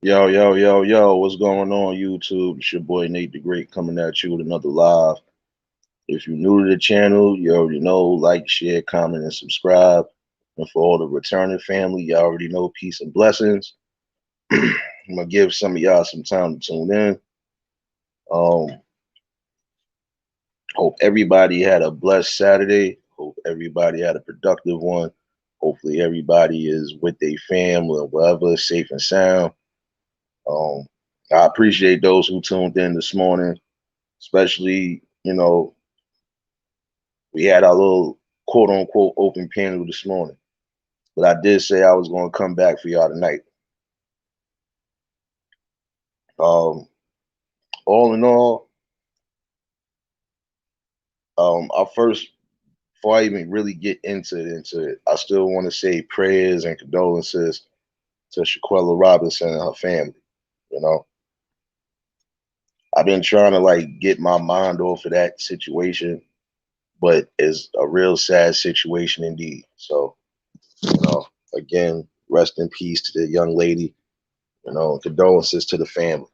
Yo, yo, yo, yo, what's going on, YouTube? It's your boy Nate the Great coming at you with another live. If you're new to the channel, you already know, like, share, comment, and subscribe. And for all the returning family, you already know, peace and blessings. I'm gonna give some of y'all some time to tune in. Um, Hope everybody had a blessed Saturday. Hope everybody had a productive one. Hopefully everybody is with their family or whatever, safe and sound. Um, I appreciate those who tuned in this morning, especially, we had our little quote unquote open panel this morning. But I did say I was going to come back for y'all tonight. Um, all in all, I first, before I even really get into it, I still want to say prayers and condolences to Shaquella Robinson and her family. You know, I've been trying to like get my mind off of that situation, but it's a real sad situation indeed. So, you know, again, rest in peace to the young lady. Condolences to the family.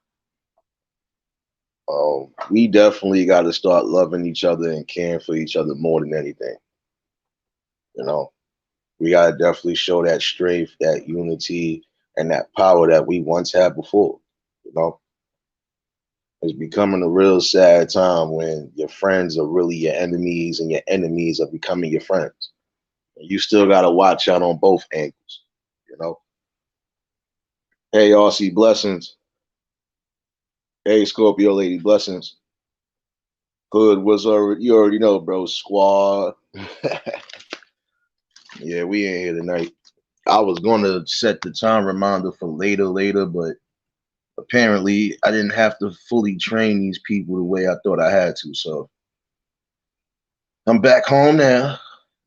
We definitely got to start loving each other and caring for each other more than anything. You know, we got to definitely show that strength, that unity, and that power that we once had before. You know, it's becoming a real sad time when your friends are really your enemies and your enemies are becoming your friends. You still got to watch out on both angles. You know, hey, RC blessings. Hey, Scorpio lady blessings. Good was already, you already know, bro. Squad. Yeah, we ain't here tonight. I was going to set the time reminder for later, but apparently I didn't have to fully train these people the way I thought I had to. So I'm back home now,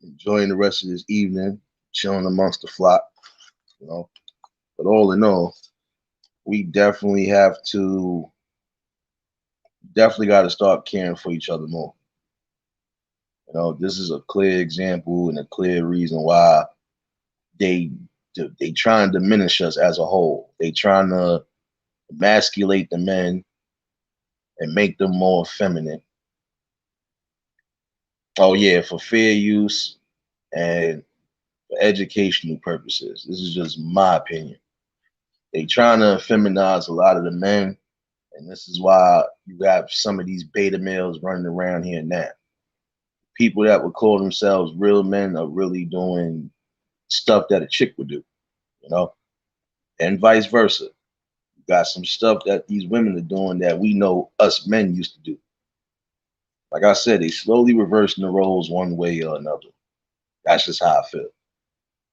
enjoying the rest of this evening, chilling amongst the flock, you know. But all in all, we definitely got to start caring for each other more. You know, this is a clear example and a clear reason why they they try and diminish us as a whole. They trying to emasculate the men and make them more feminine. Oh yeah, for fair use and for educational purposes. This is just my opinion. They trying to feminize a lot of the men, and this is why you have some of these beta males running around here now. People that would call themselves real men are really doing stuff that a chick would do, you know, and vice versa. You got some stuff that these women are doing that we know us men used to do. Like I said, they slowly reversing the roles one way or another. That's just how I feel.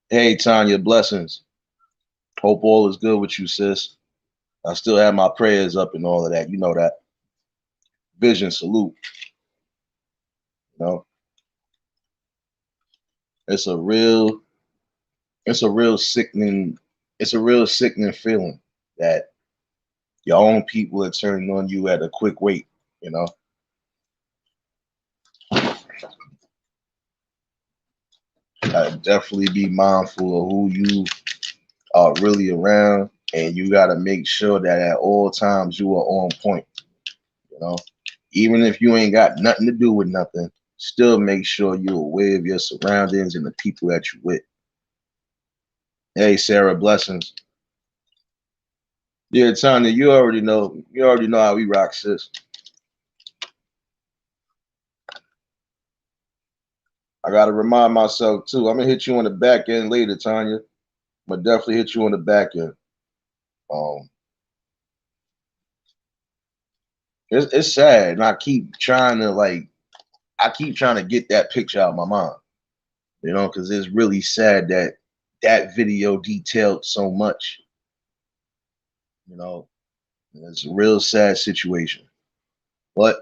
Hey, Tanya, blessings. Hope all is good with you, sis. I still have my prayers up and all of that. You know that. Vision, salute. You know, it's a real, it's a real sickening, it's a real sickening feeling that your own people are turning on you at a quick wait. You know, definitely be mindful of who you are really around, and you got to make sure that at all times you are on point. You know, even if you ain't got nothing to do with nothing, still make sure you're aware of your surroundings and the people that you with. Hey, Sarah, blessings. Yeah, Tanya, you already know. You already know how we rock, sis. I gotta remind myself too. I'm gonna hit you on the back end later, Tanya. I'm gonna definitely hit you on the back end. Um, it's sad, and I keep trying to get that picture out of my mind. You know, because it's really sad that that video detailed so much. You know, it's a real sad situation. But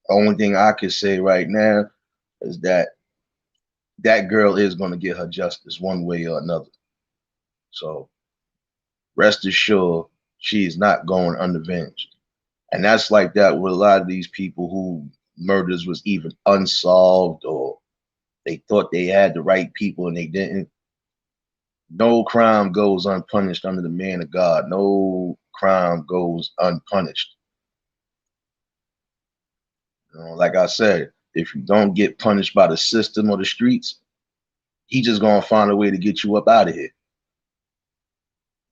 the only thing I can say right now is that that girl is going to get her justice one way or another. So rest assured, she is not going unavenged. And that's like that with a lot of these people who murders was even unsolved or they thought they had the right people and they didn't. No crime goes unpunished under the man of God. No crime goes unpunished. Like I said, if you don't get punished by the system or the streets, he just gonna find a way to get you up out of here.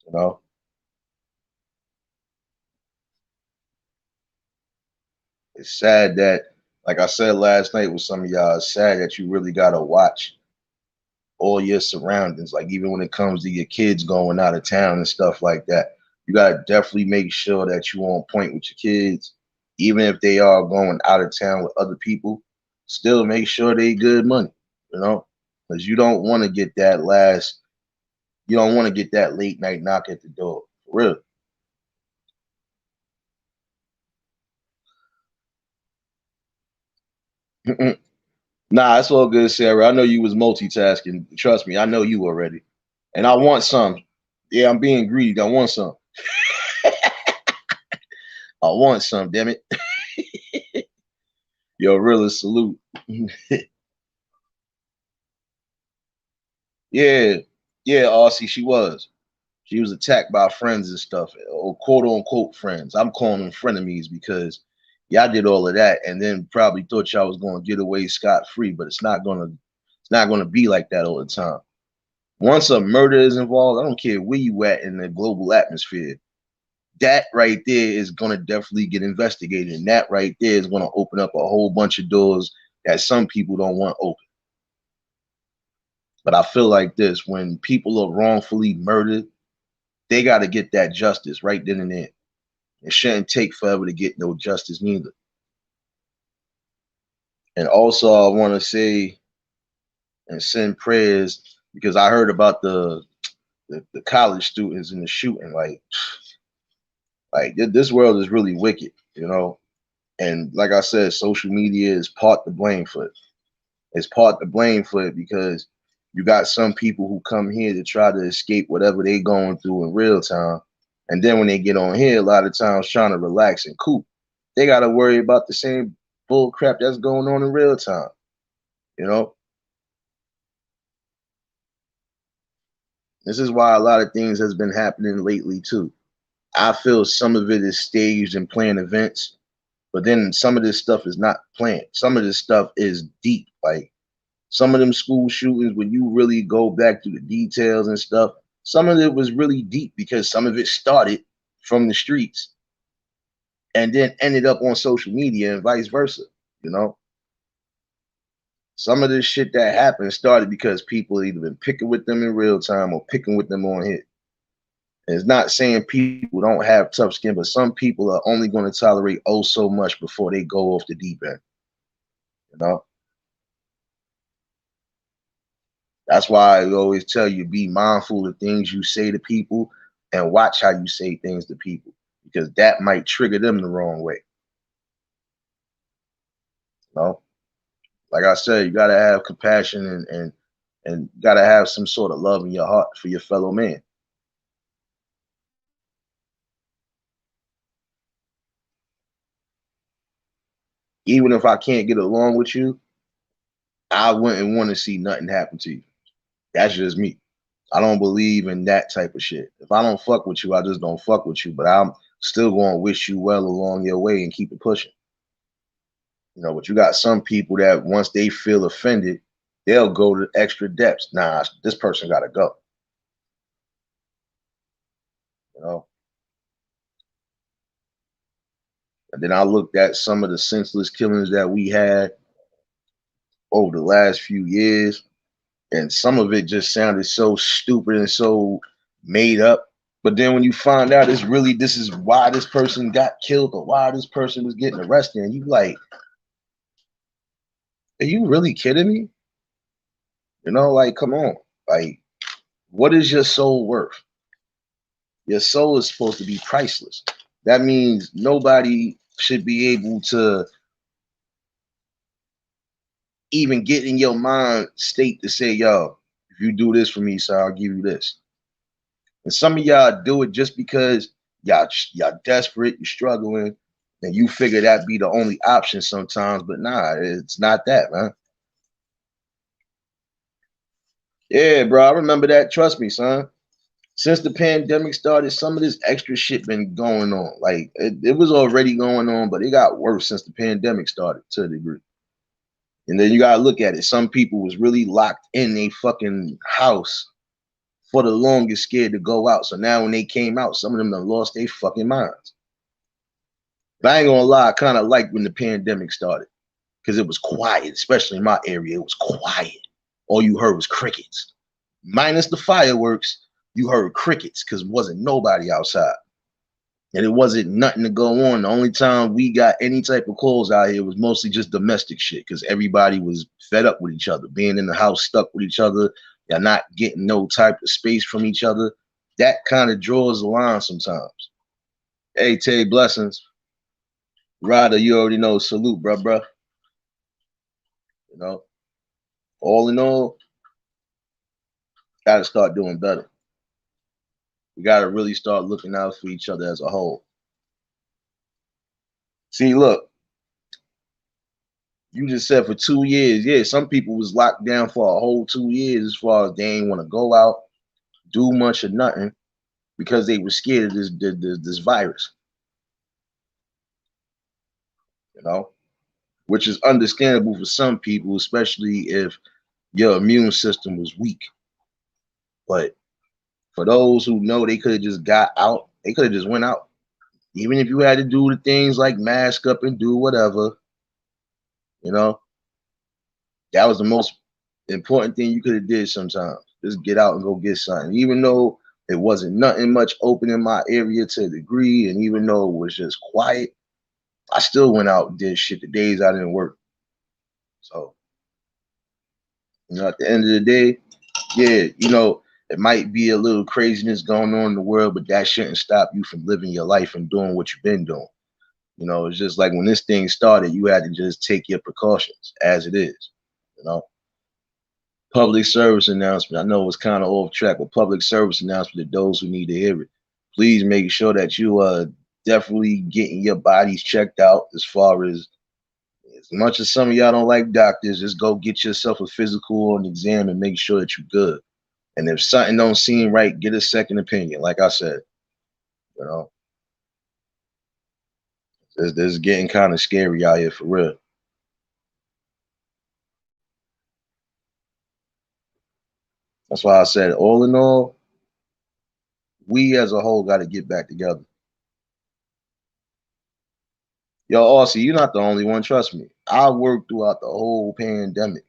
You know, it's sad that, like I said last night with some of y'all, it's sad that you really gotta watch all your surroundings. Like even when it comes to your kids going out of town and stuff like that, you gotta definitely make sure that you on point with your kids, even if they are going out of town with other people. Still make sure they good money, you know, because you don't want to get that last. You don't want to get that late night knock at the door. For real. Nah, it's all good, Sarah. I know you was multitasking. Trust me, I know you already. And I want some. Yeah, I'm being greedy. I want some. I want some, damn it. Yo, really salute. Yeah, yeah, Aussie, she was. She was attacked by friends and stuff, or quote unquote friends. I'm calling them frenemies because y'all did all of that and then probably thought y'all was gonna get away scot free, but it's not gonna be like that all the time. Once a murder is involved, I don't care where you at in the global atmosphere. That right there is gonna definitely get investigated, and that right there is gonna open up a whole bunch of doors that some people don't want open. But I feel like this: when people are wrongfully murdered, they got to get that justice right then and there. It shouldn't take forever to get no justice neither. And also, I want to say and send prayers because I heard about the college students in the shooting. Like this world is really wicked, you know. And like I said, social media is part to blame for it. It's part to blame for it because you got some people who come here to try to escape whatever they going through in real time. And then when they get on here, a lot of times trying to relax and cool, they got to worry about the same bull crap that's going on in real time. You know, this is why a lot of things has been happening lately too. I feel some of it is staged and planned events, but then some of this stuff is not planned. Some of this stuff is deep. Like some of them school shootings, when you really go back to the details and stuff, some of it was really deep because some of it started from the streets and then ended up on social media and vice versa. You know, some of this shit that happened started because people either been picking with them in real time or picking with them on hit. And it's not saying people don't have tough skin, but some people are only going to tolerate oh so much before they go off the deep end. You know, that's why I always tell you be mindful of things you say to people and watch how you say things to people because that might trigger them the wrong way. You know, like I said, you gotta have compassion and gotta have some sort of love in your heart for your fellow man. Even if I can't get along with you, I wouldn't want to see nothing happen to you. That's just me. I don't believe in that type of shit. If I don't fuck with you, I just don't fuck with you. But I'm still going to wish you well along your way and keep it pushing. You know, but you got some people that once they feel offended, they'll go to extra depths. Nah, this person got to go. You know. And then I looked at some of the senseless killings that we had over the last few years, and some of it just sounded so stupid and so made up. But then when you find out it's really this is why this person got killed or why this person was getting arrested, and you like, are you really kidding me? You know, like, come on. Like, what is your soul worth? Your soul is supposed to be priceless. That means nobody should be able to even get in your mind state to say, yo, if you do this for me, so I'll give you this. And some of y'all do it just because y'all desperate, you're struggling, and you figure that be the only option sometimes. But nah, it's not that, man. Yeah, bro, I remember that. Trust me, son. Since the pandemic started, some of this extra shit been going on. Like it was already going on, but it got worse since the pandemic started to a degree. And then you gotta look at it. Some people was really locked in a fucking house for the longest, scared to go out. So now when they came out, some of them done lost their fucking minds. But I ain't gonna lie, I kind of liked when the pandemic started because it was quiet, especially in my area. It was quiet. All you heard was crickets. Minus the fireworks, you heard crickets because wasn't nobody outside. And it wasn't nothing to go on. The only time we got any type of calls out here was mostly just domestic shit because everybody was fed up with each other, being in the house, stuck with each other. You're not getting no type of space from each other. That kind of draws the line sometimes. Hey, Tay, blessings. Ryder, you already know. Salute, bruh. You know, all in all, gotta start doing better. We gotta really start looking out for each other as a whole. See, look, you just said for 2 years. Yeah, some people was locked down for a whole 2 years as far as they ain't want to go out, do much or nothing because they were scared of this virus. You know, which is understandable for some people, especially if your immune system was weak. But for those who know they could have just got out, they could have just went out. Even if you had to do the things like mask up and do whatever, you know, that was the most important thing you could have did sometimes. Just get out and go get something. Even though it wasn't nothing much open in my area to a degree, and even though it was just quiet, I still went out and did shit the days I didn't work. So, you know, at the end of the day, yeah, you know, it might be a little craziness going on in the world, but that shouldn't stop you from living your life and doing what you've been doing. You know, it's just like when this thing started, you had to just take your precautions as it is, you know. Public service announcement. I know it's kind of off track, but public service announcement to those who need to hear it. Please make sure that you are definitely getting your bodies checked out as much as some of y'all don't like doctors, just go get yourself a physical or an exam and make sure that you're good. And if something don't seem right, get a second opinion. Like I said, you know, this is getting kind of scary out here for real. That's why I said, all in all, we as a whole got to get back together. Yo, Aussie, you're not the only one. Trust me. I worked throughout the whole pandemic.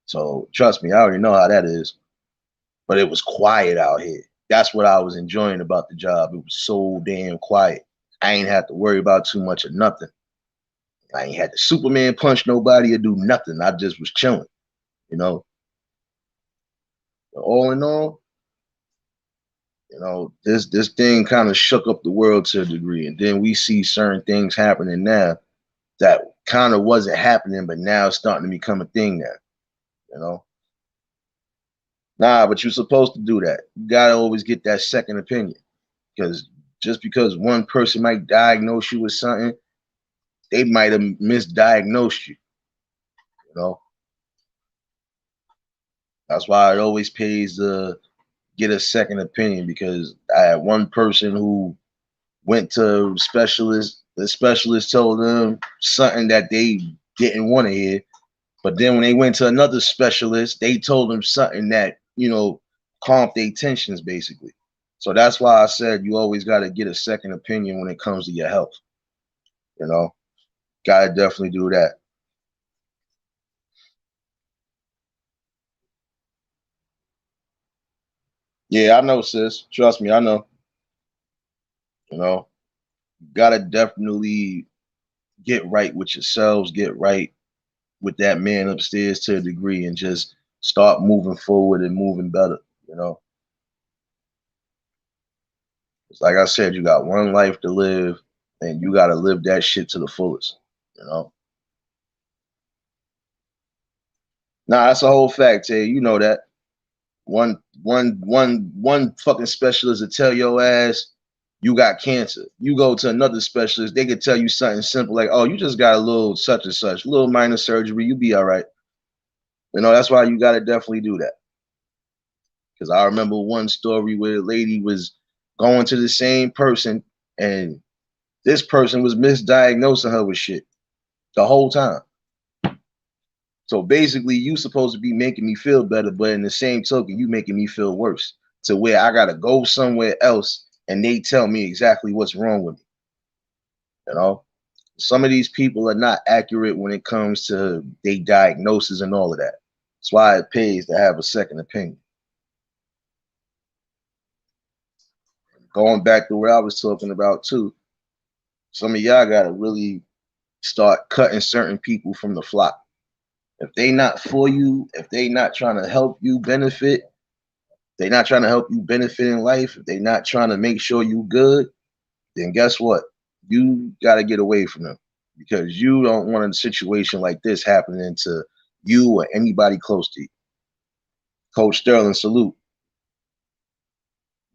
So trust me, I already know how that is. But it was quiet out here. That's what I was enjoying about the job. It was so damn quiet. I ain't had to worry about too much of nothing. I ain't had to Superman punch nobody or do nothing. I just was chilling, you know. But all in all, you know, this thing kind of shook up the world to a degree. And then we see certain things happening now that kind of wasn't happening, but now it's starting to become a thing now, you know. Nah, but you're supposed to do that. You gotta always get that second opinion. Because just because one person might diagnose you with something, they might have misdiagnosed you, you know. That's why it always pays to get a second opinion, because I had one person who went to specialist. The specialist told them something that they didn't want to hear. But then when they went to another specialist, they told them something that, you know, calmed their tensions basically. So that's why I said you always got to get a second opinion when it comes to your health. You know, got to definitely do that. Yeah, I know, sis. Trust me, I know. You know, got to definitely get right with yourselves, get right with that man upstairs to a degree, and just start moving forward and moving better. You know, it's like I said, you got one life to live, and you got to live that shit to the fullest. You know, nah, that's a whole fact, Tay. You know that. One fucking specialist will tell your ass you got cancer. You go to another specialist, they could tell you something simple like, "Oh, you just got a little such and such, little minor surgery. You be all right." You know, that's why you got to definitely do that. Because I remember one story where a lady was going to the same person, and this person was misdiagnosing her with shit the whole time. So basically, you supposed to be making me feel better, but in the same token, you making me feel worse. To where I gotta go somewhere else, and they tell me exactly what's wrong with me. You know, some of these people are not accurate when it comes to their diagnosis and all of that. That's why it pays to have a second opinion. Going back to where I was talking about too, some of y'all gotta really start cutting certain people from the flock. If they not for you, if they not trying to help you benefit, they not trying to help you benefit in life, if they not trying to make sure you good, then guess what? You got to get away from them, because you don't want a situation like this happening to you or anybody close to you. Coach Sterling, salute.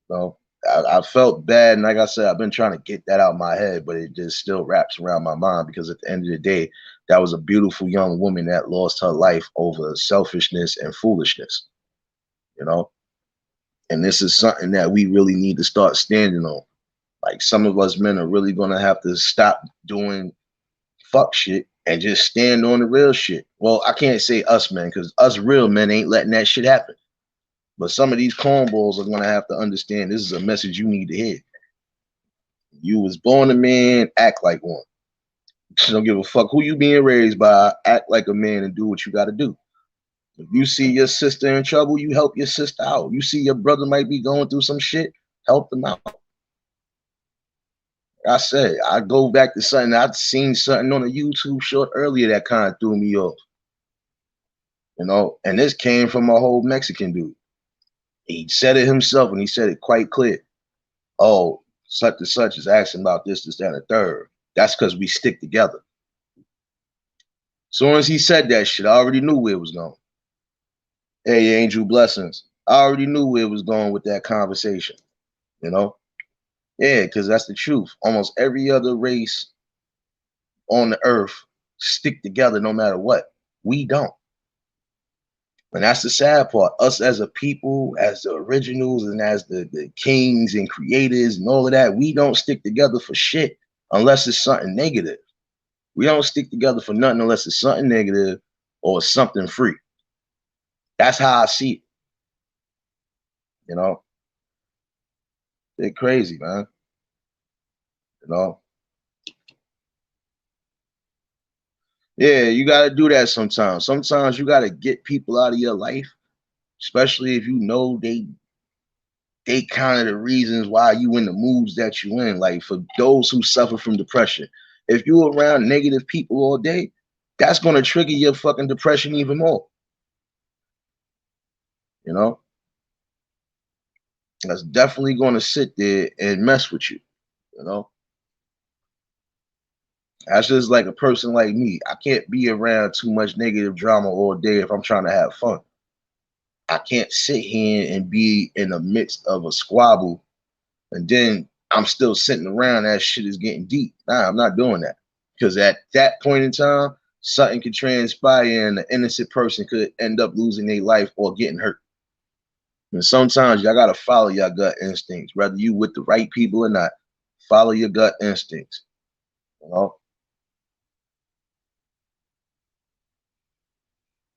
So I felt bad, and like I said, I've been trying to get that out of my head, but it just still wraps around my mind, because at the end of the day, that was a beautiful young woman that lost her life over selfishness and foolishness, you know? And this is something that we really need to start standing on. Like, some of us men are really gonna have to stop doing fuck shit and just stand on the real shit. Well, I can't say us men, because us real men ain't letting that shit happen. But some of these cornballs are gonna have to understand this is a message you need to hear. You was born a man, act like one. Don't give a fuck who you being raised by. Act like a man and do what you gotta do. If you see your sister in trouble, you help your sister out. You see your brother might be going through some shit, help them out. I said, I go back to something. I'd seen something on a YouTube short earlier that kind of threw me off. You know, and this came from a whole Mexican dude. He said it himself, and he said it quite clear. Oh, such and such is asking about this, that, and the third. That's because we stick together. As soon as he said that shit, I already knew where it was going. Hey, Angel, blessings. I already knew where it was going with that conversation. You know? Yeah, because that's the truth. Almost every other race on the earth stick together no matter what. We don't. And that's the sad part. Us as a people, as the originals and as the kings and creators and all of that, we don't stick together for shit unless it's something negative. We don't stick together for nothing unless it's something negative or something free. That's how I see it. You know, they're crazy, man. You know, yeah, you got to do that sometimes. Sometimes you got to get people out of your life, especially if you know they kind of the reasons why you in the moods that you in. Like, for those who suffer from depression, if you around negative people all day, that's going to trigger your fucking depression even more. You know, that's definitely going to sit there and mess with you. You know, that's just like a person like me. I can't be around too much negative drama all day if I'm trying to have fun. I can't sit here and be in the midst of a squabble and then I'm still sitting around as shit is getting deep. Nah, I'm not doing that. Because at that point in time, something could transpire and an innocent person could end up losing their life or getting hurt. And sometimes y'all gotta follow your gut instincts, whether you with the right people or not. Follow your gut instincts. You know?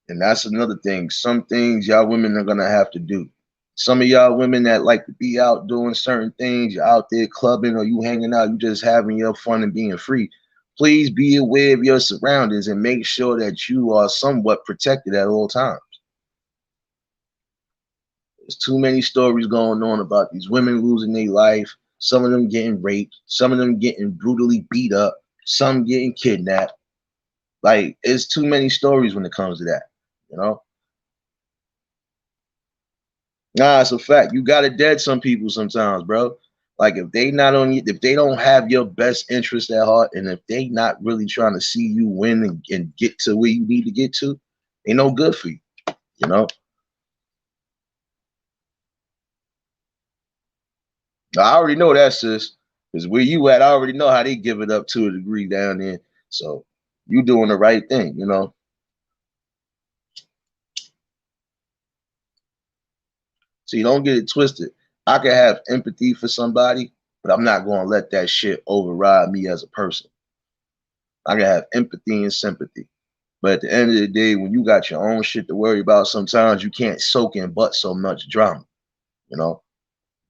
And that's another thing. Some things y'all women are gonna have to do. Some of y'all women that like to be out doing certain things, you're out there clubbing or you hanging out, you just having your fun and being free. Please be aware of your surroundings and make sure that you are somewhat protected at all times. There's too many stories going on about these women losing their life, some of them getting raped, some of them getting brutally beat up, some getting kidnapped. Like, it's too many stories when it comes to that, you know? Nah, it's a fact. You gotta dead some people sometimes, bro. Like, if they not on you, if they don't have your best interest at heart, and if they not really trying to see you win and get to where you need to get to, ain't no good for you. You know. I already know that, sis. Because where you at, I already know how they give it up to a degree down there. So you doing the right thing, you know. So you don't get it twisted. I can have empathy for somebody, but I'm not going to let that shit override me as a person. I can have empathy and sympathy. But at the end of the day, when you got your own shit to worry about, sometimes you can't soak in but so much drama. You know,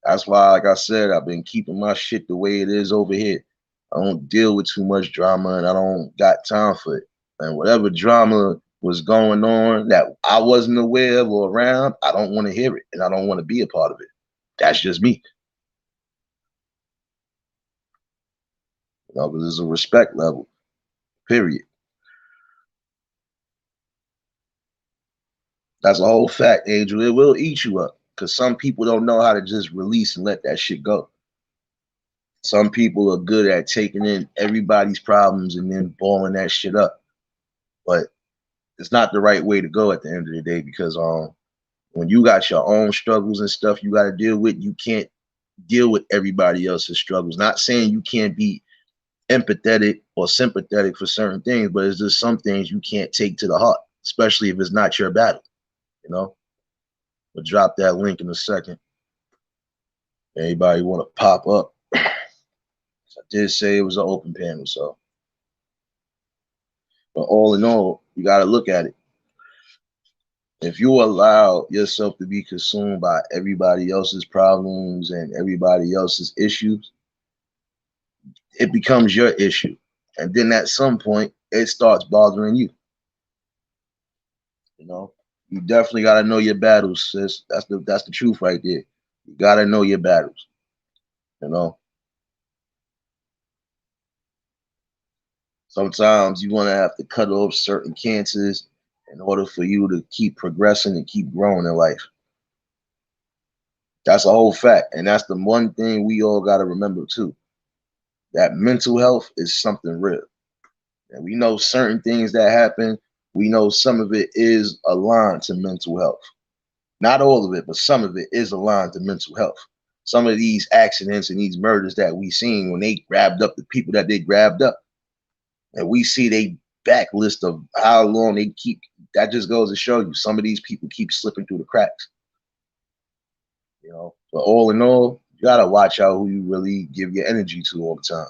that's why, like I said, I've been keeping my shit the way it is over here. I don't deal with too much drama and I don't got time for it. And whatever drama was going on that I wasn't aware of or around, I don't want to hear it and I don't want to be a part of it. That's just me. You know, because there's a respect level, period. That's a whole fact, Angel. It will eat you up because some people don't know how to just release and let that shit go. Some people are good at taking in everybody's problems and then balling that shit up. But it's not the right way to go at the end of the day because when you got your own struggles and stuff you got to deal with, you can't deal with everybody else's struggles. Not saying you can't be empathetic or sympathetic for certain things, but it's just some things you can't take to the heart, especially if it's not your battle. You know, we'll drop that link in a second. Anybody want to pop up? I did say it was an open panel, so. But all in all, you got to look at it. If you allow yourself to be consumed by everybody else's problems and everybody else's issues, it becomes your issue. And then at some point, it starts bothering you. You know, you definitely got to know your battles, sis. That's the truth right there. You got to know your battles. You know, sometimes you're going to have to cut off certain cancers in order for you to keep progressing and keep growing in life. That's a whole fact. And that's the one thing we all got to remember too. That mental health is something real. And we know certain things that happen. We know some of it is aligned to mental health. Not all of it, but some of it is aligned to mental health. Some of these accidents and these murders that we seen when they grabbed up the people that they grabbed up, and we see they backlist of how long they keep. That just goes to show you some of these people keep slipping through the cracks. You know, but all in all, you gotta watch out who you really give your energy to all the time.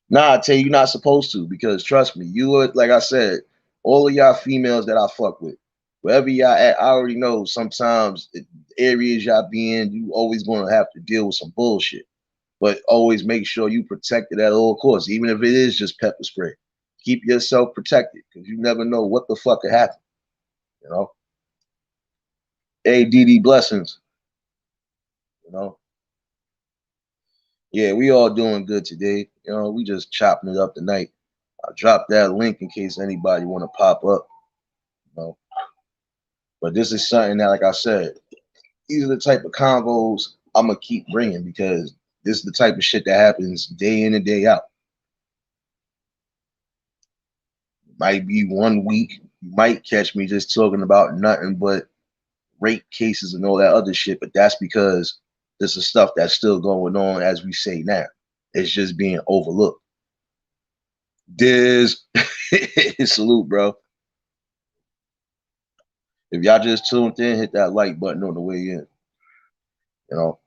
Nah, I tell you, you're not supposed to because trust me, you would, like I said, all of y'all females that I fuck with, wherever y'all at, I already know sometimes the areas y'all be in, you always gonna have to deal with some bullshit. But always make sure you protected at all costs, even if it is just pepper spray. Keep yourself protected because you never know what the fuck could happen. You know, ADD blessings. You know, yeah, we all doing good today. You know, we just chopping it up tonight. I'll drop that link in case anybody want to pop up. You know, but this is something that, like I said, these are the type of convos I'm gonna keep bringing because this is the type of shit that happens day in and day out. Might be one week, you might catch me just talking about nothing but rape cases and all that other shit, but that's because this is stuff that's still going on as we say now. It's just being overlooked. Diz, salute, bro. If y'all just tuned in, hit that like button on the way in. You know.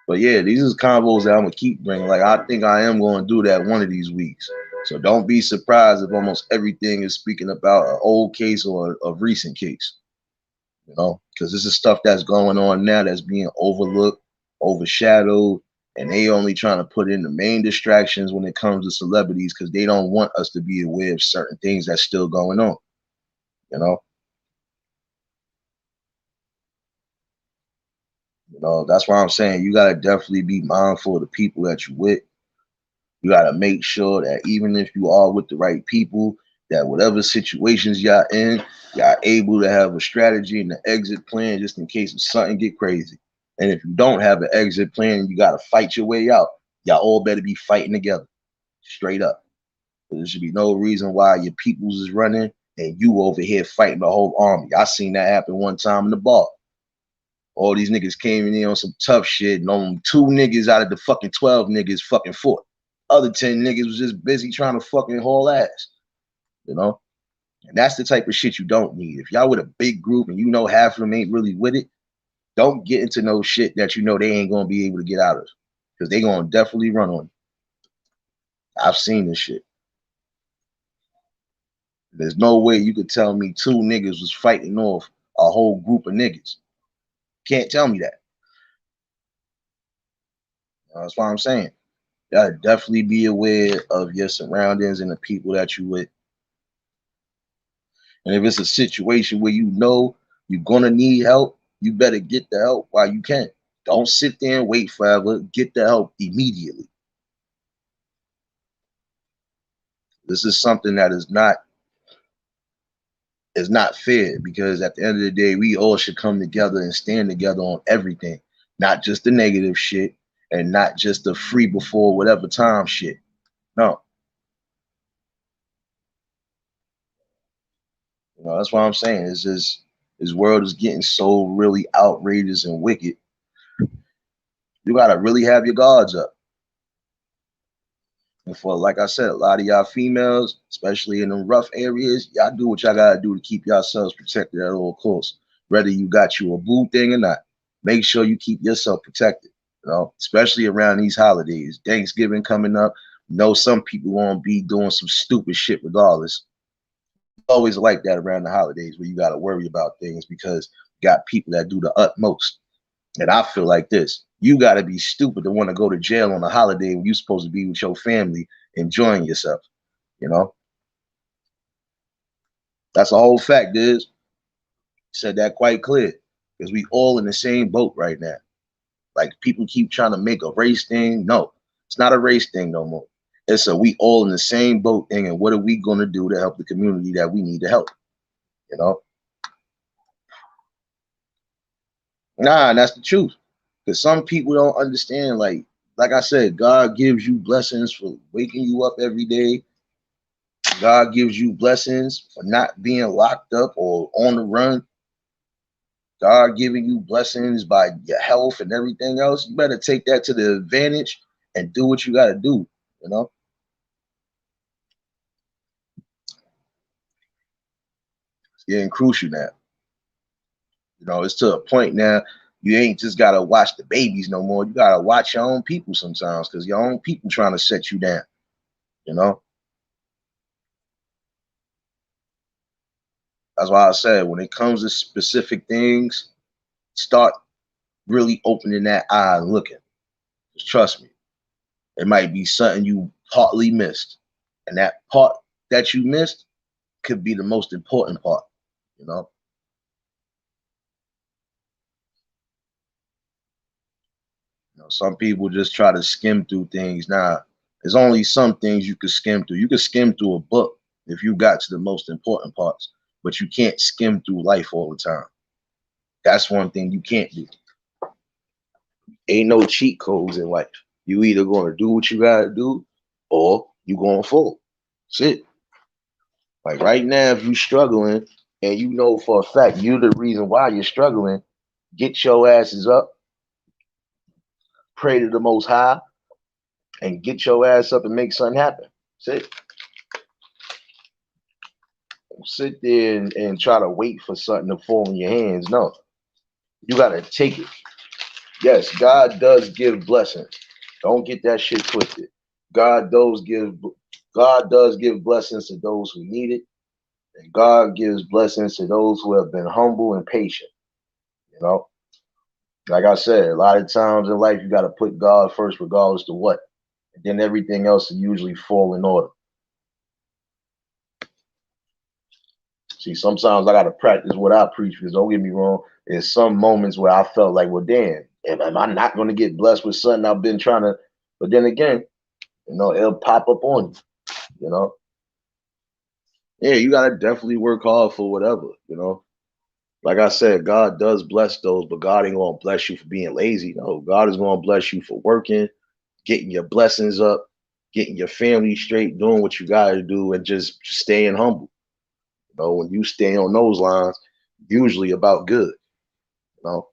But yeah, these is combos that I'm gonna keep bringing. Like I think I am going to do that one of these weeks. So don't be surprised if almost everything is speaking about an old case or a recent case. You know, because this is stuff that's going on now that's being overlooked, overshadowed, and they only trying to put in the main distractions when it comes to celebrities because they don't want us to be aware of certain things that's still going on. You know. You know, that's why I'm saying you gotta definitely be mindful of the people that you with. You gotta make sure that even if you are with the right people, that whatever situations y'all in, y'all able to have a strategy and an exit plan just in case if something get crazy. And if you don't have an exit plan, you gotta fight your way out. Y'all all better be fighting together, straight up. There should be no reason why your peoples is running and you over here fighting the whole army. I seen that happen one time in the bar. All these niggas came in there on some tough shit, and only 2 niggas out of the fucking 12 niggas fucking fought. Other 10 niggas was just busy trying to fucking haul ass, you know? And that's the type of shit you don't need. If y'all with a big group and you know half of them ain't really with it, don't get into no shit that you know they ain't gonna be able to get out of. Because they gonna definitely run on you. I've seen this shit. There's no way you could tell me two niggas was fighting off a whole group of niggas. Can't tell me that. That's what I'm saying. You gotta definitely be aware of your surroundings and the people that you with. And if it's a situation where you know you're gonna need help, you better get the help while you can. Don't sit there and wait forever. Get the help immediately. This is something that is not fair, because at the end of the day, we all should come together and stand together on everything, not just the negative shit and not just the free before whatever time shit. No, that's what I'm saying. It's just this world is getting so really outrageous and wicked. You gotta really have your guards up. And for, like I said, a lot of y'all females, especially in the rough areas, y'all do what y'all gotta do to keep yourselves protected at all costs. Whether you got you a boo thing or not, make sure you keep yourself protected. Especially around these holidays. Thanksgiving coming up. Some people won't be doing some stupid shit regardless. Always like that around the holidays where you gotta worry about things because you got people that do the utmost. And I feel like this. You got to be stupid to want to go to jail on a holiday when you're supposed to be with your family enjoying yourself. You know, that's the whole fact is, said that quite clear, because we all in the same boat right now. Like people keep trying to make a race thing. No, it's not a race thing no more. It's a we all in the same boat thing. And what are we going to do to help the community that we need to help? You know, and that's the truth. Because some people don't understand, like I said, God gives you blessings for waking you up every day. God gives you blessings for not being locked up or on the run. God giving you blessings by your health and everything else. You better take that to the advantage and do what you got to do. You know, it's getting crucial now. It's to a point now. You ain't just gotta watch the babies no more. You gotta watch your own people sometimes, because your own people trying to set you down. You know, that's why I said when it comes to specific things, start really opening that eye and looking. Just trust me. It might be something you partly missed. And that part that you missed could be the most important part, you know? Some people just try to skim through things. Now, there's only some things you could skim through. You could skim through a book if you got to the most important parts, but you can't skim through life all the time. That's one thing you can't do. Ain't no cheat codes in life. You either going to do what you got to do or you going to fall. That's it. Like right now, if you struggling and you know for a fact you're the reason why you're struggling, get your asses up, pray to the Most High, and get your ass up and make something happen. Sit there and try to wait for something to fall in your hands. No, you gotta take it. Yes, God does give blessings. Don't get that shit twisted. God does give blessings to those who need it, and God gives blessings to those who have been humble and patient. You know, like I said, a lot of times in life you got to put God first, regardless to what, and then everything else will usually fall in order. See, sometimes I got to practice what I preach, because don't get me wrong, there's some moments where I felt like, well, damn, am I not going to get blessed with something I've been trying to? But then again, it'll pop up on you. Yeah, you got to definitely work hard for whatever. Like I said, God does bless those, but God ain't gonna bless you for being lazy. No, God is gonna bless you for working, getting your blessings up, getting your family straight, doing what you gotta do, and just staying humble. When you stay on those lines, usually about good. You know,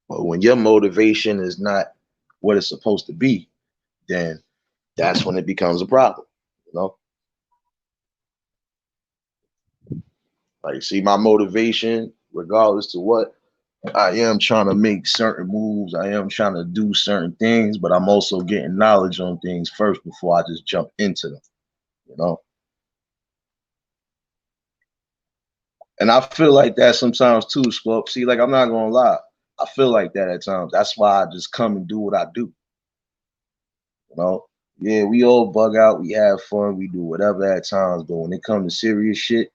but when your motivation is not what it's supposed to be, then that's when it becomes a problem. You know. Like, see, my motivation, regardless to what, I am trying to make certain moves. I am trying to do certain things, but I'm also getting knowledge on things first before I just jump into them, you know? And I feel like that sometimes too, Squab. See, like, I'm not gonna lie. I feel like that at times. That's why I just come and do what I do, you know? Yeah, we all bug out, we have fun, we do whatever at times, but when it comes to serious shit,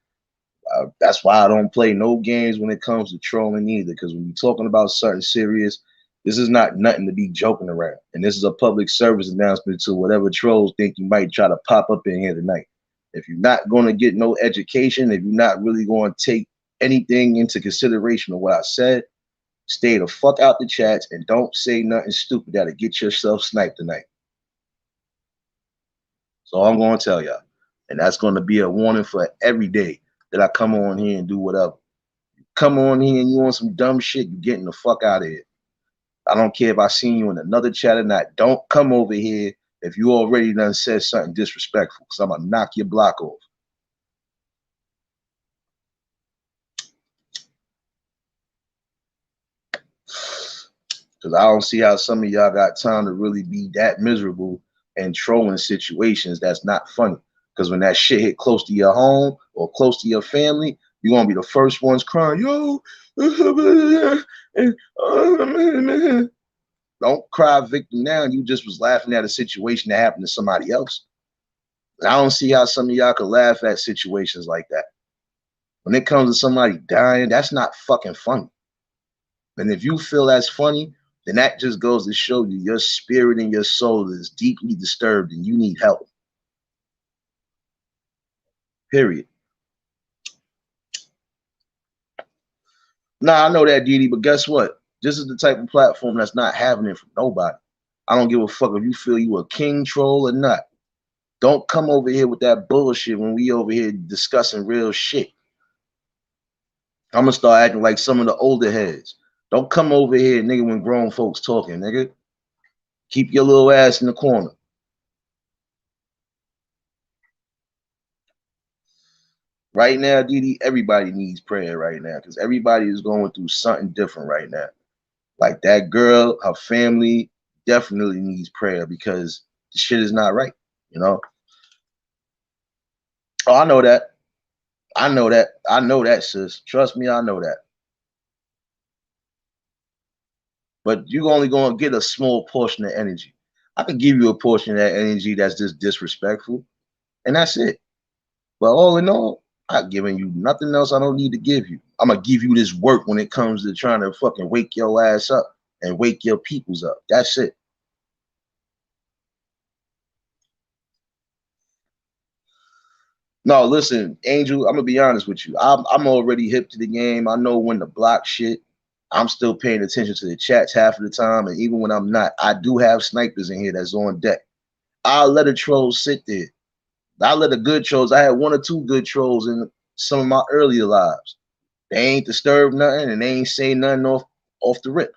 that's why I don't play no games when it comes to trolling either. Because when you're talking about something serious, this is not nothing to be joking around. And this is a public service announcement to whatever trolls think you might try to pop up in here tonight. If you're not going to get no education, if you're not really going to take anything into consideration of what I said, stay the fuck out the chats and don't say nothing stupid that'll get yourself sniped tonight. So I'm going to tell y'all. And that's going to be a warning for every day that I come on here and do whatever. Come on here and you want some dumb shit, you getting the fuck out of here. I don't care if I seen you in another chat or not. Don't come over here if you already done said something disrespectful, because I'm going to knock your block off. Because I don't see how some of y'all got time to really be that miserable and trolling situations that's not funny. Because when that shit hit close to your home or close to your family, you're going to be the first ones crying, yo, don't cry victim now. You just was laughing at a situation that happened to somebody else. And I don't see how some of y'all could laugh at situations like that. When it comes to somebody dying, that's not fucking funny. And if you feel that's funny, then that just goes to show you your spirit and your soul is deeply disturbed and you need help. Period. Nah, I know that, Didi, but guess what? This is the type of platform that's not having it from nobody. I don't give a fuck if you feel you a king troll or not. Don't come over here with that bullshit when we over here discussing real shit. I'm gonna start acting like some of the older heads. Don't come over here, nigga, when grown folks talking, nigga. Keep your little ass in the corner. Right now, Didi, everybody needs prayer right now because everybody is going through something different right now. Like that girl, her family definitely needs prayer because the shit is not right, you know? Oh, I know that. I know that. I know that, sis. Trust me, I know that. But you're only going to get a small portion of energy. I can give you a portion of that energy that's just disrespectful, and that's it. But all in all, I'm giving you nothing else I don't need to give you. I'm going to give you this work when it comes to trying to fucking wake your ass up and wake your peoples up. That's it. No, listen, Angel, I'm gonna be honest with you. I'm already hip to the game. I know when to block shit. I'm still paying attention to the chats half of the time, and even when I'm not, I do have snipers in here that's on deck. I'll let a troll sit there. I let the good trolls. I had one or two good trolls in some of my earlier lives. They ain't disturbed nothing, and they ain't saying nothing off the rip.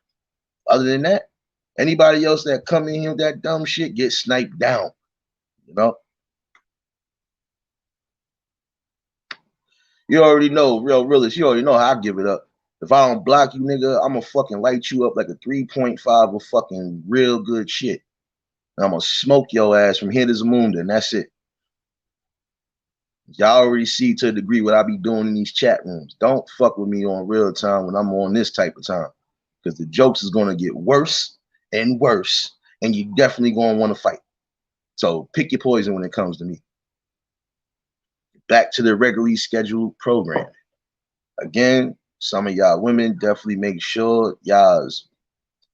Other than that, anybody else that come in here with that dumb shit get sniped down. You know. You already know, real realist. You already know how I give it up. If I don't block you, nigga, I'm gonna fucking light you up like a 3.5 of fucking real good shit. And I'm gonna smoke your ass from here to Zamunda, and that's it. Y'all already see to a degree what I be doing in these chat rooms. Don't fuck with me on real time when I'm on this type of time. Because the jokes is gonna get worse and worse, and you definitely gonna want to fight. So pick your poison when it comes to me. Back to the regularly scheduled program. Again, some of y'all women definitely make sure y'all's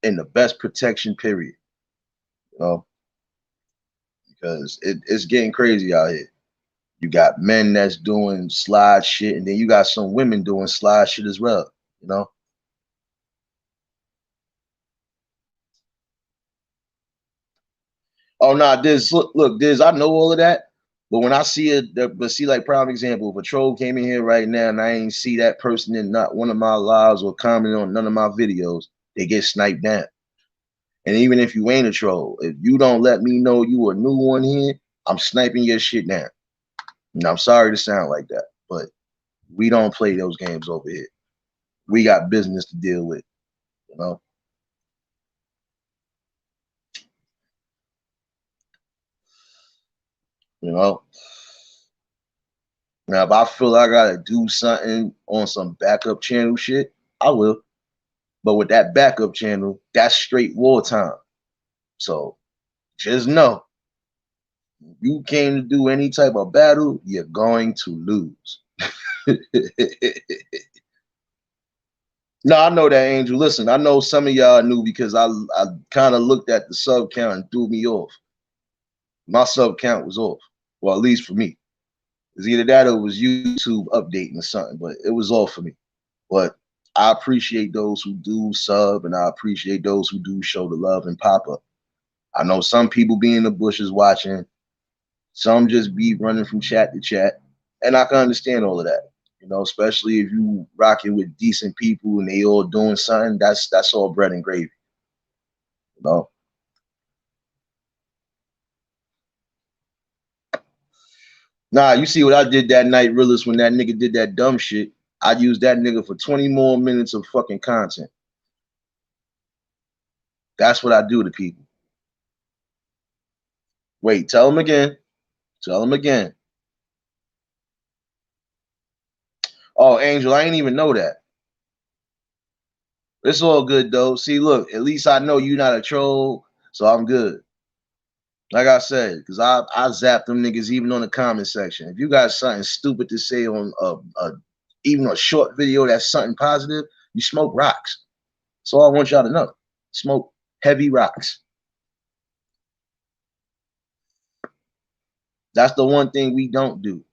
in the best protection period, you know, because it's getting crazy out here. You got men that's doing slide shit, and then you got some women doing slide shit as well, you know. Oh no, this look, this I know all of that, but when I see it, but see, like prime example, if a troll came in here right now and I ain't see that person in not one of my lives or comment on none of my videos, they get sniped down. And even if you ain't a troll, if you don't let me know you a new one here, I'm sniping your shit down. And I'm sorry to sound like that, but We don't play those games over here. We got business to deal with, you know. You know. Now, if I feel I gotta do something on some backup channel shit, I will. But with that backup channel, that's straight wartime. So just know, if you came to do any type of battle, you're going to lose. No, I know that, Angel. Listen, I know some of y'all knew because I kind of looked at the sub count and threw me off. My sub count was off. Well, at least for me. It's either that or it was YouTube updating or something, but it was off for me. But I appreciate those who do sub, and I appreciate those who do show the love and pop up. I know some people be in the bushes watching, some just be running from chat to chat, and I can understand all of that. You know, especially if you rocking with decent people and they all doing something, that's all bread and gravy. You know. Nah, you see what I did that night, realist, when that nigga did that dumb shit. I used that nigga for 20 more minutes of fucking content. That's what I do to people. Wait, tell him again. Tell him again. Oh, Angel, I ain't even know that. It's all good though. See, look, at least I know you're not a troll, so I'm good. Like I said, because I zap them niggas even on the comment section. If you got something stupid to say on even a short video that's something positive, you smoke rocks. That's all I want y'all to know. Smoke heavy rocks. That's the one thing we don't do.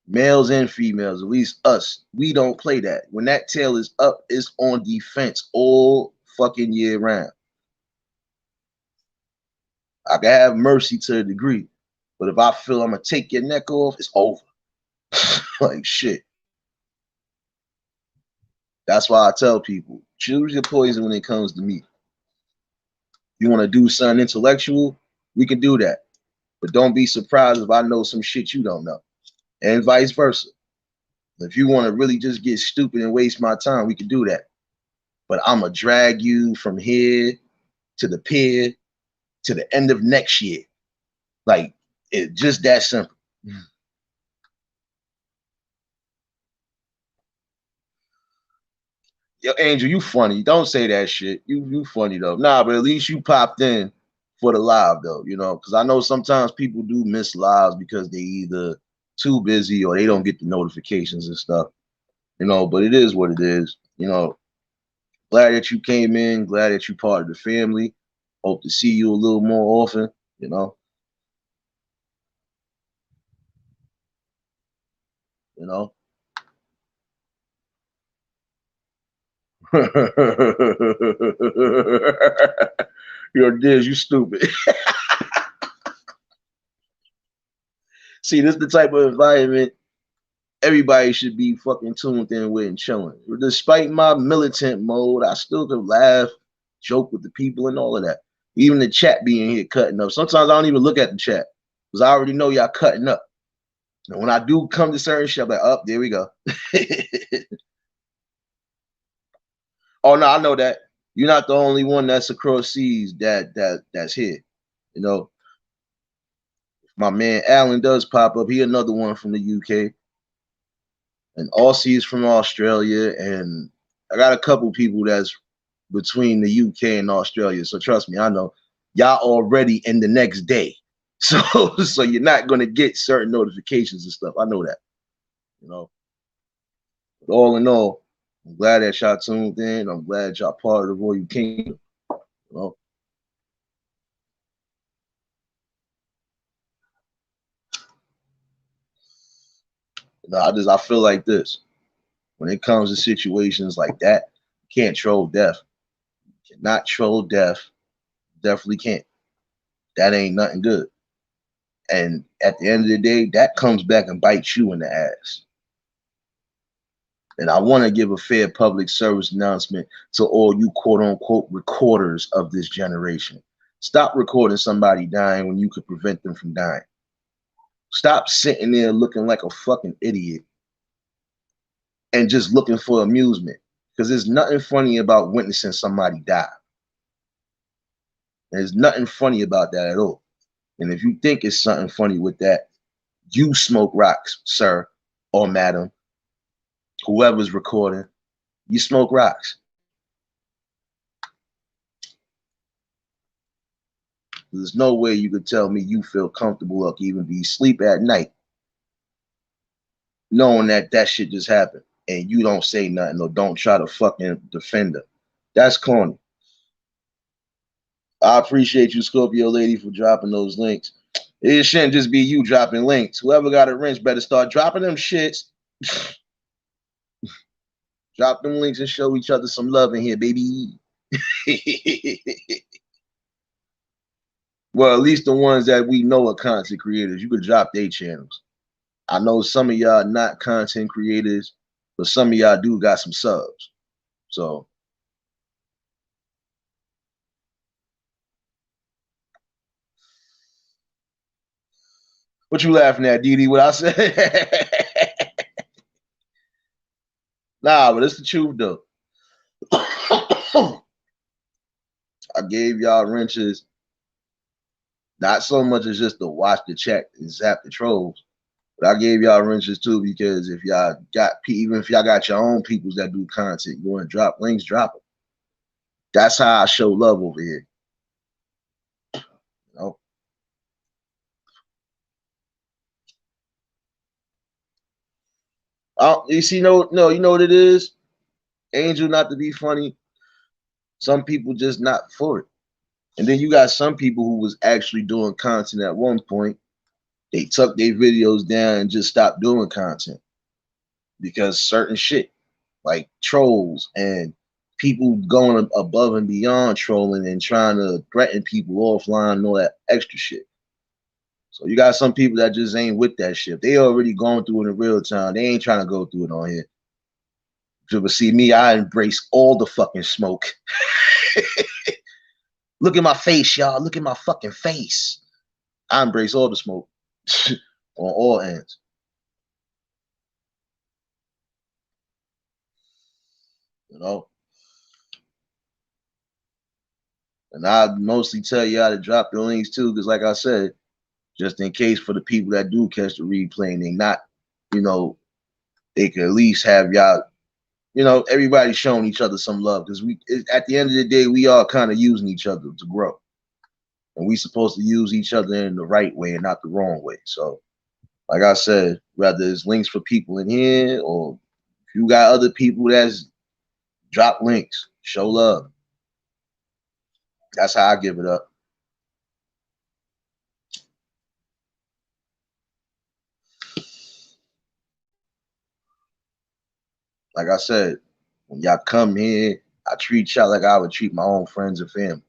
Males and females, at least us, we don't play that. When that tail is up, it's on defense all fucking year round. I can have mercy to a degree, but if I feel I'm gonna take your neck off, it's over. Like shit. That's why I tell people, choose your poison when it comes to me. You want to do something intellectual, we can do that. But don't be surprised if I know some shit you don't know. And vice versa. If you want to really just get stupid and waste my time, we can do that. But I'm going to drag you from here to the pier to the end of next year. Like, it's just that simple. Yo, Angel, you funny. Don't say that shit. You funny though. Nah, but at least you popped in for the live though, you know, because I know sometimes people do miss lives because they either too busy or they don't get the notifications and stuff, you know. But it is what it is, you know. Glad that you came in. Glad that you part of the family. Hope to see you a little more often, you know. You know. Yo, Diz, you stupid. See, this is the type of environment everybody should be fucking tuned in with and chilling. Despite my militant mode, I still can laugh, joke with the people, and all of that. Even the chat being here cutting up. Sometimes I don't even look at the chat because I already know y'all cutting up. And when I do come to certain shit, I'm like, oh, there we go. Oh no, I know that. You're not the only one that's across seas that's here. You know, my man Alan does pop up. He another one from the UK. And Aussie is from Australia, and I got a couple people that's between the UK and Australia. So trust me, I know y'all already in the next day. So so you're not gonna get certain notifications and stuff. I know that, you know. But all in all, I'm glad that y'all tuned in. I'm glad y'all part of the Royal Kingdom. You know. I feel like this. When it comes to situations like that, you can't troll death. You cannot troll death. Definitely can't. That ain't nothing good. And at the end of the day, that comes back and bites you in the ass. And I want to give a fair public service announcement to all you quote unquote recorders of this generation. Stop recording somebody dying when you could prevent them from dying. Stop sitting there looking like a fucking idiot and just looking for amusement. Because there's nothing funny about witnessing somebody die. There's nothing funny about that at all. And if you think it's something funny with that, you smoke rocks, sir or madam, whoever's recording, you smoke rocks. There's no way you could tell me you feel comfortable or even be asleep at night knowing that that shit just happened and you don't say nothing or don't try to fucking defend her. That's corny. I appreciate you, Scorpio lady, for dropping those links. It shouldn't just be you dropping links. Whoever got a wrench better start dropping them shits. Drop them links and show each other some love in here, baby. Well, at least the ones that we know are content creators. You could drop their channels. I know some of y'all not content creators, but some of y'all do got some subs. So what you laughing at, Didi? What I said? Nah, but it's the truth though. I gave y'all wrenches not so much as just to watch the chat and zap the trolls, but I gave y'all wrenches too because if y'all got, even if y'all got your own peoples that do content, you want to drop links, drop them. That's how I show love over here. You know? You see, no, you know what it is? Angel, not to be funny. Some people just not for it. And then you got some people who was actually doing content at one point. They took their videos down and just stopped doing content because certain shit like trolls and people going above and beyond trolling and trying to threaten people offline and all that extra shit. So you got some people that just ain't with that shit. They already going through it in real time. They ain't trying to go through it on here. But see me, I embrace all the fucking smoke. Look at my face, y'all. Look at my fucking face. I embrace all the smoke on all ends. You know? And I mostly tell you how to drop the links too, because like I said, just in case for the people that do catch the replay and they not, you know, they could at least have y'all, you know, everybody showing each other some love. Because at the end of the day, we are kind of using each other to grow. And we supposed to use each other in the right way and not the wrong way. So, like I said, whether it's links for people in here or if you got other people that's drop links, show love. That's how I give it up. Like I said, when y'all come here, I treat y'all like I would treat my own friends and family.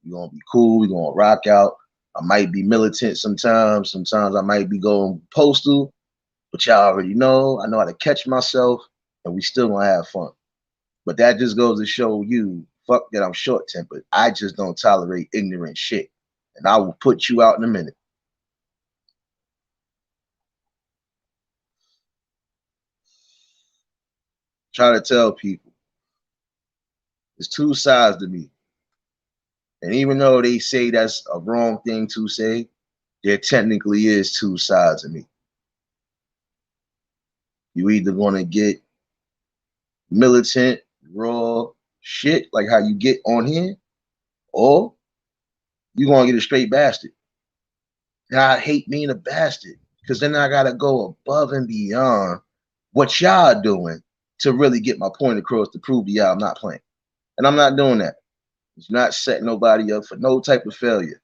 We're gonna be cool, we're gonna rock out. I might be militant sometimes I might be going postal, but y'all already know I know how to catch myself and we still gonna have fun. But that just goes to show you, fuck that I'm short-tempered. I just don't tolerate ignorant shit. And I will put you out in a minute. Try to tell people there's two sides to me. And even though they say that's a wrong thing to say, there technically is two sides of me. You either gonna get militant, raw shit, like how you get on here, or you gonna get a straight bastard. And I hate being a bastard, because then I gotta go above and beyond what y'all doing to really get my point across to prove to y'all I'm not playing. And I'm not doing that. It's not setting nobody up for no type of failure.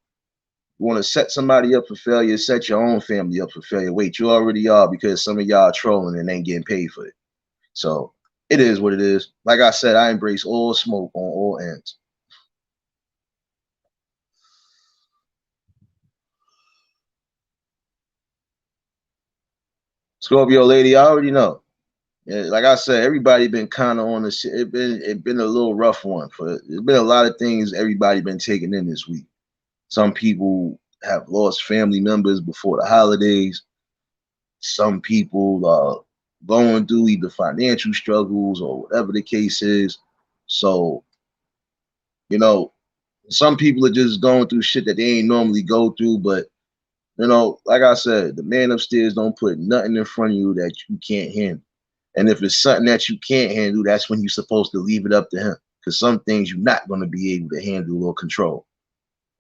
You want to set somebody up for failure, set your own family up for failure. Wait, you already are, because some of y'all are trolling and ain't getting paid for it. So it is what it is. Like I said, I embrace all smoke on all ends. Scorpio lady, I already know. Yeah, like I said, everybody been kind of on the shit. It been a little rough one. There's been a lot of things everybody been taking in this week. Some people have lost family members before the holidays. Some people going through either financial struggles or whatever the case is. So, you know, some people are just going through shit that they ain't normally go through. But, you know, like I said, the man upstairs don't put nothing in front of you that you can't handle. And if it's something that you can't handle, that's when you're supposed to leave it up to him. Because some things you're not going to be able to handle or control.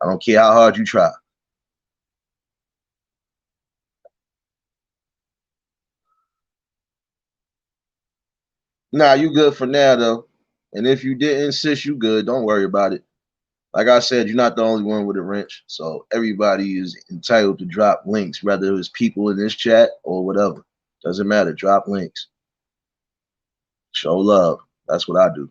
I don't care how hard you try. Nah, you good for now though. And if you didn't insist, you good. Don't worry about it. Like I said, you're not the only one with a wrench. So everybody is entitled to drop links, whether it's people in this chat or whatever. Doesn't matter. Drop links. Show love. That's what I do.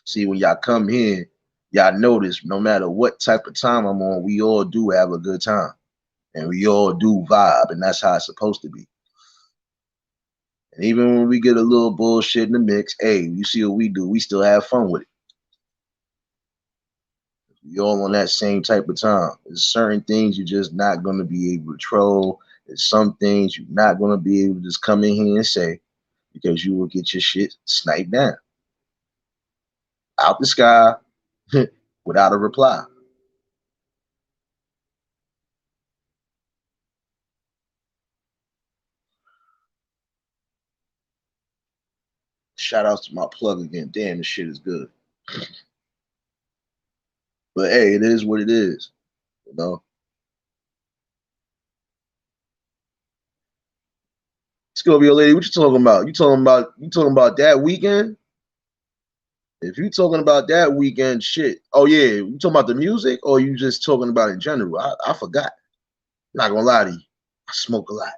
See, when y'all come here, y'all notice no matter what type of time I'm on, we all do have a good time. And we all do vibe. And that's how it's supposed to be. And even when we get a little bullshit in the mix, hey, you see what we do, we still have fun with it. We all on that same type of time. There's certain things you're just not gonna be able to troll. There's some things you're not gonna be able to just come in here and say because you will get your shit sniped down out the sky without a reply. Shout outs to my plug again. Damn, this shit is good. But hey, it is what it is. You know, Scorpio lady, what you talking about? You talking about that weekend? If you talking about that weekend shit, oh yeah, you talking about the music or you just talking about in general? I forgot. Not gonna lie to you, I smoke a lot.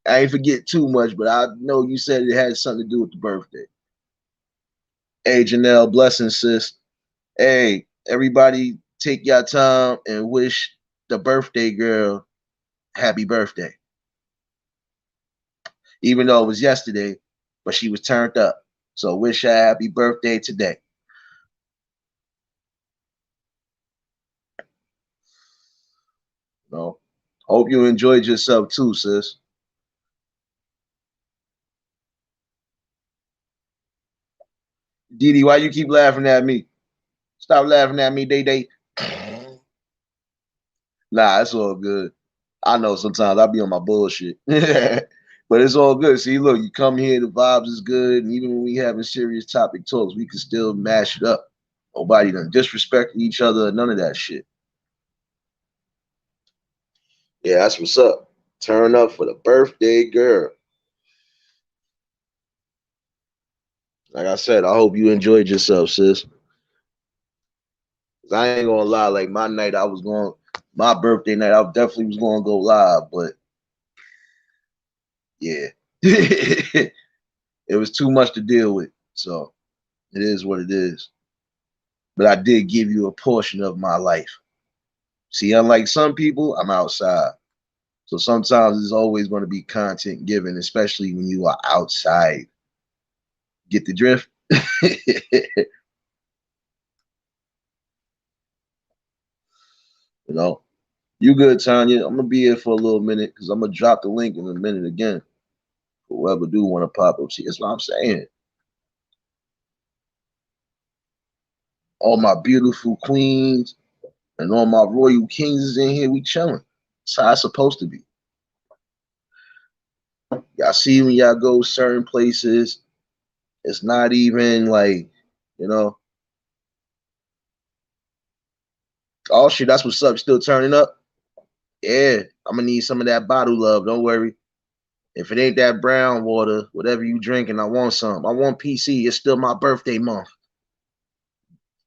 I ain't forget too much, but I know you said it had something to do with the birthday. Hey Janelle, blessing sis. Hey, everybody take your time and wish the birthday girl happy birthday. Even though it was yesterday, but she was turned up. So wish her happy birthday today. You know? Hope you enjoyed yourself too, sis. Didi, why you keep laughing at me? Stop laughing at me, Day. Nah, it's all good. I know sometimes I'll be on my bullshit. But it's all good. See, look, you come here, the vibes is good, and even when we having serious topic talks, we can still mash it up. Nobody done disrespect each other, none of that shit. Yeah, that's what's up. Turn up for the birthday girl. Like I said, I hope you enjoyed yourself, sis. 'Cause I ain't gonna lie, like my night, my birthday night, I definitely was gonna go live, but yeah, it was too much to deal with. So it is what it is. But I did give you a portion of my life. See, unlike some people, I'm outside. So sometimes there's always going to be content given, especially when you are outside. Get the drift? You know, you good, Tanya. I'm gonna be here for a little minute because I'm gonna drop the link in a minute again. For whoever do want to pop up. See, that's what I'm saying. All my beautiful queens and all my royal kings is in here. We chilling. That's how it's supposed to be. Y'all see when y'all go certain places, it's not even like, you know, oh shit, that's what's up. Still turning up? Yeah, I'm gonna need some of that bottle love. Don't worry. If it ain't that brown water, whatever you drinking, I want some. I want PC. It's still my birthday month.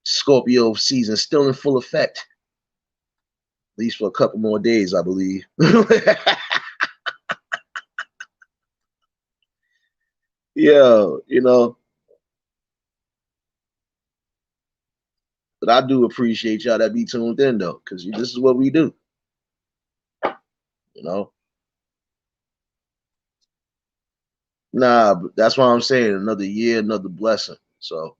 Scorpio season still in full effect. At least for a couple more days, I believe. Yeah, you know, but I do appreciate y'all that be tuned in though, because this is what we do. You know, nah, but that's why I'm saying another year, another blessing. So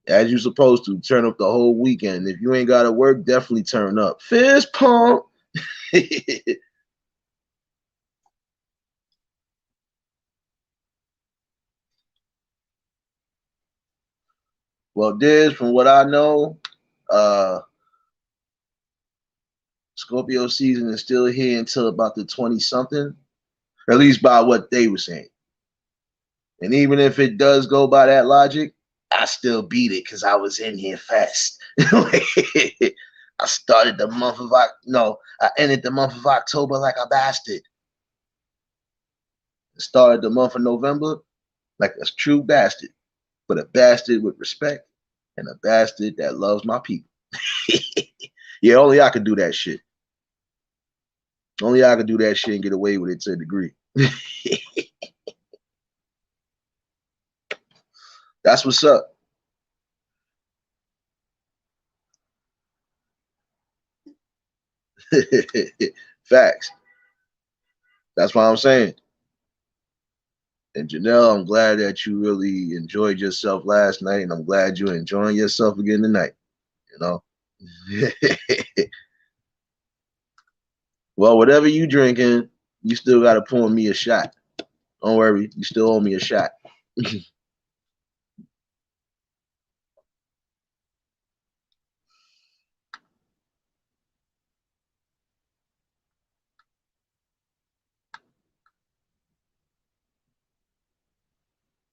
As you supposed to. Turn up the whole weekend. If you ain't got to work, definitely turn up. Fist pump. Well, Diz, from what I know, uh, Scorpio season is still here until about the 20 something, at least by what they were saying. And even if it does go by that logic, I still beat it because I was in here fast. I started the month of I ended the month of October like a bastard. Started the month of November like a true bastard, but a bastard with respect and a bastard that loves my people. Yeah, only I could do that shit. Only I could do that shit and get away with it to a degree. That's what's up. Facts. That's what I'm saying. And Janelle, I'm glad that you really enjoyed yourself last night, and I'm glad you're enjoying yourself again tonight. You know. Well, whatever you drinking, you still got to pour me a shot. Don't worry, you still owe me a shot.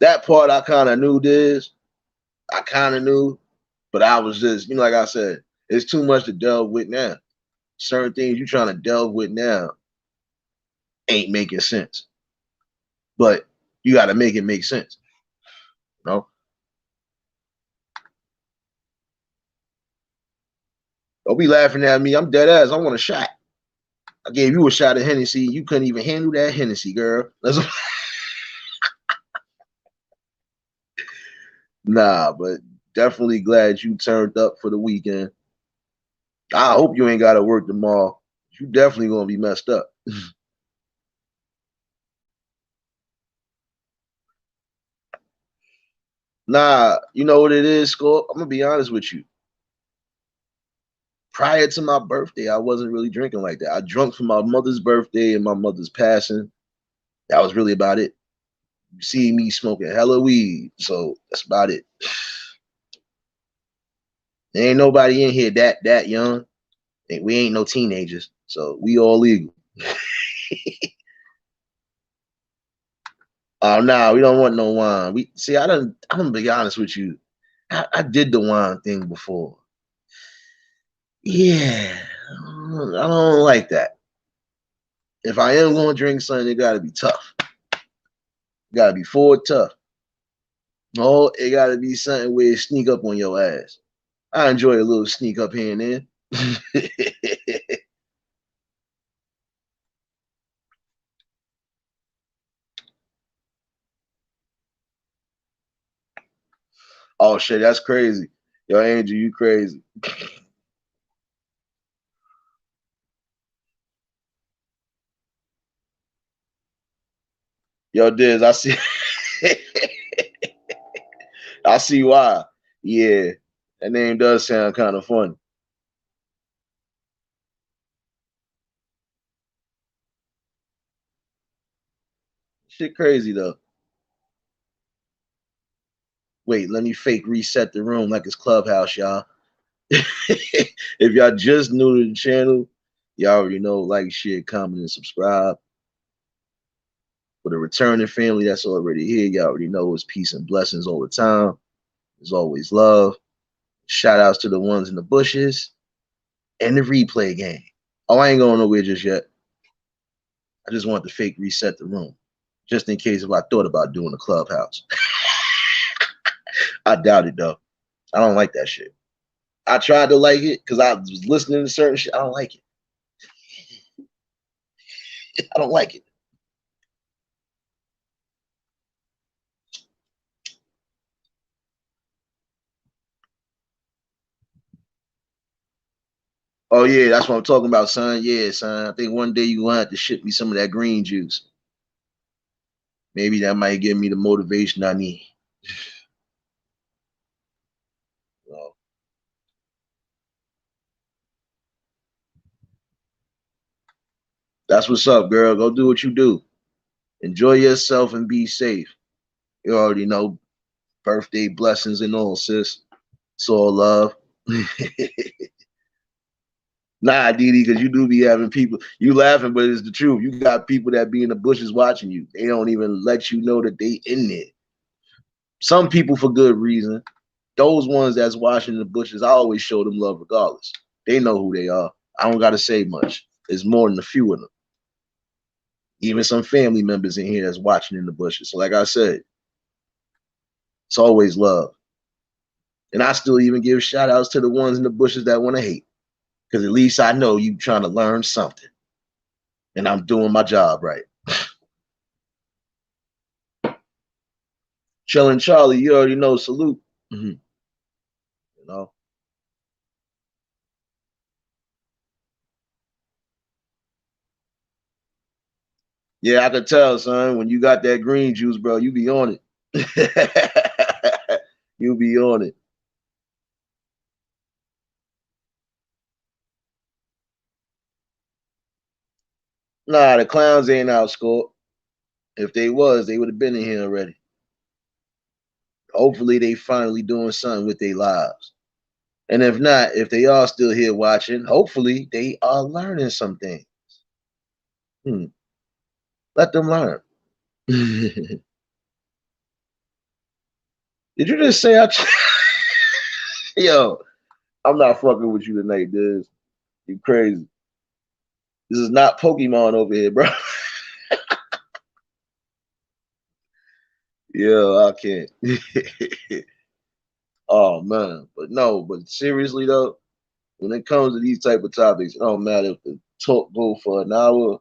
That part I kind of knew this. I kind of knew, but I was just, like I said, it's too much to delve with now. Certain things you're trying to delve with now ain't making sense. But you got to make it make sense. You know? Don't be laughing at me. I'm dead ass. I want a shot. I gave you a shot of Hennessy. You couldn't even handle that Hennessy, girl. Nah, but definitely glad you turned up for the weekend. I hope you ain't got to work tomorrow. You definitely gonna be messed up. Nah, you know what it is, Score? I'm gonna be honest with you. Prior to my birthday, I wasn't really drinking like that. I drunk for my mother's birthday and my mother's passing. That was really about it. You see me smoking hella weed, so that's about it. There ain't nobody in here that young. We ain't no teenagers, so we all legal. Oh nah, we don't want no wine. We see. I'm gonna be honest with you. I did the wine thing before. Yeah, I don't like that. If I am going to drink something, it got to be tough. It got to be forward tough. No, it got to be something where it sneak up on your ass. I enjoy a little sneak up here and there. Oh shit, that's crazy. Yo, Andrew, you crazy. Yo, Diz, I see. I see why. Yeah, that name does sound kind of funny. Shit, crazy though. Wait, let me fake reset the room like it's Clubhouse, y'all. If y'all just new to the channel, y'all already know, like, share, comment, and subscribe. For the returning family that's already here, y'all already know it's peace and blessings all the time. There's always love. Shout outs to the ones in the bushes and the replay game. Oh, I ain't going nowhere just yet. I just want to fake reset the room, just in case if I thought about doing a clubhouse. I doubt it though. I don't like that shit. I tried to like it because I was listening to certain shit. I don't like it. I don't like it. Oh yeah, that's what I'm talking about, son. Yeah, son. I think one day you're gonna have to ship me some of that green juice. Maybe that might give me the motivation I need. That's what's up, girl. Go do what you do. Enjoy yourself and be safe. You already know. Birthday blessings and all, sis. It's all love. Nah, Didi, because you do be having people, you laughing, but it's the truth. You got people that be in the bushes watching you. They don't even let you know that they in there. Some people for good reason. Those ones that's watching the bushes, I always show them love regardless. They know who they are. I don't got to say much. There's more than a few of them. Even some family members in here that's watching in the bushes. So like I said, it's always love. And I still even give shout outs to the ones in the bushes that want to hate. Because at least I know you trying to learn something. And I'm doing my job right. Chillin' Charlie, you already know, salute. You know. Yeah, I could tell, son. When you got that green juice, bro, you be on it. You be on it. Nah, the clowns ain't outscored. If they was, they would have been in here already. Hopefully, they finally doing something with their lives. And if not, if they are still here watching, hopefully they are learning something. Let them learn. Did you just say Yo, I'm not fucking with you tonight, dude. You crazy. This is not Pokemon over here, bro. Yeah, I can't. Oh man, but no, but seriously though, when it comes to these type of topics, it don't matter if the talk go for an hour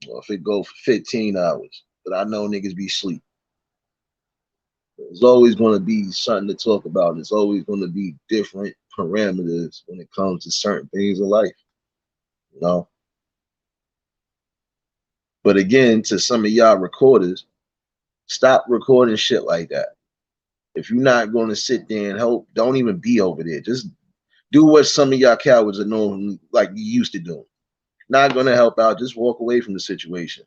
or if it go for 15 hours. But I know niggas be sleep. There's always going to be something to talk about. There's always going to be different parameters when it comes to certain things in life, you know. But again, to some of y'all recorders, stop recording shit like that. If you're not going to sit there and help, don't even be over there. Just do what some of y'all cowards are known like you used to do. Not going to help out. Just walk away from the situation.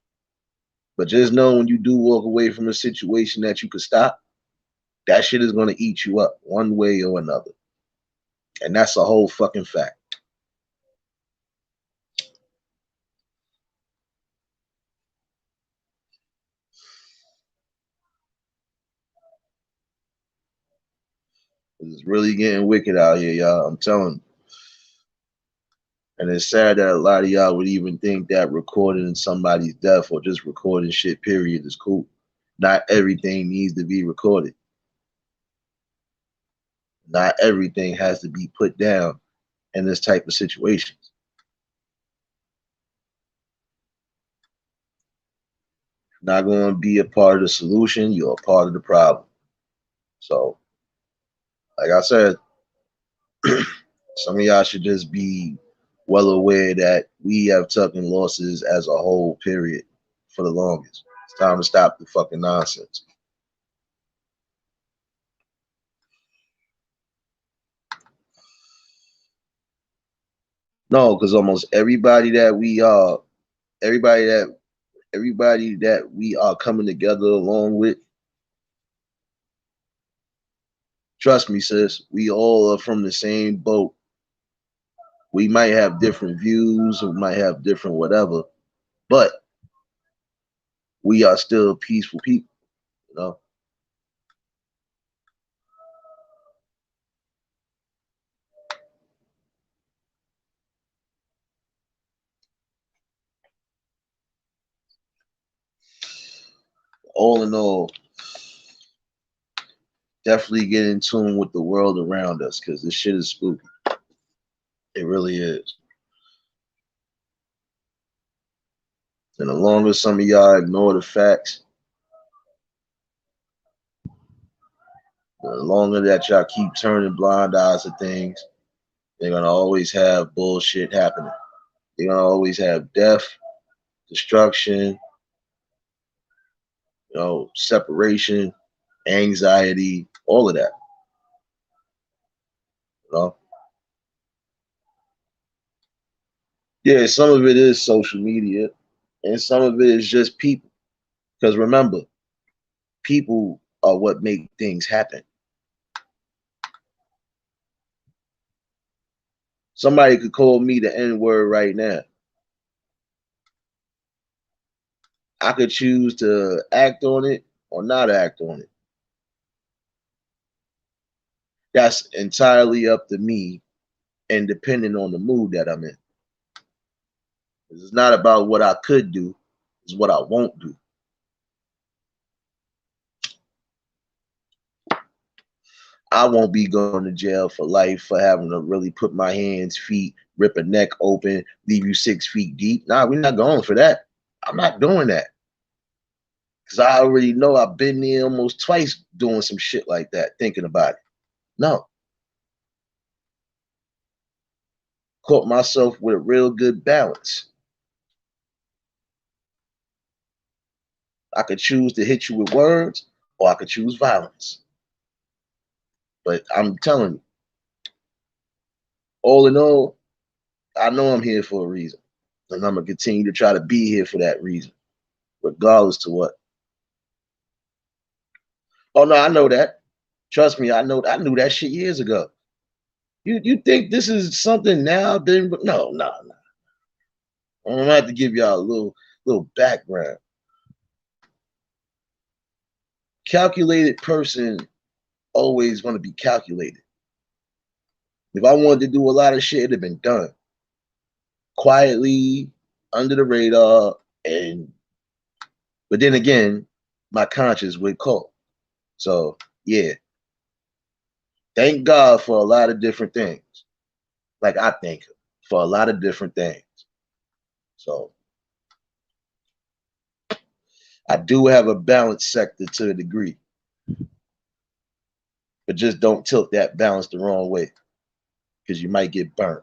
But just know when you do walk away from a situation that you could stop, that shit is going to eat you up one way or another. And that's a whole fucking fact. It's really getting wicked out here, y'all. I'm telling you. And it's sad that a lot of y'all would even think that recording somebody's death or just recording shit, period, is cool. Not everything needs to be recorded. Not everything has to be put down in this type of situations. Not going to be a part of the solution, you're a part of the problem. So, like I said, some of y'all should just be well aware that we have taken losses as a whole, period, for the longest. It's time to stop the fucking nonsense. No, because almost everybody that everybody that we are coming together along with, trust me, sis, we all are from the same boat. We might have different views, we might have different whatever, but we are still peaceful people, you know. All in all, definitely get in tune with the world around us because this shit is spooky. It really is. And the longer some of y'all ignore the facts, the longer that y'all keep turning blind eyes to things, they're gonna always have bullshit happening. They're gonna always have death, destruction, separation, anxiety, all of that. You know? Yeah, some of it is social media. and some of it is just people. Because remember, people are what make things happen. Somebody could call me the N-word right now. I could choose to act on it or not act on it. That's entirely up to me and depending on the mood that I'm in. It's not about what I could do, it's what I won't do. I won't be going to jail for life for having to really put my hands, feet, rip a neck open, leave you 6 feet deep. Nah, we're not going for that. I'm not doing that. Because I already know I've been there almost twice doing some shit like that, thinking about it. No. Caught myself with a real good balance. I could choose to hit you with words or I could choose violence. But I'm telling you, all in all, I know I'm here for a reason. And I'm going to continue to try to be here for that reason, regardless to what. Oh, no, I know that. Trust me, I knew that shit years ago. You think this is something now? Then no. I'm gonna have to give y'all a little background. Calculated person always gonna be calculated. If I wanted to do a lot of shit, it'd have been done quietly, under the radar, but then again, my conscience would call. So yeah, thank God for a lot of different things. Like I think for a lot of different things. So I do have a balanced sector to a degree, but just don't tilt that balance the wrong way because you might get burnt.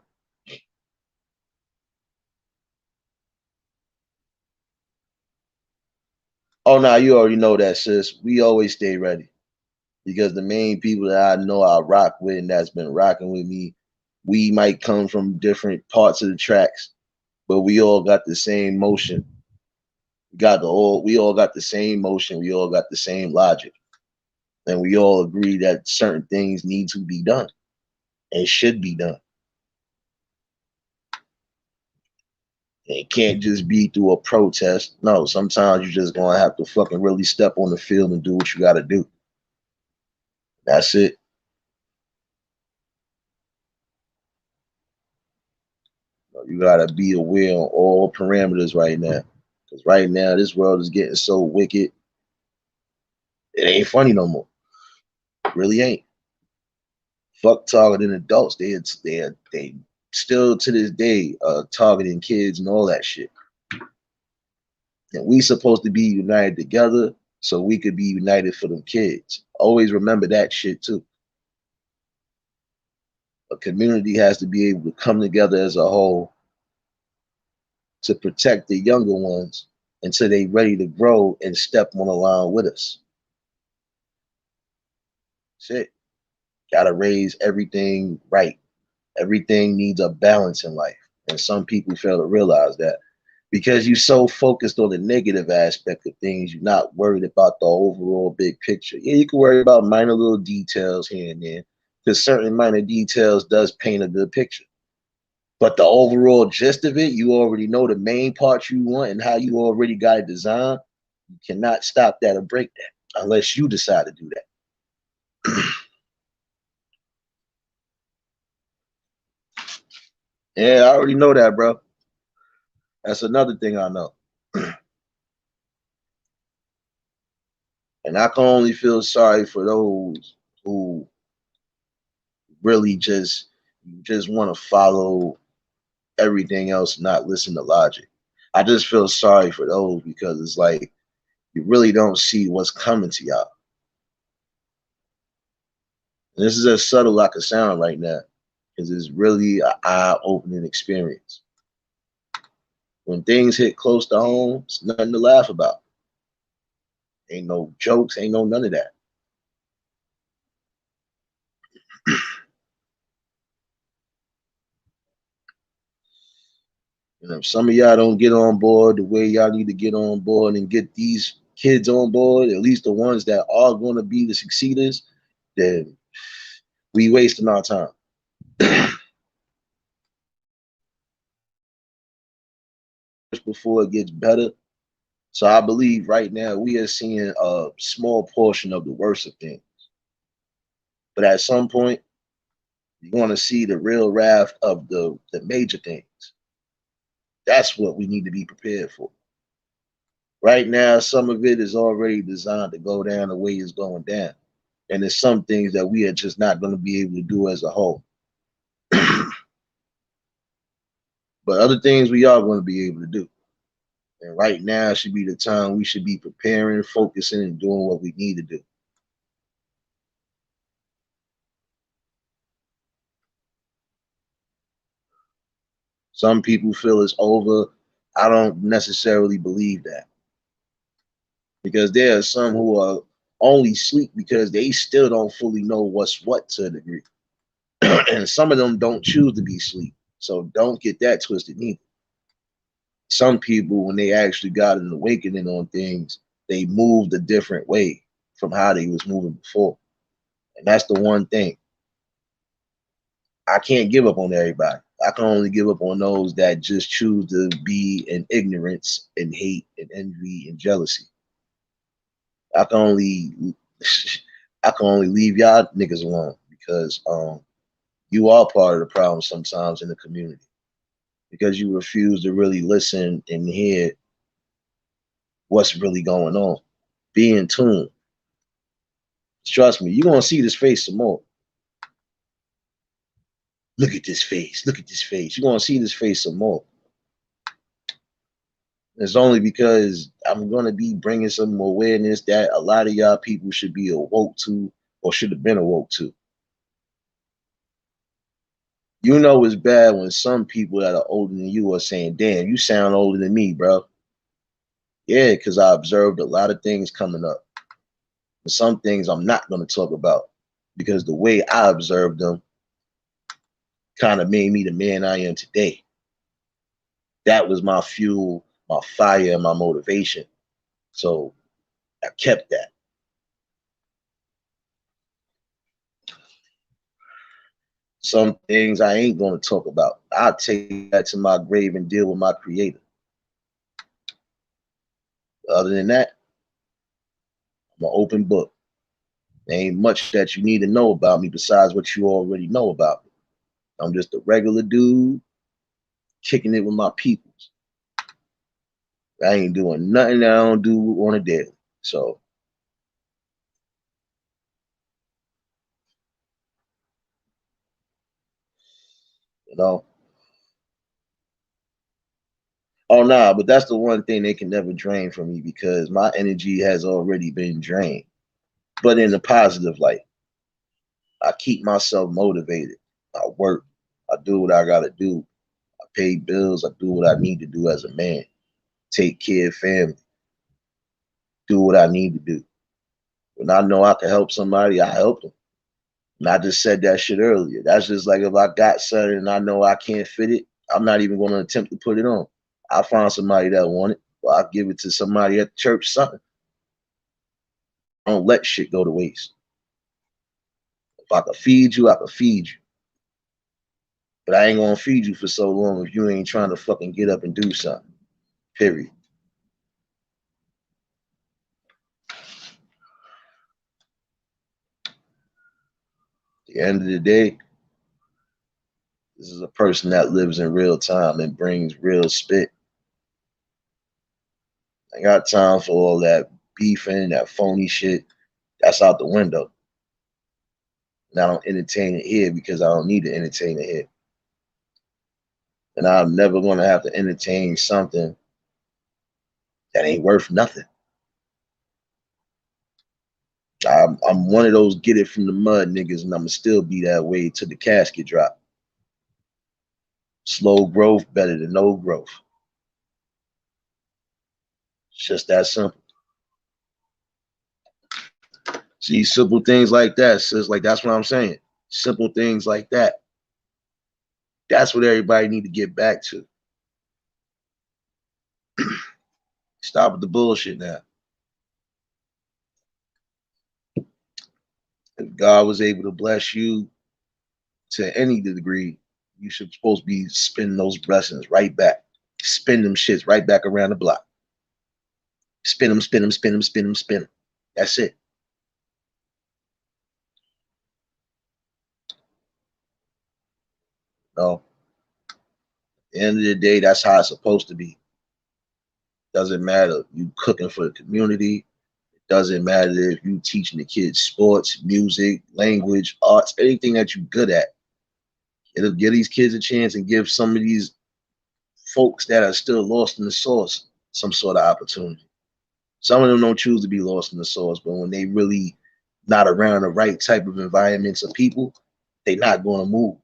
Oh, no, you already know that, sis. We always stay ready because the main people that I know I rock with and that's been rocking with me, we might come from different parts of the tracks, but we all got the same motion. We all got the same motion. We all got the same logic, and we all agree that certain things need to be done and should be done. It can't just be through a protest. No, sometimes you're just gonna have to fucking really step on the field and do what you gotta do. That's it. You gotta be aware on all parameters right now. Because right now this world is getting so wicked, it ain't funny no more. It really ain't. Fuck targeting adults. They still to this day targeting kids and all that shit. And we supposed to be united together so we could be united for them kids. Always remember that shit too. A community has to be able to come together as a whole to protect the younger ones until they ready to grow and step on the line with us. Shit. Gotta raise everything right. Everything needs a balance in life. And some people fail to realize that because you're so focused on the negative aspect of things, you're not worried about the overall big picture. Yeah, you can worry about minor little details here and there, because certain minor details does paint a good picture. But the overall gist of it, you already know the main parts you want and how you already got it designed. You cannot stop that or break that unless you decide to do that. Yeah, I already know that, bro. That's another thing I know. And I can only feel sorry for those who really just want to follow everything else, not listen to logic. I just feel sorry for those because it's like you really don't see what's coming to y'all. And this is as subtle I can sound right now because it's really an eye-opening experience. When things hit close to home, it's nothing to laugh about. Ain't no jokes, ain't no none of that. You know, if some of y'all don't get on board the way y'all need to get on board and get these kids on board, at least the ones that are going to be the succeeders, then we wasting our time. Before it gets better. So I believe right now we are seeing a small portion of the worst of things. But at some point, you want to see the real wrath of the major things. That's what we need to be prepared for. Right now, some of it is already designed to go down the way it's going down. And there's some things that we are just not going to be able to do as a whole. But other things we are going to be able to do. And right now should be the time we should be preparing, focusing, and doing what we need to do. Some people feel it's over. I don't necessarily believe that. Because there are some who are only sleep because they still don't fully know what's what to a degree. And some of them don't choose to be sleep. So don't get that twisted neither. Some people, when they actually got an awakening on things, they moved a different way from how they was moving before. And that's the one thing. I can't give up on everybody. I can only give up on those that just choose to be in ignorance and hate and envy and jealousy. I can only I can only leave y'all niggas alone because you are part of the problem sometimes in the community because you refuse to really listen and hear what's really going on. Be in tune. Trust me, you're gonna see this face some more. Look at this face. Look at this face. You're gonna see this face some more. It's only because I'm going to be bringing some awareness that a lot of y'all people should be awoke to or should have been awoke to. You know it's bad when some people that are older than you are saying, damn, you sound older than me, bro. Yeah, because I observed a lot of things coming up. And some things I'm not going to talk about because the way I observed them kind of made me the man I am today. That was my fuel, my fire, and my motivation. So I kept that. Some things I ain't going to talk about. I'll take that to my grave and deal with my creator. Other than that, I'm an open book. There ain't much that you need to know about me besides what you already know about me. I'm just a regular dude kicking it with my peoples. I ain't doing nothing that I don't do on a daily. So, you know. Oh nah, but that's the one thing they can never drain from me because my energy has already been drained. But in a positive light. I keep myself motivated. I work. I do what I gotta do. I pay bills. I do what I need to do as a man. Take care of family. Do what I need to do. When I know I can help somebody, I help them. And I just said that shit earlier. That's just like if I got something and I know I can't fit it, I'm not even going to attempt to put it on. I'll find somebody that want it. Or I'll give it to somebody at the church, something. I don't let shit go to waste. If I can feed you, I can feed you. But I ain't gonna feed you for so long if you ain't trying to fucking get up and do something. Period. At the end of the day, this is a person that lives in real time and brings real spit. I got time for all that beefing, that phony shit. That's out the window. And I don't entertain it here because I don't need to entertain it here. And I'm never going to have to entertain something that ain't worth nothing. I'm one of those get it from the mud niggas, and I'm going to still be that way till the casket drop. Slow growth better than no growth. It's just that simple. See, simple things like that. So it's like that's what I'm saying. Simple things like that. That's what everybody need to get back to. Stop with the bullshit now. If God was able to bless you to any degree, you should supposed to be spending those blessings right back. Spin them shits right back around the block. Spin them, spin them, spin them, spin them, spin them. That's it. No. At the end of the day, that's how it's supposed to be. Doesn't matter. You cooking for the community. It doesn't matter if you teaching the kids sports, music, language, arts, anything that you're good at. It'll give these kids a chance and give some of these folks that are still lost in the source some sort of opportunity. Some of them don't choose to be lost in the source, but when they really not around the right type of environments of people, they're not going to move.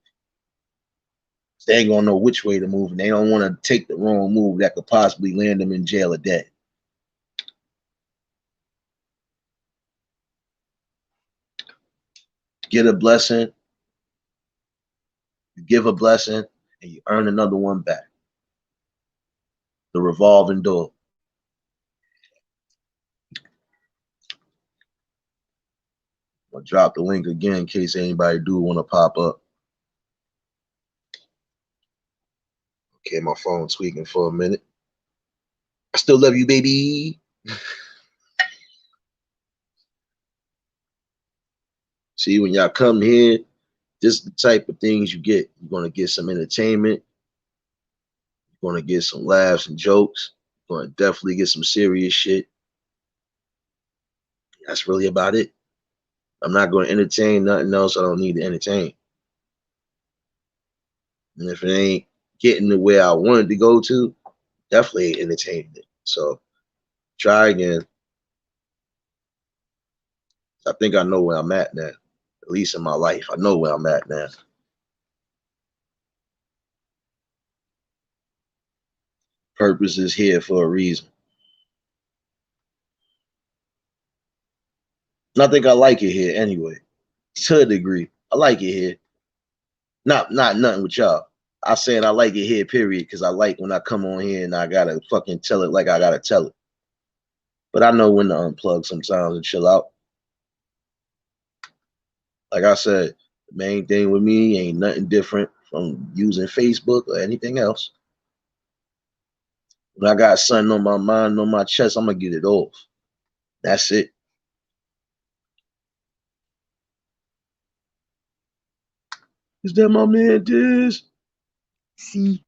They ain't gonna know which way to move, and they don't want to take the wrong move that could possibly land them in jail or dead. Get a blessing, you give a blessing, and you earn another one back. The revolving door. I'll drop the link again in case anybody do want to pop up. Okay, my phone tweaking for a minute. I still love you, baby. See, when y'all come here, this is the type of things you get. You're going to get some entertainment. You're going to get some laughs and jokes. You're going to definitely get some serious shit. That's really about it. I'm not going to entertain nothing else I don't need to entertain. And if it ain't getting to where I wanted to go to, definitely ain't entertaining it. So try again. I think I know where I'm at now. At least in my life, I know where I'm at now. Purpose is here for a reason. And I think I like it here anyway. To a degree. I like it here. Not nothing with y'all. I said I like it here, period, because I like when I come on here and I gotta fucking tell it like I gotta tell it. But I know when to unplug sometimes and chill out. Like I said, the main thing with me ain't nothing different from using Facebook or anything else. When I got something on my mind, on my chest, I'm gonna get it off. That's it. Is that my man, Diz? See.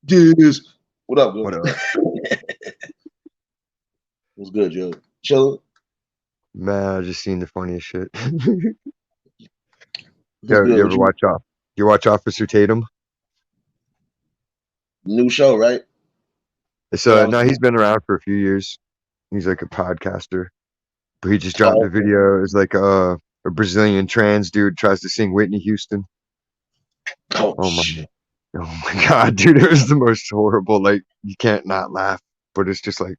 Diz. What up, bro? What up? What's good, Joe? Chillin'? Man, I just seen the funniest shit. What's good You with ever watch you watch Officer Tatum? New show, right? It's Yeah. no, he's been around for a few years. He's like a podcaster. But he just dropped a video. It's like a Brazilian trans dude tries to sing Whitney Houston. Oh my God, dude, it was the most horrible, like you can't not laugh, but it's just like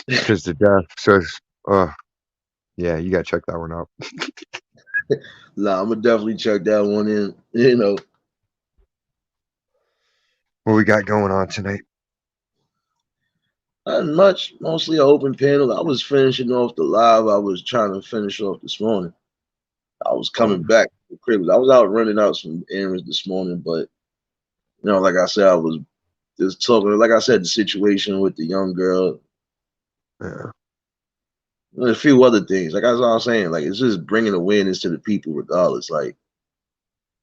because to death. So it's yeah, you gotta check that one out. Nah, I'm gonna definitely check that one in. You know, What we got going on tonight? not much. Mostly an open panel. I was finishing off the live. I was trying to finish off this morning. I was coming back to the crib. I was out running out some errands this morning, but you know, like I said, I was just talking. Like I said, the situation with the young girl. Yeah. And a few other things. Like I was saying, like it's just bringing awareness to the people, regardless. Like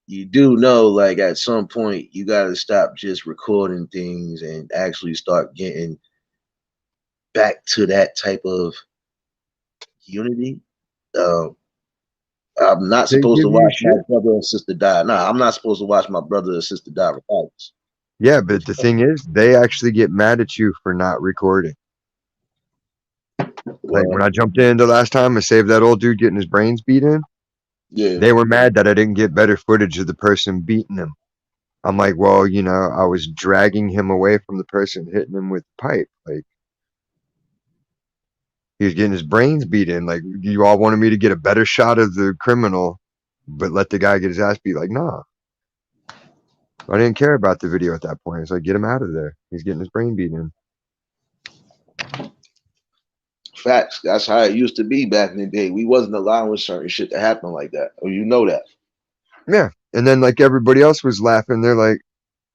you do know, like at some point, you got to stop just recording things and actually start getting back to that type of unity. I'm not They supposed to give you watch my shit. brother and sister die. Nah, I'm not supposed to watch my brother and sister die regardless. Yeah, but the thing is, they actually get mad at you for not recording. Like when Well, I jumped in the last time and saved that old dude getting his brains beat in, yeah, they were mad that I didn't get better footage of the person beating him. I'm like, well, you know, I was dragging him away from the person hitting him with the pipe. Like he was getting his brains beat in. Like you all wanted me to get a better shot of the criminal, but let the guy get his ass beat. Like, nah. I didn't care about the video at that point. It's like, get him out of there. He's getting his brain beat in. Facts. That's how it used to be back in the day. We wasn't allowing certain shit to happen like that. Or you know that. Yeah. And then like everybody else was laughing. They're like,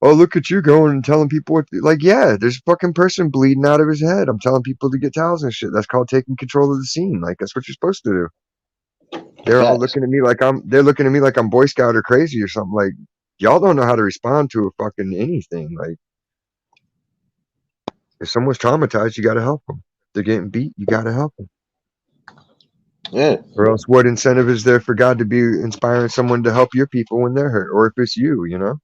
oh, look at you going and telling people what like, yeah, there's a fucking person bleeding out of his head. I'm telling people to get towels and shit. That's called taking control of the scene. Like that's what you're supposed to do. They're all Facts. looking at me like they're looking at me like I'm Boy Scout or crazy or something. Like y'all don't know how to respond to a fucking anything. Like if someone's traumatized, you got to help them. If they're getting beat, you got to help them. Yeah. Or else, what incentive is there for God to be inspiring someone to help your people when they're hurt? Or if it's you, you know,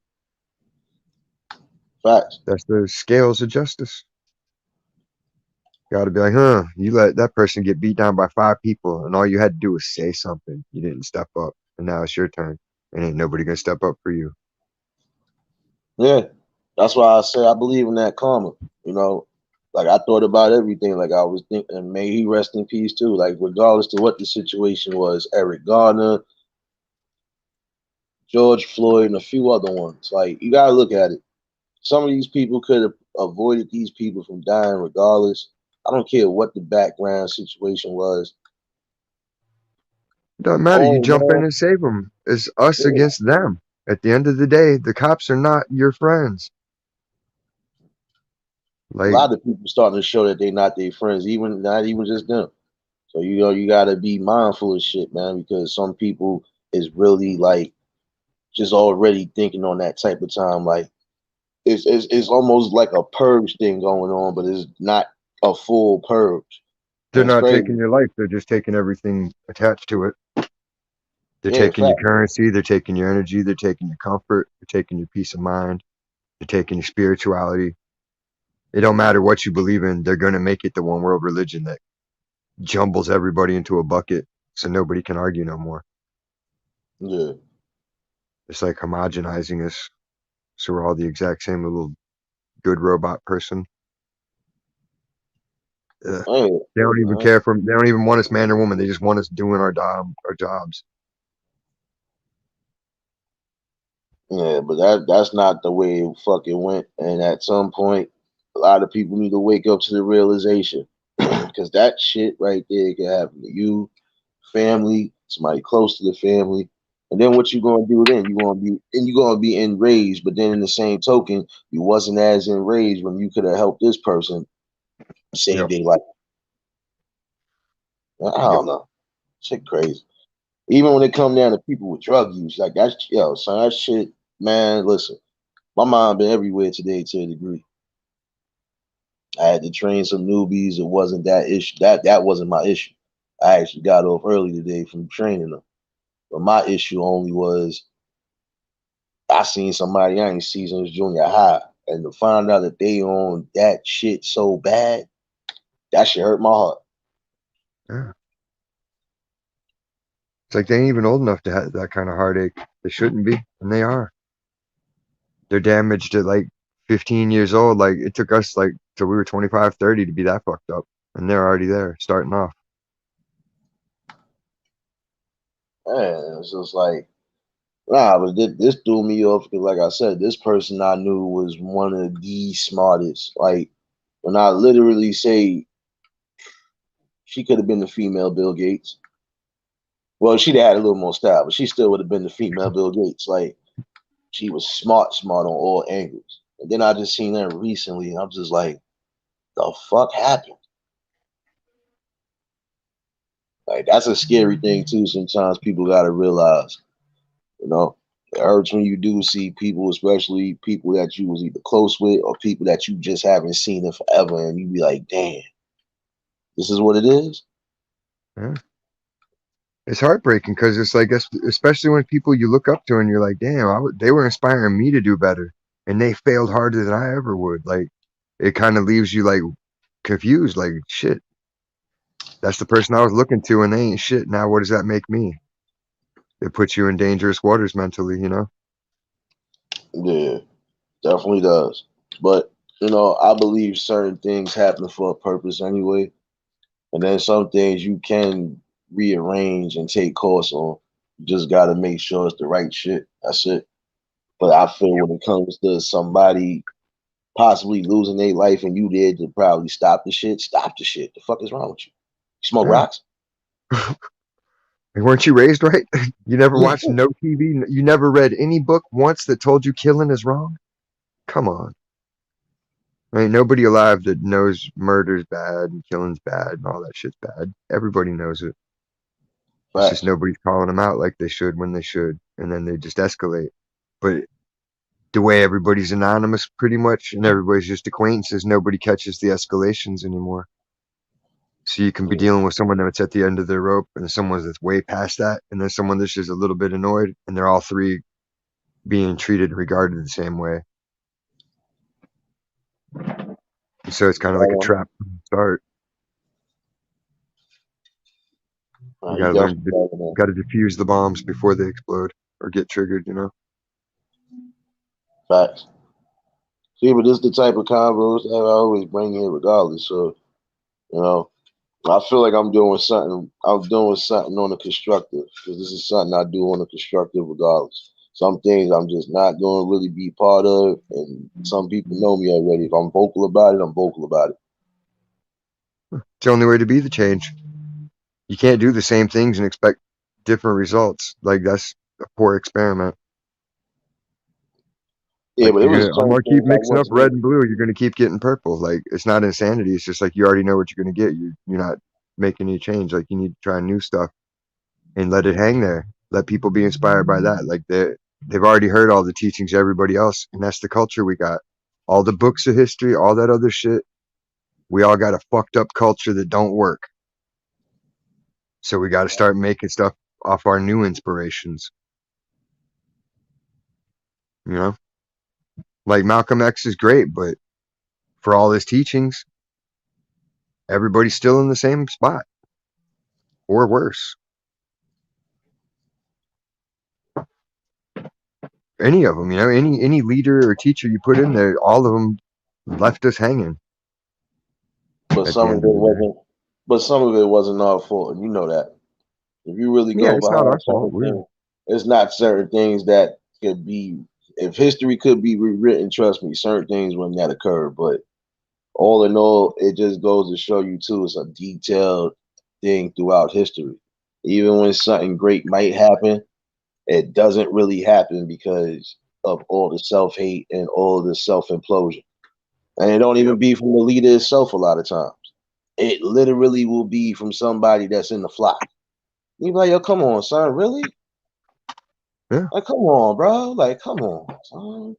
Facts. that's the scales of justice. Got to be like, huh? You let that person get beat down by 5 people, and all you had to do was say something. You didn't step up, and now it's your turn, and ain't nobody gonna step up for you. Yeah. That's why I say I believe in that karma. You know, like I thought about everything. Like I was thinking, and may he rest in peace too. Like regardless to what the situation was, Eric Garner, George Floyd, and a few other ones. Like you gotta look at it. Some of these people could have avoided these people from dying regardless. I don't care what the background situation was. It doesn't matter. You Oh jump in man, and save them. It's us yeah. against them. At the end of the day, the cops are not your friends. A Like lot of people starting to show that they're not their friends, even not even just them. So you know you gotta be mindful of shit, man, because some people is really like just already thinking on that type of time. Like it's almost like a purge thing going on, but it's not a full purge. they're And it's not taking crazy. your life. They're just taking everything attached to it. They're Yeah, taking your fact. currency. They're taking your energy. They're taking your comfort. They're taking your peace of mind. They're taking your spirituality. It don't matter what you believe in. They're gonna make it the one world religion that jumbles everybody into a bucket, so nobody can argue no more. Yeah. It's like homogenizing us, so we're all the exact same little good robot person. Ugh. Hey, They don't even care for. They don't even want us man or woman. They just want us doing our jobs. yeah, but that's not the way it fucking went. And at some point, a lot of people need to wake up to the realization, because that shit right there can happen to you, family, somebody close to the family. And then what you gonna do then? You gonna be enraged, but then in the same token, you wasn't as enraged when you could have helped this person save Yep. their life. I Yep. don't know. Shit crazy. Even when it come down to people with drug use, like that's yo, son, that shit, man, listen. My mind been everywhere today to a degree. I had to train some newbies. It wasn't that issue. That wasn't my issue. I actually got off early today from training them. But my issue only was I seen somebody I ain't seen since junior high. And to find out that they own that shit so bad, that shit hurt my heart. Yeah. It's like they ain't even old enough to have that kind of heartache. They shouldn't be, and they are. They're damaged at like 15 years old. Like it took us like till we were 25, 30 to be that fucked up, and they're already there, starting off. Man, it's just like, nah, but this threw me off because, like I said, this person I knew was one of the smartest. Like, when I literally say she could have been the female Bill Gates. Well, she'd had a little more style, but she still would have been the female Bill Gates. Like, she was smart on all angles. And then I just seen her recently, and I'm just like, the fuck happened? Like, that's a scary thing too. Sometimes people gotta realize, you know, it hurts when you do see people, especially people that you was either close with or people that you just haven't seen in forever, and you be like, damn, this is what it is. Yeah. It's heartbreaking because it's like, especially when people you look up to and you're like, damn, they were inspiring me to do better, and they failed harder than I ever would. Like, it kind of leaves you like confused, like shit. That's the person I was looking to, and they ain't shit. Now, what does that make me? It puts you in dangerous waters mentally, you know? Yeah, definitely does. But I believe certain things happen for a purpose anyway. And then some things you can rearrange and take course on. You just got to make sure it's the right shit. That's it. But I feel when it comes to somebody possibly losing their life, and you there to probably stop the shit. Stop the shit. The fuck is wrong with you? You smoke Yeah. rocks? Like, weren't you raised right? You never watched no TV. You never read any book once that told you killing is wrong. Come on. Ain't nobody alive that knows murder's bad and killing's bad and all that shit's bad. Everybody knows it. It's just Facts. nobody's calling them out like they should when they should, and then they just escalate. But the way everybody's anonymous pretty much and everybody's just acquaintances, nobody catches the escalations anymore. So you can be dealing with someone that's at the end of their rope and someone that's way past that, and then someone that's just a little bit annoyed, and they're all three being treated and regarded the same way. So it's kind of like a trap from the start. You You gotta learn, definitely gotta defuse the bombs before they explode or get triggered, you know? facts. See, but this is the type of convos that I always bring in regardless. So, you know, I feel like I'm doing something. I'm doing something on a constructive because this is something I do on a constructive regardless. Some things I'm just not going to really be part of, and some people know me already. If I'm vocal about it, I'm vocal about it. It's the only way to be the change. You can't do the same things and expect different results. Like, that's a poor experiment. Yeah, Like, but it was I'm certain gonna keep things I mixing up wasn't. red and blue. You're gonna keep getting purple. Like, it's not insanity. It's just like you already know what you're gonna get. You're not making any change. Like, you need to try new stuff and let it hang there. Let people be inspired by that. Like, they've already heard all the teachings of everybody else, and that's the culture we got. All the books of history, all that other shit. We all got a fucked up culture that don't work. So we got to start making stuff off our new inspirations. You know, like Malcolm X is great, but for all his teachings, everybody's still in the same spot or worse. Any of them, you know, any leader or teacher you put in there, all of them left us hanging But at the some of end it of the day. wasn't. But some of it wasn't our fault, and you know that. If you really Yeah, go it's not behind our fault. certain things, it's not certain things that could be. If history could be rewritten, trust me, certain things wouldn't that occur. But all in all, it just goes to show you too, it's a detailed thing throughout history. Even when something great might happen, it doesn't really happen because of all the self hate and all the self implosion. And it don't even Yep. be from the leader itself a lot of times. It literally will be from somebody that's in the flock. You be like, yo, come on, son, really? Yeah, Like, come on, bro. Like, come on, son.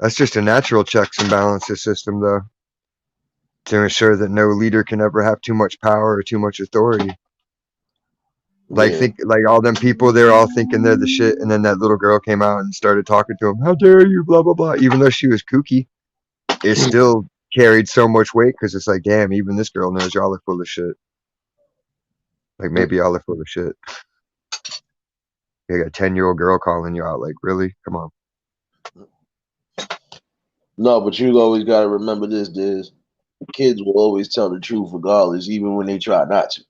that's just a natural checks and balances system, though, to ensure that no leader can ever have too much power or too much authority. Like, Yeah. think like all them people, they're all thinking they're the shit, and then that little girl came out and started talking to him. How dare you? Blah blah blah. Even though she was kooky, it still carried so much weight because it's like, damn, even this girl knows y'all are full of shit. Like, maybe y'all are full of shit. You got a 10-year-old girl calling you out. Like, really? Come on. No, but you always got to remember this, Diz. Kids will always tell the truth regardless, even when they try not to.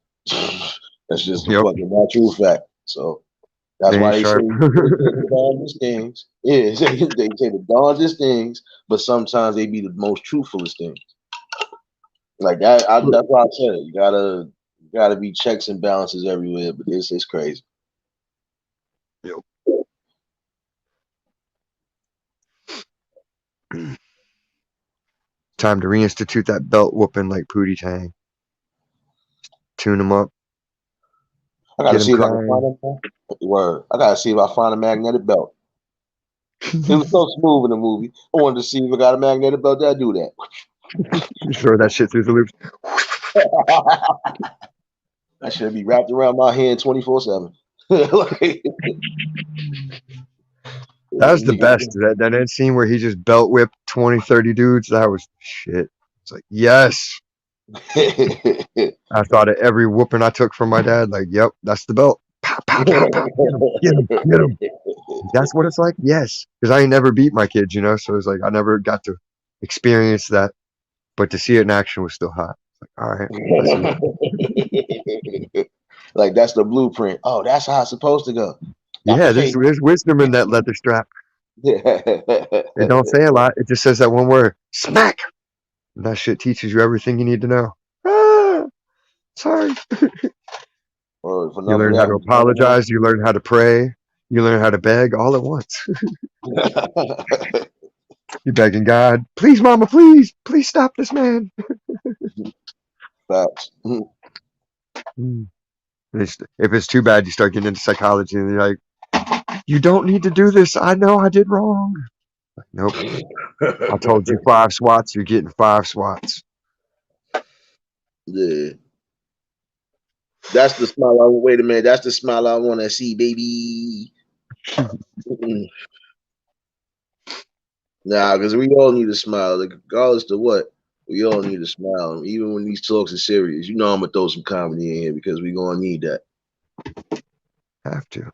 That's just a Yep, fucking natural fact. So that's they why ain't they say sharp. they say the darndest things. Yeah, they say the darndest things, but sometimes they be the most truthfulest things. Like that. That's why I said it. You gotta be checks and balances everywhere. But this is crazy. Yep. Time to reinstitute that belt whooping like Pootie Tang. Tune him up. I gotta Get him see if I can find crying. a word. I gotta see if I find a magnetic belt. It was so smooth in the movie. I wanted to see if I got a magnetic belt that do that. Throw that shit through the loops. I should be wrapped around my hand 24/7. Like, That was the best. That scene where he just belt whipped 20, 30 dudes. That was shit. It's like, yes. I thought of every whooping I took from my dad. Like, yep, that's the belt. Pow, pow, pow, pow. Get him, get him, get him. That's what it's like? Yes. Because I ain't never beat my kids, you know? So it's like I never got to experience that. But to see it in action was still hot. Like, all right, I see. Like that's the blueprint. Oh, that's how it's supposed to go. Dr. Yeah, Fate. there's wisdom in that leather strap. It don't say a lot. It just says that one word, smack. And that shit teaches you everything you need to know. Ah, sorry. Or if You enough of learn how to that apologize. You learn how to pray. You learn how to beg all at once. was going You're begging God, please, mama, please stop this man. on. Facts. Mm. If it's too bad, you start getting into psychology and you're like, you don't need to do this. I know I did wrong. Nope. I told you 5 swats. You're getting 5 swats. Yeah. That's the smile I wait a minute. That's the smile I want to see, baby. Mm-mm. Nah, because we all need a smile. Like, regardless to what, we all need a smile. Even when these talks are serious. You know I'm gonna throw some comedy in here because we gonna need that. Have to.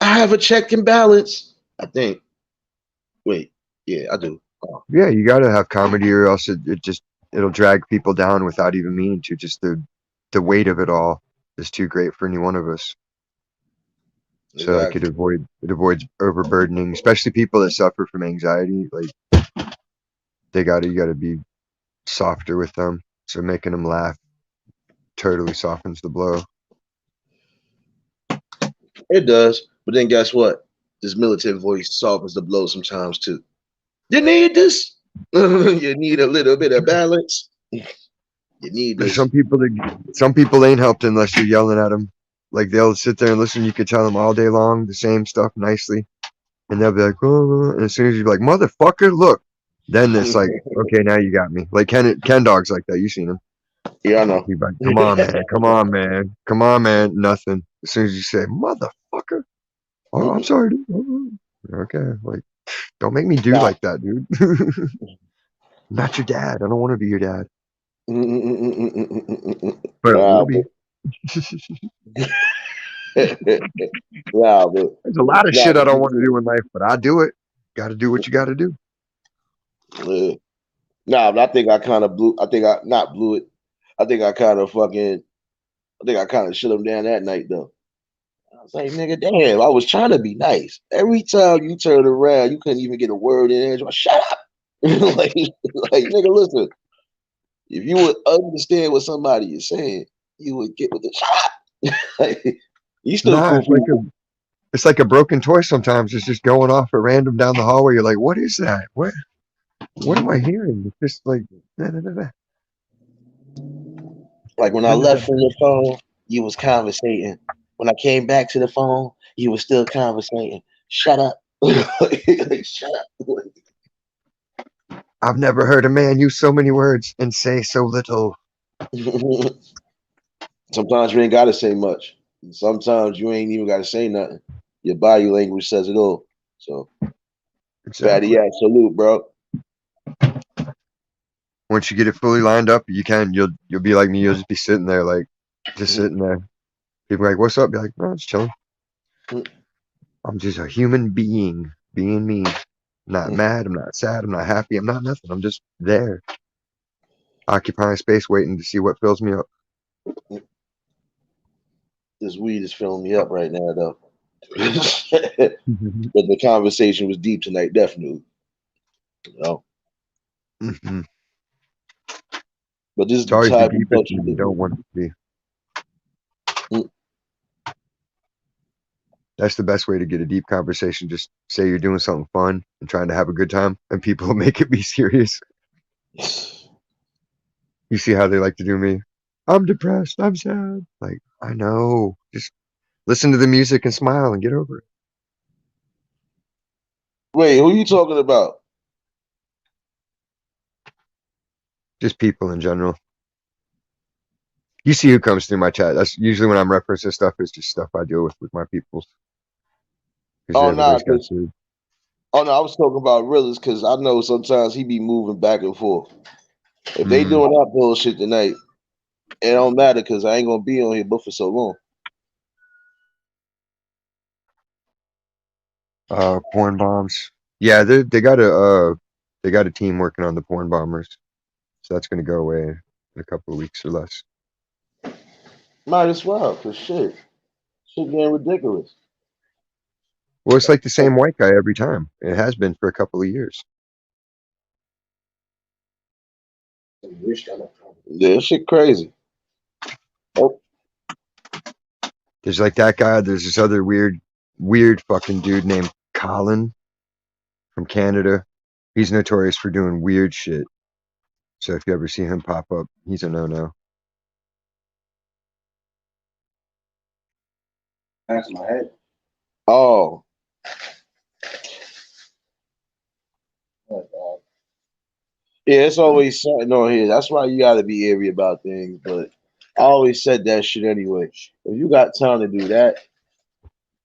I have a check and balance. I think. Wait, yeah, I do. Oh, Yeah, you got to have comedy, or else it'll drag people down without even meaning to. Just the weight of it all is too great for any one of us. So exactly. it avoids overburdening, especially people that suffer from anxiety. Like you got to be softer with them. So making them laugh totally softens the blow. It does. But then guess what? This militant voice softens the blow sometimes too. You need this. You need a little bit of balance. You need There's this. some people ain't helped unless you're yelling at them. Like they'll sit there and listen. You could tell them all day long the same stuff nicely, and they'll be like, "Oh," and as soon as you're like, "Motherfucker, look," then it's like, "Okay, now you got me." Like Ken Dog's like that. You seen him? Yeah, I know. He's like, "Come on, man. Come on, man. Come on, man." Nothing. As soon as you say, "Motherfucker," oh, I'm sorry, dude. Oh, okay, like, don't make me do Nah. like that, dude. I'm not your dad. I don't want to be your dad, but I Nah, will but be. nah, but There's a lot of nah, shit I but don't want to do in life, but I do it. Got to do what you got to do. yeah. Nah, but I think I kind of blew. I think I not blew it. I think I kind of fucking. I think I kind of shut him down that night though. I was like, nigga, damn, I was trying to be nice. Every time you turned around, you couldn't even get a word in. Edge. Shut up. like, nigga, listen. If you would understand what somebody is saying, you would get with the shut up. Like, you still Nah, cool people. it's like a broken toy sometimes. It's just going off at random down the hallway. You're like, what is that? What am I hearing? It's just like da, da, da, da, Like when I da, da, da, left from the phone, you was conversating. When I came back to the phone, you was still conversating. Shut up. Like, shut up. I've never heard a man use so many words and say so little. Sometimes you ain't gotta say much. Sometimes you ain't even gotta say nothing. Your body language says it all. So fatty Exactly. ass salute, bro. Once you get it fully lined up, you'll be like me. You'll just be sitting there, like just sitting there. People are like, "What's up?" Be like, "No, just chilling. I'm just a human being, being me. Not mad. I'm not sad. I'm not happy. I'm not nothing. I'm just there, occupying space, waiting to see what fills me up." This weed is filling me up right now, though. But the conversation was deep tonight, definitely. You know? Mhm. But this is It's the always the type of deepest culture. when you don't want it to be. That's the best way to get a deep conversation. Just say you're doing something fun and trying to have a good time, and people will make it be serious. You see how they like to do me? I'm depressed. I'm sad. Like, I know. Just listen to the music and smile and get over it. Wait, who you talking about? Just people in general. You see who comes through my chat. That's usually when I'm referencing stuff. It's just stuff I deal with my peoples because Oh, nah, everybody's got because food. oh no, I was talking about Realist because I know sometimes he be moving back and forth. If they Mm, doing that bullshit tonight, it don't matter because I ain't gonna be on here but for so long. porn bombs. Yeah, they got a team working on the porn bombers, so that's gonna go away in a couple of weeks or less. Might as well, cause shit getting ridiculous. Well, it's like the same white guy every time. It has been for a couple of years. Yeah, shit crazy. Oh, There's like that guy. There's this other weird fucking dude named Colin from Canada. He's notorious for doing weird shit. So if you ever see him pop up, he's a no-no. That's my head. oh, yeah, it's always something on here. That's why you gotta be airy about things. But I always said that shit anyway. If you got time to do that,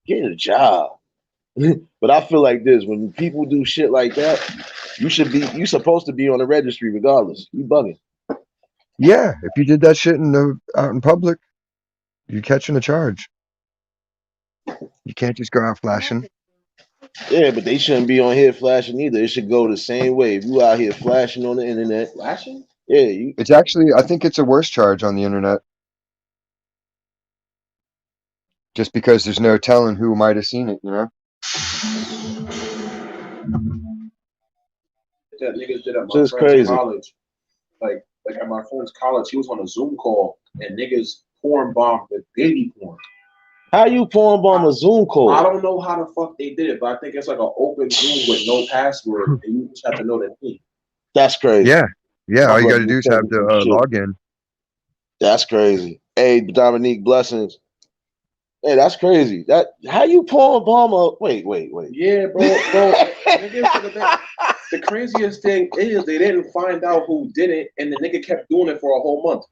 get a job. But I feel like this: when people do shit like that, you supposed to be on the registry regardless. You bugging. Yeah, if you did that shit out in public, you're catching a charge. You can't just go out flashing. Yeah, but they shouldn't be on here flashing either. It should go the same way. If you out here flashing on the internet, Flashing? yeah, you It's actually, I think it's a worse charge on the internet. Just because there's no telling who might have seen it, you know? That niggas did at my just friend's crazy. college. Like at my friend's college, he was on a Zoom call and niggas porn bombed with baby porn. How you porn bomb a Zoom call? I don't know how the fuck they did it, but I think it's like an open Zoom with no password, and you just have to know the name. That's crazy. Yeah. Yeah, My all you got brother to do was is have telling the me shit. login. That's crazy. Hey, Dominique, blessings. Hey, that's crazy. That how you porn bomb a wait. Yeah, bro. Niggas, the craziest thing is they didn't find out who did it, and the nigga kept doing it for a whole month.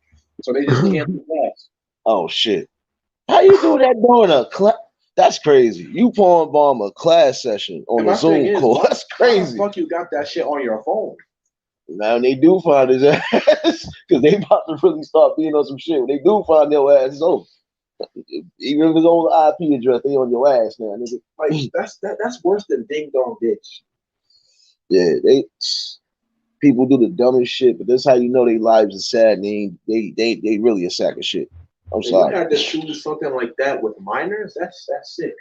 So they just canceled class. Oh shit. How you do that during a class? That's crazy. You porn bomb a class session on a Zoom call. That's crazy. How the fuck you got that shit on your phone? Now they do find his ass because they about to really start being on some shit. When they do find their ass, it's over. Even if it's on the IP address, they on your ass now, nigga. Like that's worse than ding dong ditch. Yeah, people do the dumbest shit, but that's how you know their lives are sad. And they really a sack of shit. I'm sorry. You had to choose something like that with minors. That's sick.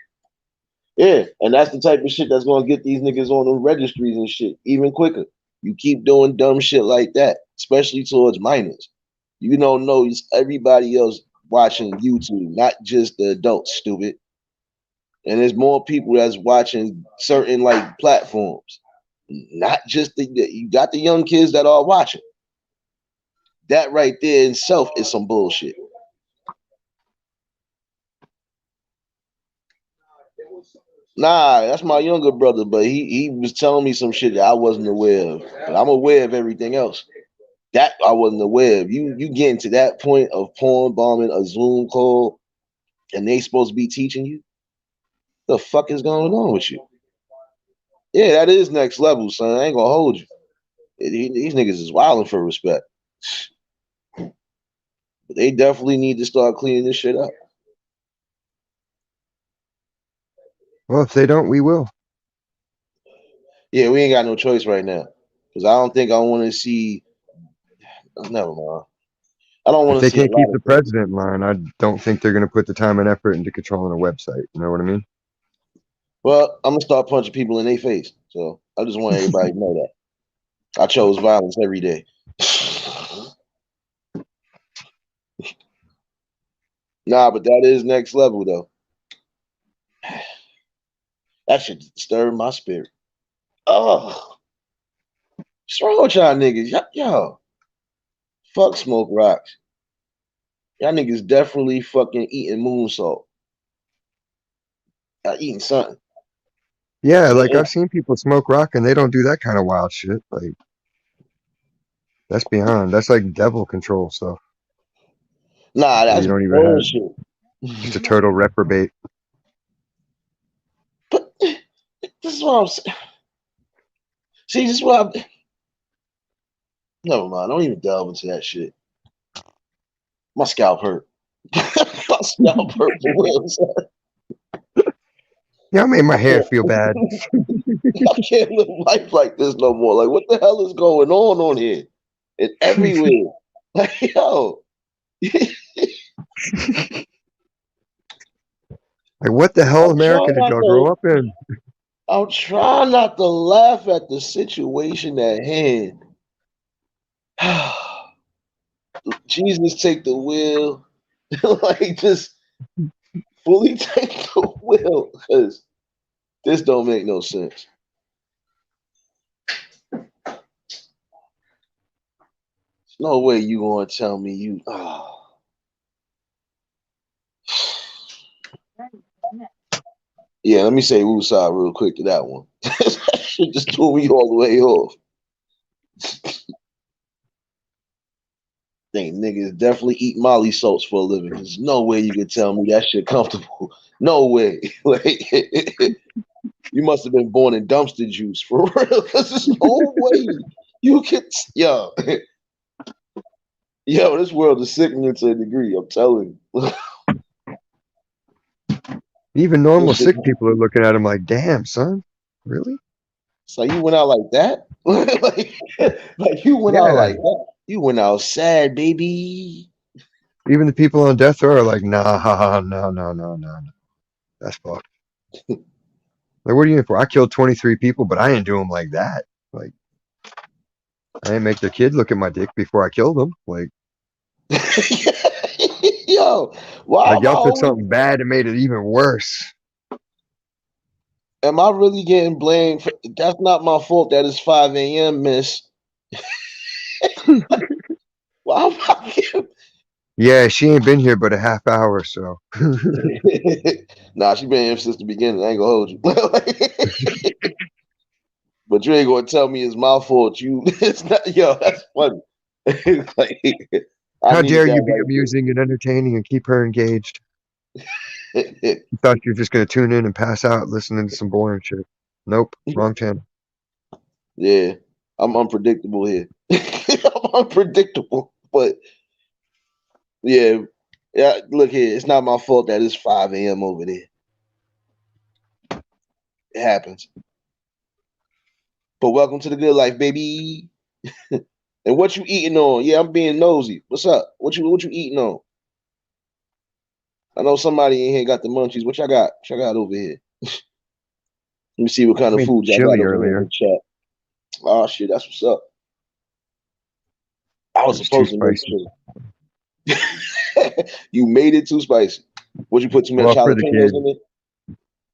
Yeah, and that's the type of shit that's gonna get these niggas on the registries and shit even quicker. You keep doing dumb shit like that, especially towards minors. You don't know it's everybody else watching YouTube, not just the adults, stupid. And there's more people that's watching certain like platforms, not just you got the young kids that are watching. That right there in itself is some bullshit. Nah, that's my younger brother, but he was telling me some shit that I wasn't aware of. But I'm aware of everything else. That I wasn't aware of. You getting to that point of porn bombing a Zoom call and they supposed to be teaching you? The fuck is going on with you? Yeah, that is next level, son. I ain't gonna hold you. These niggas is wilding for respect. But they definitely need to start cleaning this shit up. Well, if they don't, we will. Yeah, we ain't got no choice right now. Because I don't think I want to see. Never mind. I don't want If to they see a can't lot keep of the things. president in line, I don't think they're going to put the time and effort into controlling a website. You know what I mean? Well, I'm gonna start punching people in their face. So I just want everybody to know that. I chose violence every day. Nah, but that is next level though. That should disturb my spirit. Oh, what's wrong with y'all niggas? Yo, fuck Smoke Rocks. Y'all niggas definitely fucking eating moon salt. Y'all eating something. Yeah, like I've seen people smoke rock and they don't do that kind of wild shit. Like that's beyond. That's like devil control stuff. Nah, Where that's you don't even bullshit. have just a total reprobate. But this is what I'm saying. See, this is what I'm. Never mind. Don't even delve into that shit. My scalp hurt. My scalp hurt for real. Yeah, I made my hair feel bad. I can't live life like this no more. Like, what the hell is going on here? It's everywhere. Like, yo. Like, what the hell I'm America trying did not y'all grow to. up in? I'm trying not to laugh at the situation at hand. Jesus, take the wheel. Like, just fully take the wheel, because this don't make no sense. There's no way you gonna tell me you. Yeah, let me say woosah real quick to that one. That shit just threw me all the way off. Think niggas definitely eat Molly salts for a living. There's no way you can tell me that shit comfortable. No way. Like, you must have been born in dumpster juice for real. Cause there's no way you can. Yo, yo, this world is sickening to a degree. I'm telling you. Even normal This shit, sick people are looking at him like, damn, son, really? so you went out like that? like you went out Yeah. like that. You went out sad, baby. Even the people on death row are like, nah, no. That's fucked. Like, what are you in for? I killed 23 people, but I ain't do them like that. Like, I didn't make their kid look at my dick before I killed them. Like, Yo, why am I y'all took always? something bad and made it even worse. Am I really getting blamed? That's not my fault. That is 5 a.m., miss. Why am I getting? Yeah, she ain't been here but a half hour, so. Nah, she been here since the beginning. I ain't gonna hold you. But you ain't gonna tell me it's my fault. You, it's not. Yo, that's funny. Like, I How needed dare you that be amusing and entertaining and keep her engaged? right there. You thought you were just going to tune in and pass out listening to some boring shit. Nope, wrong channel. Yeah, I'm unpredictable here. I'm unpredictable, but yeah, yeah. Look here, it's not my fault that it's 5 a.m. over there. It happens. But welcome to the good life, baby. And what you eating on? Yeah, I'm being nosy. What's up? What you eating on? I know somebody in here got the munchies. What y'all got? What y'all got over here? Let me see what I kind of made food y'all got chili over here in earlier. the chat. Oh shit, that's what's up. I It was was too supposed to make spicy. chili. You made it too spicy. Would you put too much Well, for the jalapenos kid. in it?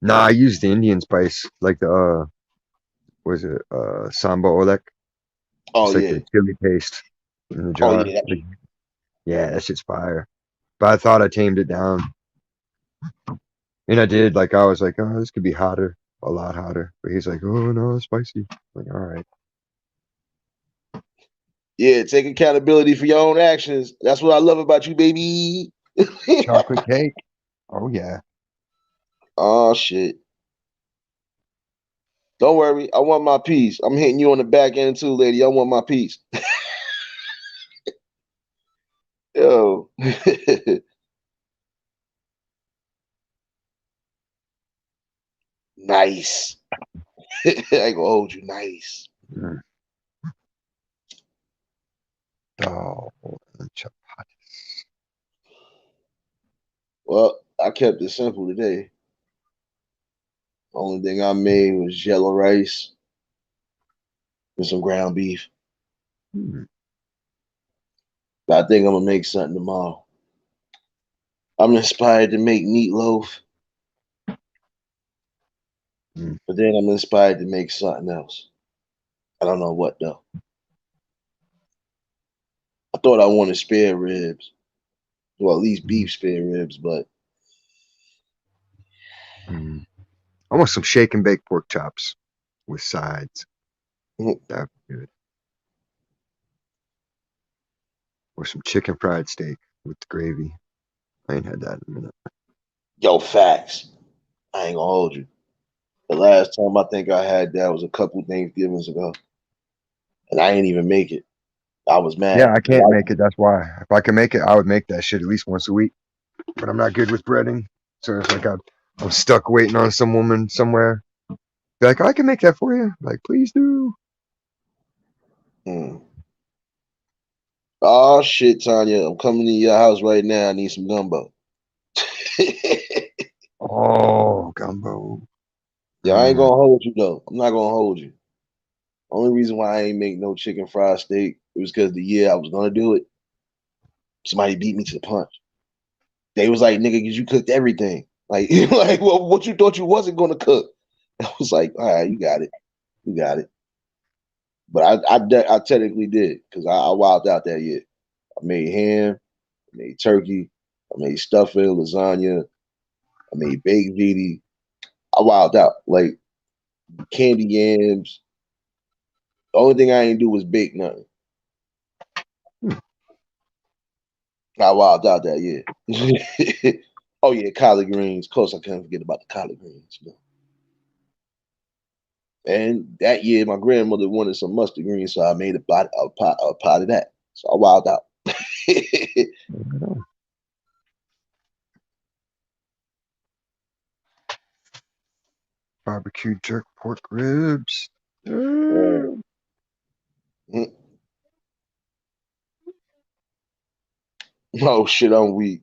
Nah, I used the Indian spice, like the, what is it, Samba Olek? Oh It's like yeah. the chili paste in the Oh jar. yeah. Like, yeah, that shit's fire. But I thought I tamed it down. And I did. Like, I was like, oh, this could be hotter, a lot hotter. But he's like, oh, no, it's spicy. I'm like, all right. Yeah, take accountability for your own actions. That's what I love about you, baby. Chocolate cake. Oh, yeah. Oh shit. Don't worry. I want my piece. I'm hitting you on the back end too, lady. I want my piece. Yo. Nice. I ain't gonna hold you. Nice. Mm. Oh, and Well, I kept it simple today. Only thing I made was yellow rice and some ground beef. mm. But I think I'm gonna make something tomorrow. I'm inspired to make meatloaf, Mm. but then I'm inspired to make something else. I don't know what though. I thought I wanted spare ribs. Well, at least beef spare ribs, but Mm. I want some shake and bake pork chops with sides. That'd be good. Or some chicken fried steak with the gravy. I ain't had that in a minute. yo, facts. I ain't gonna hold you. The last time I think I had that was a couple Thanksgivings ago, and I ain't even make it. I was Yeah, mad. I can't make it. That's why. If I could make it, I would make that shit at least once a week. But I'm not good with breading. So it's like I'm stuck waiting on some woman somewhere. Be like, I can make that for you. Like, please do. Mm. Oh shit, Tanya, I'm coming to your house right now. I need some gumbo. Oh, Oh, gumbo. Yeah, I ain't gonna hold you though. I'm not gonna hold you. Only reason why I ain't make no chicken fried steak was because the year I was gonna do it, somebody beat me to the punch. They was like, "Nigga, cause you cooked everything." Like, like, well, what you thought you wasn't gonna cook? I was like, "All right, you got it, you got it." But I technically did because I wilded out that year. I made ham, I made turkey, I made stuffing, lasagna, I made baked ziti. I wilded out like candy yams. The only thing I didn't do was bake nothing. I wilded out that year. Oh yeah, collard greens. Of course, I can't forget about the collard greens. You know? And that year, my grandmother wanted some mustard greens, so I made a pot of that. So I wilded out. Barbecue jerk pork ribs. Mm. Oh shit, I'm weak.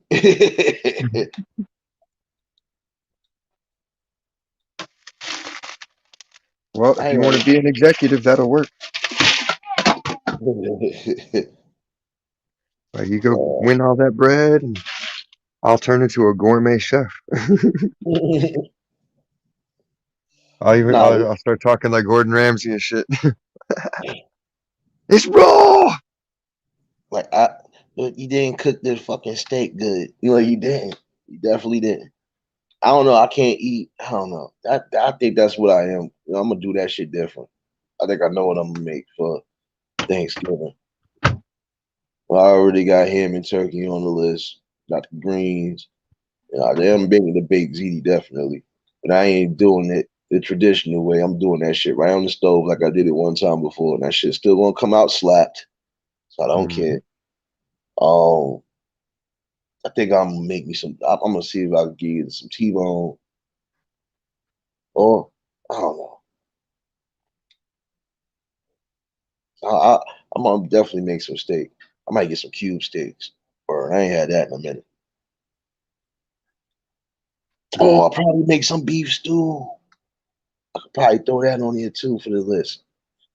Well, if you want to be an executive, that'll work. Like you go win all that bread, and I'll turn into a gourmet chef. Nah, I'll start talking like Gordon Ramsay and shit. It's raw. like but you didn't cook this fucking steak good. You know, you didn't. You definitely didn't. I don't know. I can't eat. I don't know. I think that's what I am. You know, I'm gonna do that shit different. I think I know what I'm gonna make for Thanksgiving. Well, I already got ham and turkey on the list. Got the greens. You know, I'm making the baked ziti definitely, but I ain't doing it the traditional way. I'm doing that shit right on the stove like I did it one time before, and that shit's still gonna come out slapped. So I don't care. Um, I think I'm gonna make me some. I'm gonna see if I can get some T-bone, or I don't know. I, I, I'm gonna definitely make some steak. I might get some cube steaks, or I ain't had that in a minute. Oh, I'll probably make some beef stew. I could probably throw that on here too for the list.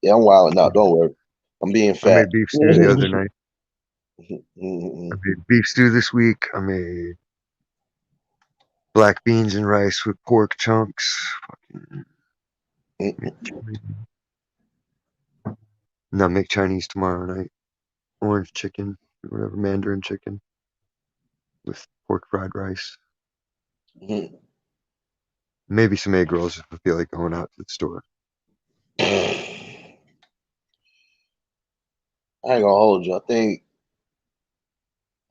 Yeah, I'm wilding out. Don't worry. I'm being I fat. made beef stew the other night. I made beef stew this week. I made black beans and rice with pork chunks. Fucking and I'll make Chinese tomorrow night. Orange chicken, whatever, Mandarin chicken with pork fried rice. Maybe some egg rolls if I feel like going out to the store. I ain't gonna hold you. I think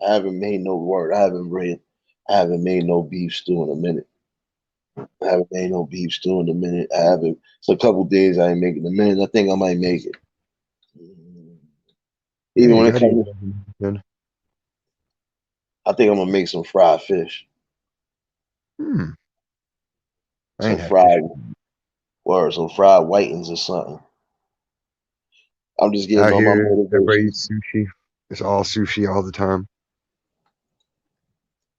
I haven't made no word. I haven't made no beef stew in a minute. I haven't made no beef stew in a minute. I haven't. It's a couple days I ain't making a minute. I think I might make it. Yeah, Even you when it gotta eat comes, it every now and then. I think I'm gonna make some fried fish, I some ain't had fish. fried or some fried whitings or something. I'm just getting Out on my here, everybody motivation. eats sushi. It's all sushi all the time.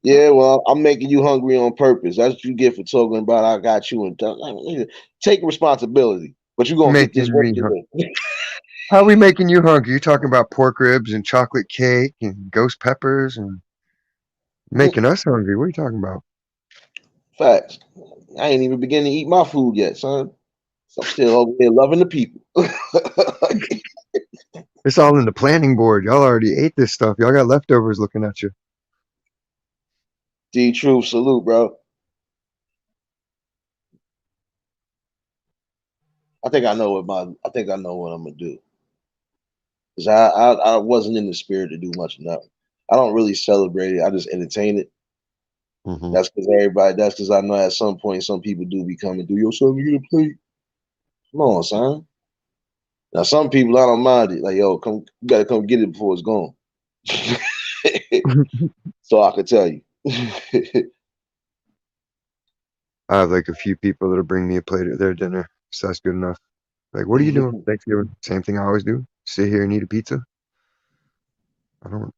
Yeah, well, I'm making you hungry on purpose. That's what you get for talking about I got you and take responsibility. But you're gonna get this Making work me today. How are we making you hungry? You talking about pork ribs and chocolate cake and ghost peppers and making us hungry. What are you talking about? Facts. I ain't even beginning to eat my food yet, son. So I'm still over here loving the people. It's all in the planning board. Y'all already ate this stuff. Y'all got leftovers looking at you. D Truth, salute, bro. I think I know what I'm gonna do. Cause I wasn't in the spirit to do much of nothing. I don't really celebrate it. I just entertain it. Mm-hmm. That's because I know at some point some people do be coming through. Yo, son, you get a plate. Come on, son. Now some people I don't mind it. Like, yo, come, you gotta come get it before it's gone. So I could tell you. I have like a few people that'll bring me a plate of their dinner. So that's good enough. Like, what are you doing for Thanksgiving? Same thing I always do. Sit here and eat a pizza. I don't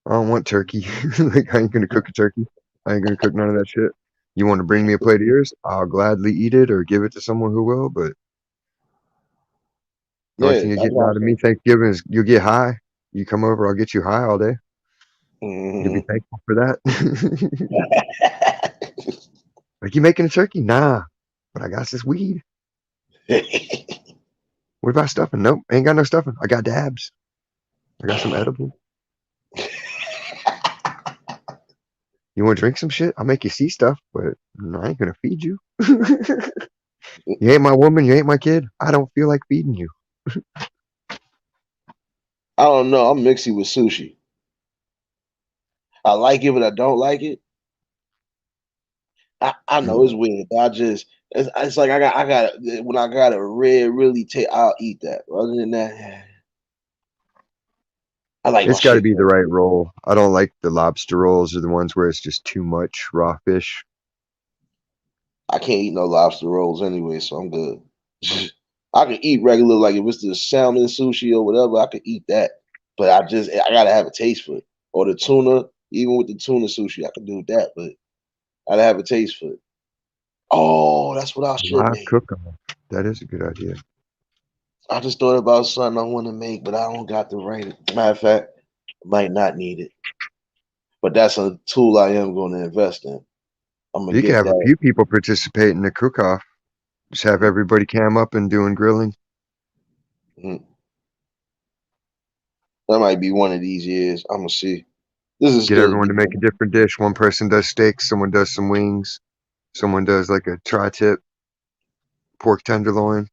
I don't want turkey. Like I ain't gonna cook a turkey. I ain't gonna cook none of that shit. You want to bring me a plate of yours? I'll gladly eat it or give it to someone who will. But the only Yeah, thing you're that's getting what out of me Thanksgiving is you'll get high. You come over, I'll get you high all day. You'll be I'm thankful for that. saying. Like, you making a turkey? Nah, but I got this weed. What about stuffing? Nope, ain't got no stuffing. I got dabs. I got some edibles. You want to drink some shit? I'll make you see stuff, but I ain't gonna feed you. You ain't my woman. You ain't my kid. I don't feel like feeding you. I don't know. I'm mixy with sushi. I like it, but I don't like it. I know it's weird, but it's like I got when I got a red really take I'll eat that. Other than that, I like my It's got to shit. be the right roll. I don't like the lobster rolls or the ones where it's just too much raw fish. I can't eat no lobster rolls anyway, so I'm good. I can eat regular, like if it's the salmon sushi or whatever, I could eat that. But I gotta have a taste for it. Or the tuna, even with the tuna sushi, I can do that, but I gotta have a taste for it. Oh, that's what I should Live make. cook 'em. That is a good idea. I just thought about something I want to make, but I don't got the right. Matter of fact, I might not need it. But that's a tool I am going to invest in. I'm gonna You can get have a that. few people participate in the cook-off. Just have Mhm, everybody cam up and doing grilling. mhm. That might be one of these years. I'm gonna see. This is Get still the everyone to make a beginning. different dish. One person does steaks, someone does some wings, someone does like a tri-tip pork tenderloin.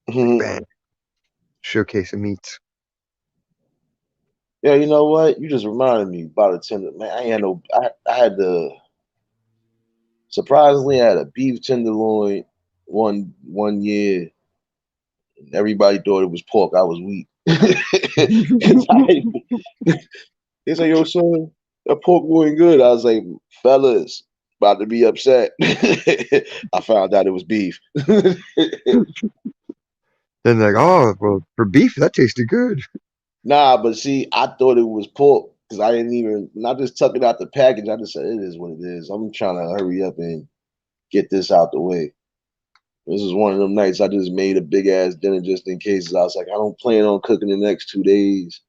Mhm. Bang. Showcase of meats. Yeah, you know what? You just reminded me about a tender. Man, I ain't had no. I had the surprisingly I had a beef tenderloin one year. And everybody thought it was pork. I was weak. 'Cause they say, "Yo, son, that pork going good." I was like, "Fellas, about to be upset." I found out it was beef. Then like, oh, well, for beef, that tasted good. Nah, but see, I thought it was pork because I didn't even. Not just tuck it out the package. I just said it is what it is. I'm trying to hurry up and get this out the way. This is one of them nights I just made a big ass dinner just in case. I was like, I don't plan on cooking the next 2 days,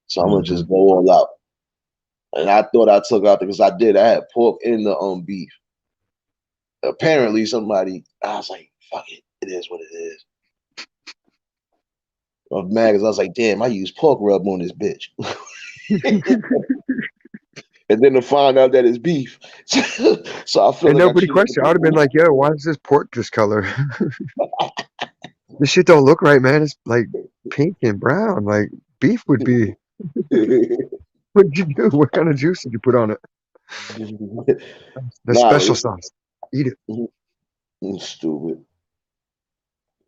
so I'm gonna Hmm. just go all out. And I thought I took out because I did. I had pork in the beef. Apparently, somebody. I was like, fuck it. It is what it is. I was mad because I was like, damn, I used pork rub on this bitch. And then to find out that it's beef. So I feel And like I nobody treated questioned. I would have been like, yo, why is this pork this color? This shit don't look right, man. It's like pink and brown. Like beef would be. What'd you do? What kind of juice did you put on it? The Nah, but special sauce. Eat it. it's stupid.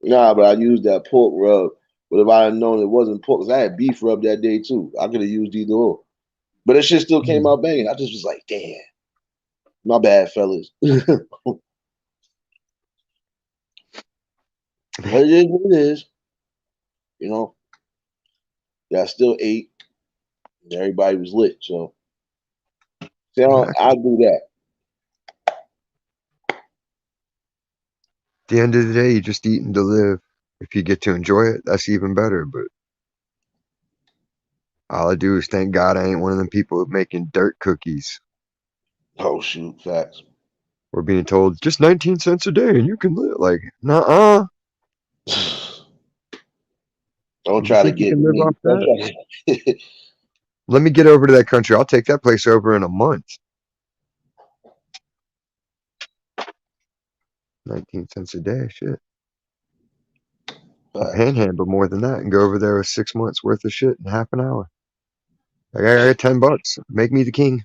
Nah, but I used that pork rub. But if I had known it wasn't pork, 'cause I had beef rub that day too. I could have used either or. But that shit still came Mm. out banging. I just was like, damn, my bad, fellas. But it is what it is. You know, yeah, I still ate. Everybody was lit. So, see, Exactly. I'll do that. At the end of the day, you just eating to live. If you get to enjoy it, that's even better. But all I do is thank God I ain't one of them people making dirt cookies Oh, shoot, facts. or being told just 19 cents a day and you can live. Like, nah, Don't you try to think you get can live me. off Don't that? try to. Let me get over to that country. I'll take that place over in a month. 19 cents a day, shit. I'll Facts. panhandle more than that and go over there with 6 months worth of shit in half an hour. Like, I got $10. Make me the king.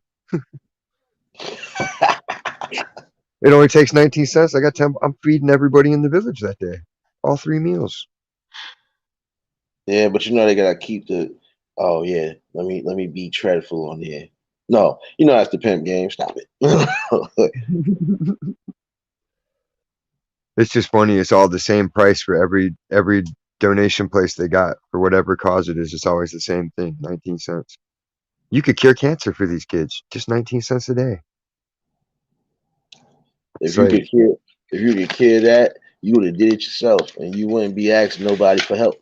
It only takes 19 cents. I got 10. I'm feeding everybody in the village that day. All 3 meals. Yeah, but you know they gotta keep the. Oh yeah, let me be dreadful on here. No, you know that's the pimp game. Stop it. It's just funny. It's all the same price for every donation place they got for whatever cause it is. It's always the same thing, 19 cents. You could cure cancer for these kids, just 19 cents a day. If It's you like, could cure, if you could cure that, you would have did it yourself, and you wouldn't be asking nobody for help.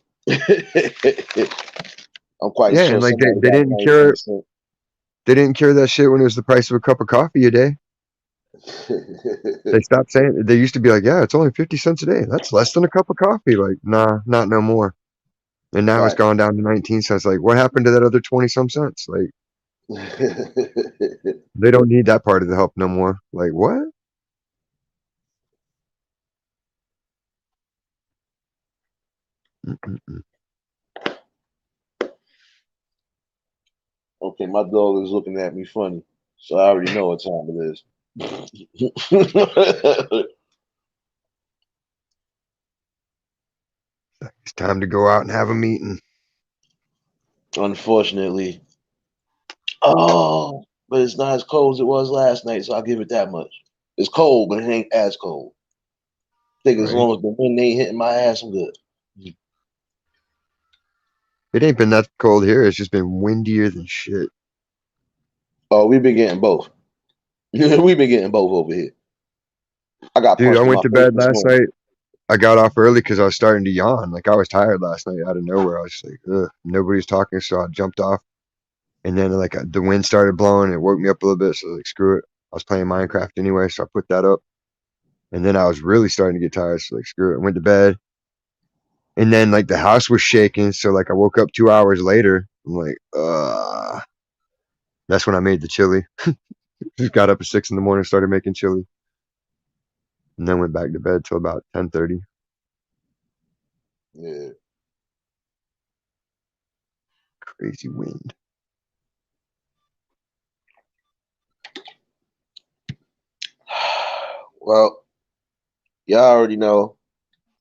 I'm quite yeah, sure and like somebody they got didn't 99 cure cents. they didn't cure that shit when it was the price of a cup of coffee a day. They stopped saying they used to be like, yeah, it's only 50 cents a day. That's less than a cup of coffee. Like, nah, not no more. And now it's Fact. gone down to 19 cents. Like, what happened to that other 20 some cents? Like, they don't need that part of the help no more. Like, what? Mm-mm-mm. Okay, my dog is looking at me funny, so I already know what time it is. It's time to go out and have a meeting. Unfortunately. Oh, but it's not as cold as it was last night, so I'll give it that much. It's cold, but it ain't as cold. I think as Right? long as the wind ain't hitting my ass, I'm good. It ain't been that cold here. It's just been windier than shit. Oh, we've been getting both. We've been getting both over here. I got Dude, I punched in went my to face bed this last morning. night. I got off early because I was starting to yawn. Like, I was tired last night out of nowhere. I was just like, ugh, nobody's talking. So I jumped off. And then, like, the wind started blowing. It woke me up a little bit. So, like, screw it. I was playing Minecraft anyway. So I put that up. And then I was really starting to get tired. So, like, screw it. I went to bed. And then, like, the house was shaking. So, like, I woke up 2 hours later. I'm like, that's when I made the chili. Just got up at 6 in the morning, started making chili. And then went back to bed till about 10:30. Yeah. Crazy wind. Well, y'all already know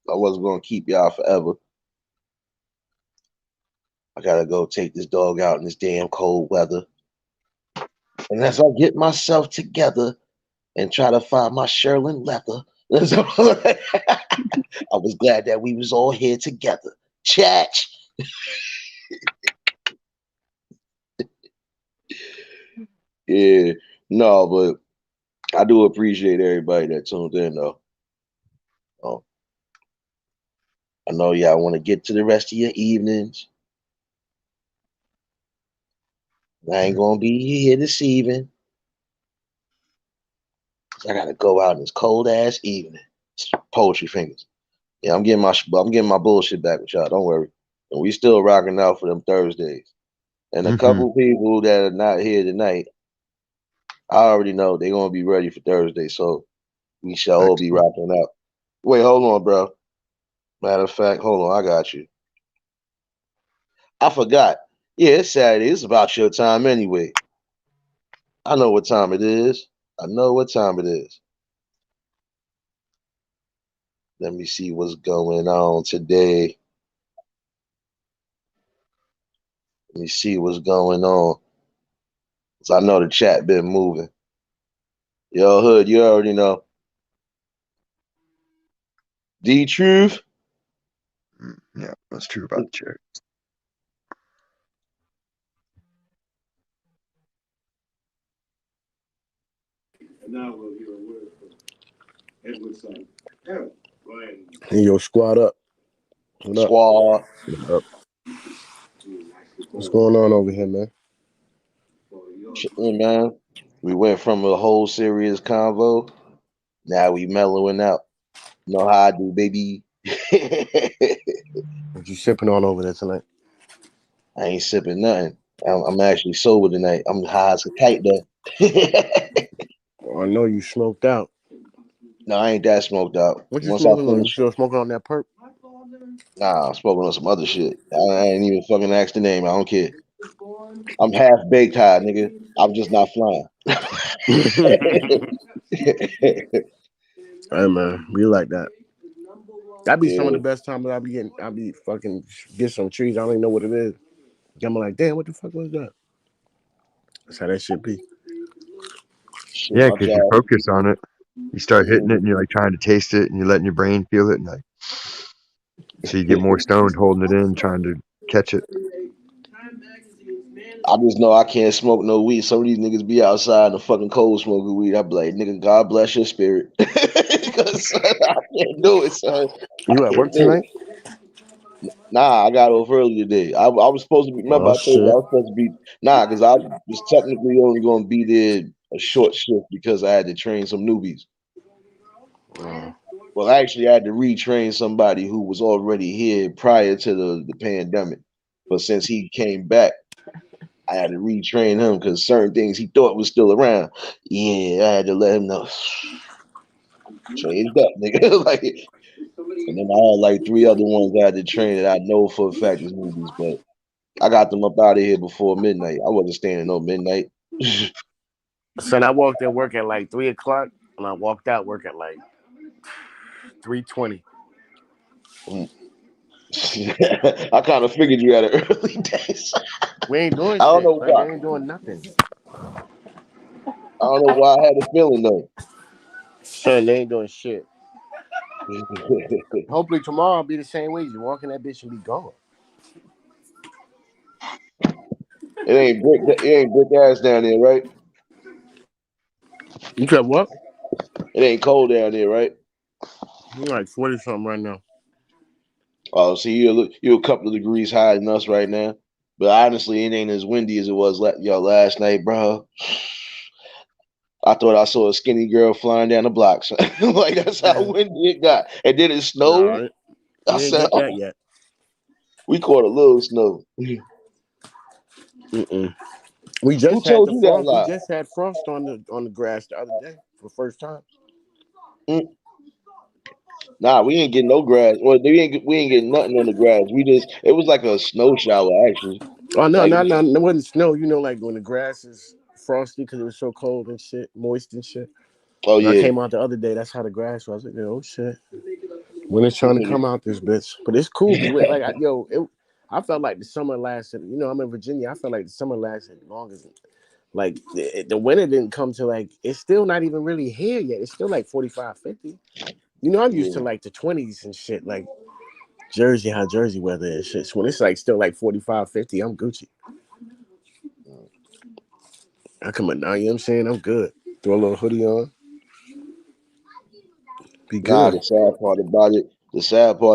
I wasn't gonna keep y'all forever. I gotta go take this dog out in this damn cold weather. And as I get myself together and try to find my Sherlin leather, I was glad that we was all here together. Chat. Yeah. No, but I do appreciate everybody that tuned in though. I know y'all want to get to the rest of your evenings. I ain't gonna be here this evening. I gotta go out in this cold ass evening. Poetry fingers. Yeah, I'm getting my bullshit back with y'all. Don't worry. And we still rocking out for them Thursdays. And a Mm-hmm. couple people that are not here tonight, I already know they're gonna be ready for Thursday. So we shall all be Excellent. rocking out. Wait, hold on, bro. Matter of fact, hold on, I got you. I forgot. Yeah, it's Saturday. It's about your time anyway. I know what time it is. I know what time it is. Let me see what's going on today. Let me see what's going on. So I know the chat been moving. Yo, Hood, you already know. D Truth. Yeah, that's true about the chair. Now we'll hear a word from Edward's son. Hey, yo, squad up. What up? Squad. Yep. What's going on over here, man? Shit, man. We went from a whole serious convo. Now we mellowing out. Know how I do, baby. What you sipping on over there tonight? I ain't sipping nothing. I'm actually sober tonight. I'm high as a kite though. Oh, I know you smoked out. No, I ain't that smoked out. What you Once I smoking on? You finish, still smoking on that perp? nah, I'm smoking on some other shit. I ain't even fucking asked the name. I don't care. I'm half baked high, nigga. I'm just not flying. Hey, man, be like that. That be some of Yeah, the best times I be getting. I be fucking get some trees. I don't even know what it is. I'm like, damn, what the fuck was that? That's how that shit be. shit, Yeah, my because you job. focus on it. You start hitting it Mhm. and you're like trying to taste it and you're letting your brain feel it. And like, so you get more stoned holding it in, trying to catch it. I just know I can't smoke no weed. Some of these niggas be outside in the fucking cold smoking weed. I be like, nigga, God bless your spirit. Because I can't do it, son. You I at can't work do tonight? it. Nah, I got off early today. I was supposed to be, remember Oh I told you I shit. was supposed to be, because I was technically only going to be there a short shift because I had to train some newbies. Well, actually, I had to retrain somebody who was already here prior to the pandemic. But since he came back, I had to retrain him because certain things he thought was still around. Yeah, I had to let him know. Changed up, nigga. Like, and then I had like 3 other ones I had to train that I know for a fact is newbies, but I got them up out of here before midnight. I wasn't staying at no midnight. Son, I walked in work at like 3:00 and I walked out work at like 3:20. I kind of figured you had an early days. We ain't doing I don't shit. know Like, we why. ain't doing nothing. I don't know why I had a feeling though. Son, they ain't doing shit. Hopefully tomorrow will be the same way. You walk in that bitch and be gone. It ain't brick ass down there, right? You said what? It ain't cold down there, right? I'm like 40 something right now. Oh, see, you're a couple of degrees higher than us right now. But honestly, it ain't as windy as it was last night, bro. I thought I saw a skinny girl flying down the block. So, like that's how windy it got. And then it snowed. Nah, I we ain't said, get that yet. we caught a little snow. Mm-mm. We Who just had told the you that frost. We lie? just had frost on the grass the other day for the first time. Mm. Nah, we ain't getting no grass. Well, we ain't getting nothing on the grass. It was like a snow shower actually. Oh no, Like, no, no, it wasn't snow. You know, like when the grass is frosty because it was so cold and shit, moist and shit. oh When I yeah, came out the other day, that's how the grass was. I was like, oh shit. When it's trying to come out this bitch. But it's cool because like I felt like the summer lasted, I'm in Virginia. I felt like the summer lasted longer than like the winter didn't come to like it's still not even really here yet. It's still like 45, 50. I'm used to yeah. like the 20s and shit, like Jersey, how Jersey weather is shit. So when it's like still like 45, 50, I'm Gucci. I come on now, you know what I'm saying? I'm good. Throw a little hoodie on. Be Nah, good. the sad part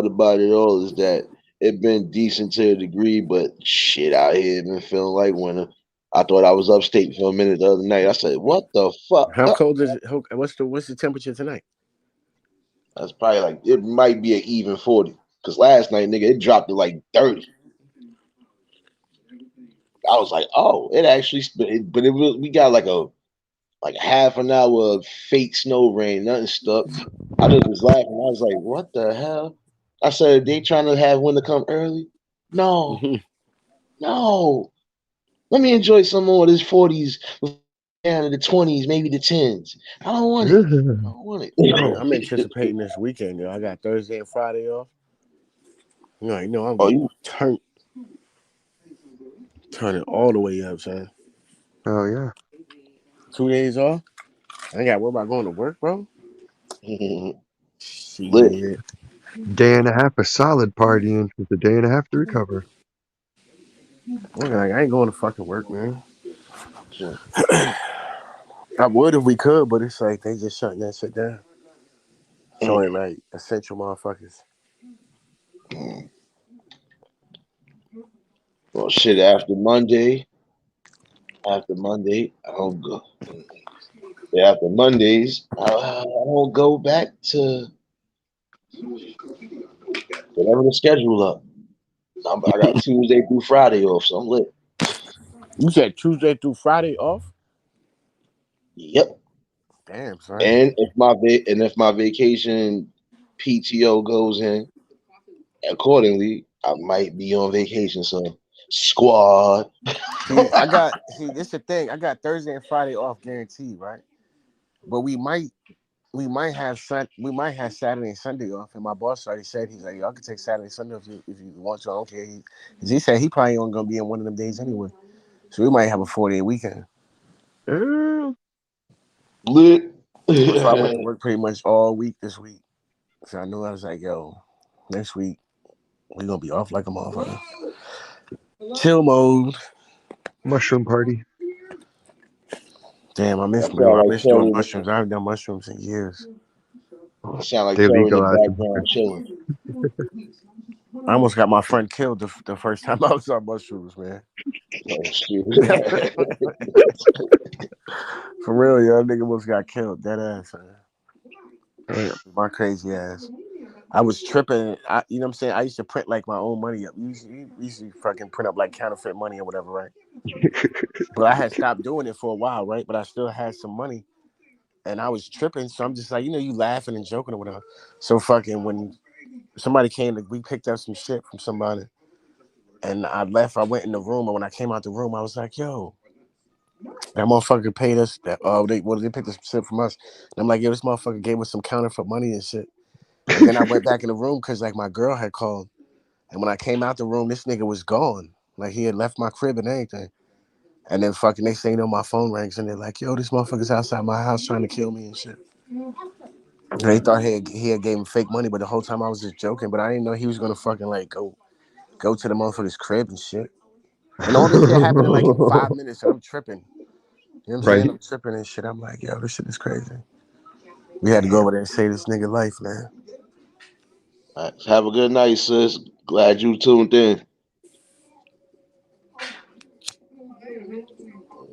about it all is that it been decent to a degree, but shit out here it been feeling like winter. I thought I was upstate for a minute the other night. I said, "What the fuck?" How cold is it? What's the temperature tonight? That's probably like it might be an even 40. Cause last night, nigga, it dropped to like 30. I was like, "Oh, it actually," but we got like half an hour of fake snow rain, nothing stuck. I just was laughing. I was like, "What the hell?" I said, "They trying to have winter come early?" No, no. Let me enjoy some more of this 40s down to the 20s, maybe the 10s. I don't want it. I don't want I'm it. anticipating this weekend, yo. I got Thursday and Friday off. I'm Oh, getting you? turning all the way up, son. Oh yeah. 2 days off. I ain't got to worry about going to work, bro. Lit. Shit. Day and a half of solid partying with a day and a half to recover. I ain't going to fucking work, man. I would if we could, but it's like they just shutting that shit down. It's only like essential motherfuckers. Well, shit. After Monday, I don't go. Yeah, after Mondays, I don't go back to whatever the schedule up. I got Tuesday through Friday off, so I'm lit. You said Tuesday through Friday off? Yep. Damn, son. And if my vacation PTO goes in accordingly, I might be on vacation. So squad. This the thing. I got Thursday and Friday off guaranteed, right? But we might have Saturday and Sunday off. And my boss already said he's like, y'all can take Saturday and Sunday if you want to. I don't care. He said he probably only gonna be in one of them days anyway. So we might have a 4-day weekend. Lit. So I went to work pretty much all week this week. So I knew I was like, yo, next week we're gonna be off like a motherfucker. Chill mode. Mushroom party. Damn, I miss That yo, sound I like miss doing Terry. mushrooms. I haven't done mushrooms in years. It sound like They Terry in the legalized them. background chilling. I almost got my friend killed the first time I was on mushrooms, man. Oh shit. For real, yo, nigga almost got killed. Dead ass, man. Right. My crazy ass. I was tripping. You know what I'm saying? I used to print like my own money up. Usually fucking print up like counterfeit money or whatever, right? But I had stopped doing it for a while, right? But I still had some money. And I was tripping. So I'm just like, you laughing and joking or whatever. So fucking when somebody came, we picked up some shit from somebody. And I left. I went in the room. And when I came out the room, I was like, yo, that motherfucker paid us. They picked up some shit from us. And I'm like, yo, this motherfucker gave us some counterfeit money and shit. And then I went back in the room because like my girl had called. And when I came out the room, this nigga was gone. Like he had left my crib and everything. And then fucking next thing you know, my phone rings and they're like, yo, this motherfucker's outside my house trying to kill me and shit. And they thought he had gave him fake money, but the whole time I was just joking. But I didn't know he was gonna fucking like go to the motherfucker's crib and shit. And all this shit happened in like 5 minutes and I'm tripping. You know what I'm saying? Right. I'm tripping and shit. I'm like, yo, this shit is crazy. We had to go over there and save this nigga life, man. All right, have a good night, sis. Glad you tuned in.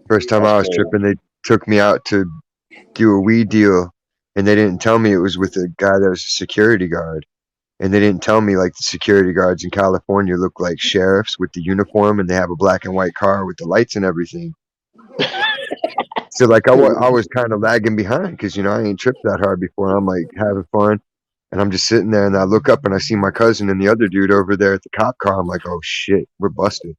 First time I was Okay. tripping, they took me out to do a weed deal, and they didn't tell me it was with a guy that was a security guard. And they didn't tell me like the security guards in California look like sheriffs with the uniform, and they have a black and white car with the lights and everything. So like I was kind of lagging behind because I ain't tripped that hard before. I'm like having fun, and I'm just sitting there, and I look up and I see my cousin and the other dude over there at the cop car. I'm like, oh shit, we're busted.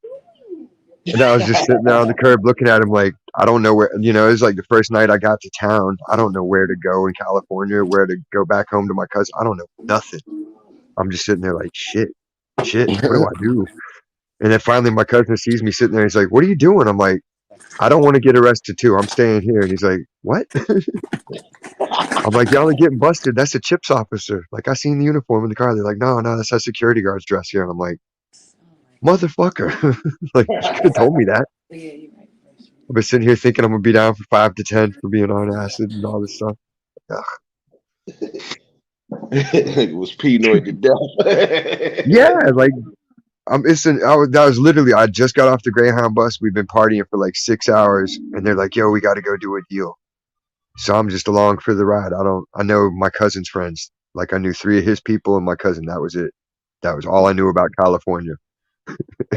And I was just sitting there on the curb looking at him like, I don't know where, it was like the first night I got to town. I don't know where to go in California, where to go back home to my cousin. I don't know nothing. I'm just sitting there like, shit, what do I do? And then finally my cousin sees me sitting there. He's like, what are you doing? I'm like, I don't want to get arrested too. I'm staying here. And he's like, what? I'm like, y'all are getting busted. That's a CHIPS officer. Like, I seen the uniform in the car. They're like, no, that's how security guards dress here. And I'm like, motherfucker. Like, you could have told me that. I've been sitting here thinking I'm gonna be down for 5 to 10 for being on acid and all this stuff. Ugh. It was Pinoy to death. Yeah, like that was literally I just got off the Greyhound bus. We've been partying for like 6 hours, and they're like, "Yo, we got to go do a deal." So I'm just along for the ride. I know my cousin's friends. Like I knew 3 of his people and my cousin. That was it. That was all I knew about California.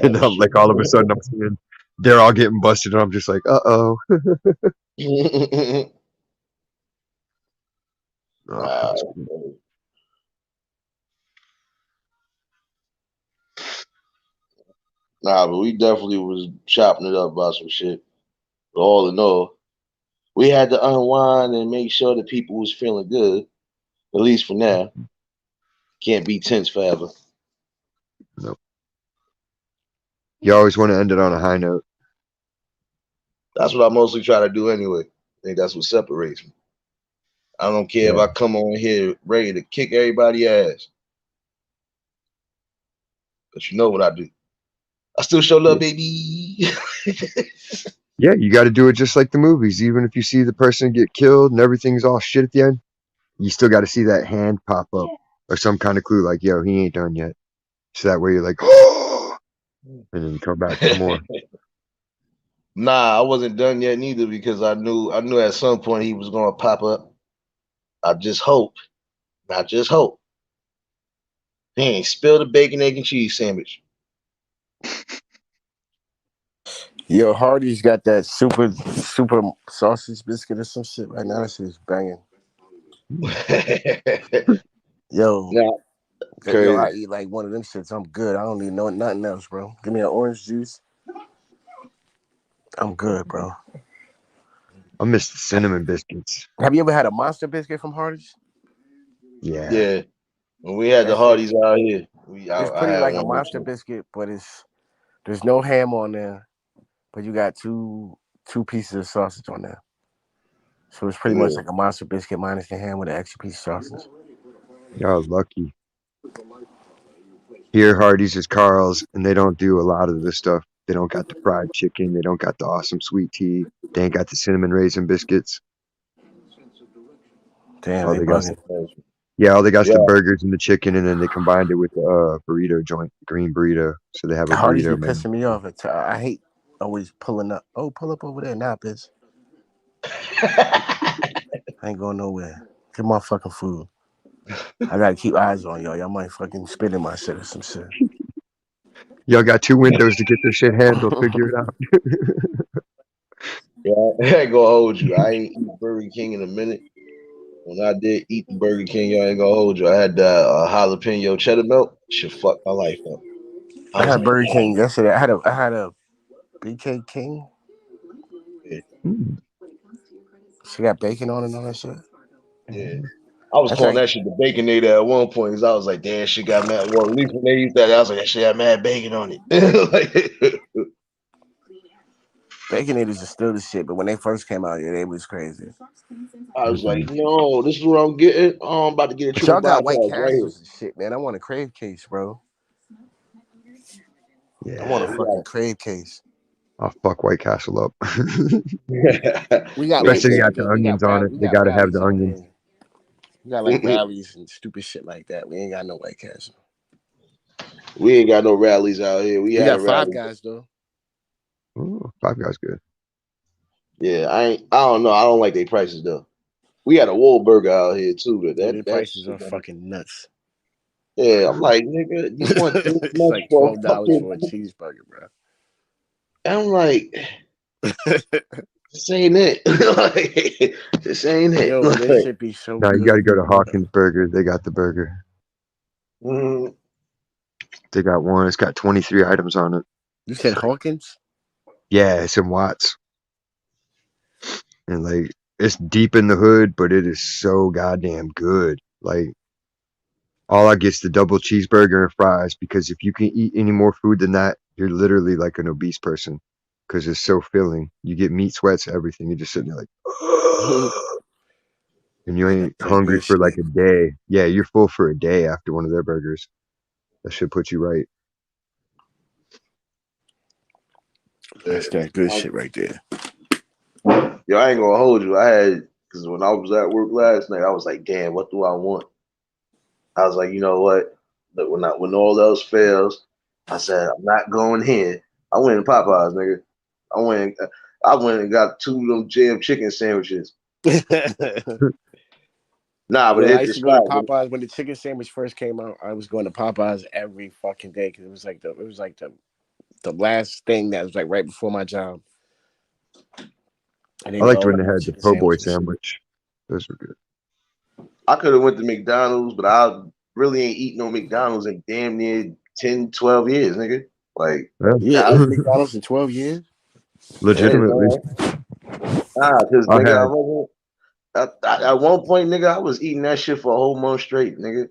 And I'm like, all of a sudden, I'm seeing they're all getting busted, and I'm just like, uh-oh. Wow. Nah, but we definitely was chopping it up about some shit. But all in all, we had to unwind and make sure that people was feeling good, at least for now. Can't be tense forever. Nope. You always want to end it on a high note. That's what I mostly try to do anyway. I think that's what separates me. I don't care if I come on here ready to kick everybody's ass. But you know what I do. I still show love, baby. Yeah, you got to do it just like the movies. Even if you see the person get killed and everything's all shit at the end, you still got to see that hand pop up or some kind of clue like, yo, he ain't done yet. So that way you're like, oh, and then you come back for more. Nah, I wasn't done yet neither because I knew at some point he was gonna pop up. I just hope he ain't spilled a bacon, egg, and cheese sandwich. Yo, Hardy's got that super sausage biscuit or some shit right now. That shit is banging. Yo, Crazy. I eat like one of them shits. I'm good. I don't need nothing else, bro. Give me an orange juice. I'm good, bro. I miss the cinnamon biscuits. Have you ever had a monster biscuit from Hardy's? Yeah. Yeah. When we had the Hardee's out here, It's pretty like a monster biscuit, but there's no ham on there, but you got two pieces of sausage on there. So it's pretty much like a monster biscuit minus the ham with an extra piece of sausage. Y'all lucky. Here, Hardee's is Carl's, and they don't do a lot of this stuff. They don't got the fried chicken. They don't got the awesome sweet tea. They ain't got the cinnamon raisin biscuits. Damn, All they they got, bugging. yeah, all they got Yeah. the burgers and the chicken, and then they combined it with the burrito joint, green burrito. So they have a Hardy's burrito be menu. pissing me off. I hate always pulling up. Oh, pull up over there now, bitch. I ain't going nowhere. Get my fucking food. I gotta keep eyes on y'all. Y'all might fucking spit in my shit or some shit. Y'all got 2 windows to get this shit handled. Figure it out. Yeah, I ain't gonna hold you. I ain't eat Burger King in a minute. When I did eat the Burger King, I ain't gonna hold you. I had the jalapeno cheddar melt. Shit fucked my life up. I I was had like, Burger oh, King yesterday. I had a BK King. yeah, Mm. She got bacon on it and all that shit. yeah. I was That's calling like that shit the Baconator at one point because I was like, damn, shit got mad. Well, at least when they eat that, I was like, that shit had mad bacon on it. Like, Baconators are still the shit, but when they first came out, yeah, they was crazy. I was like, no, this is what I'm getting. Oh, I'm about to get a But triple y'all got bypass White right here. Castles and shit, man. I want a crave case, bro. I want a Yeah, fucking crave case. I'll fuck White Castle up. We got like Especially Yeah. got the onions on it. They gotta have the onions. here. We got like rallies and stupid shit like that. We ain't got no White Castle. We ain't got no rallies out here. We We had a got Five rally. Guys though. Ooh, Five Guys good. Yeah, I don't know. I don't like their prices though. We had a Wahlburger out here too, but Yeah, their that prices shit, are fucking nuts. yeah, I'm like, nigga, you want this It's much like for a $12 fucking? for a cheeseburger, bro. I'm like, this ain't it. Like, this ain't it. Yo, but this Like, shit be so Now you good. gotta go to Hawkins Burger. They got the burger. mm, They got one. It's got 23 items on it. You said Hawkins? Yeah, it's in Watts. And like it's deep in the hood, but it is so goddamn good. Like all I get's the double cheeseburger and fries because if you can eat any more food than that, you're literally like an obese person because it's so filling. You get meat sweats, everything. You're just sitting there like, and you ain't That hungry good for like shit. a day. Yeah, you're full for a day after one of their burgers. That should put you right. That's that good shit right there. yo, I ain't gonna hold you. I had because when I was at work last night, I was like, damn, what do I want? I was like, you know what? But when all else fails, I said, I'm not going here. I went to Popeyes, nigga. I went I went and got 2 of them jam chicken sandwiches. Nah, but Yo, I used it's to go to fine. Popeyes when the chicken sandwich first came out. I was going to Popeyes every fucking day because it was like the last thing that was like right before my job. And they I would liked when always they have had the chicken po' boy sandwiches. sandwich. Those were good. I could have went to McDonald's, but I really ain't eating no McDonald's in damn near 10, 12 years, nigga. Like, Yeah, I, ain't McDonald's in 12 years. hey, Legitimately, man. Nah, because I nigga, I had wasn't. At one point, nigga, I was eating that shit for a whole month straight, nigga.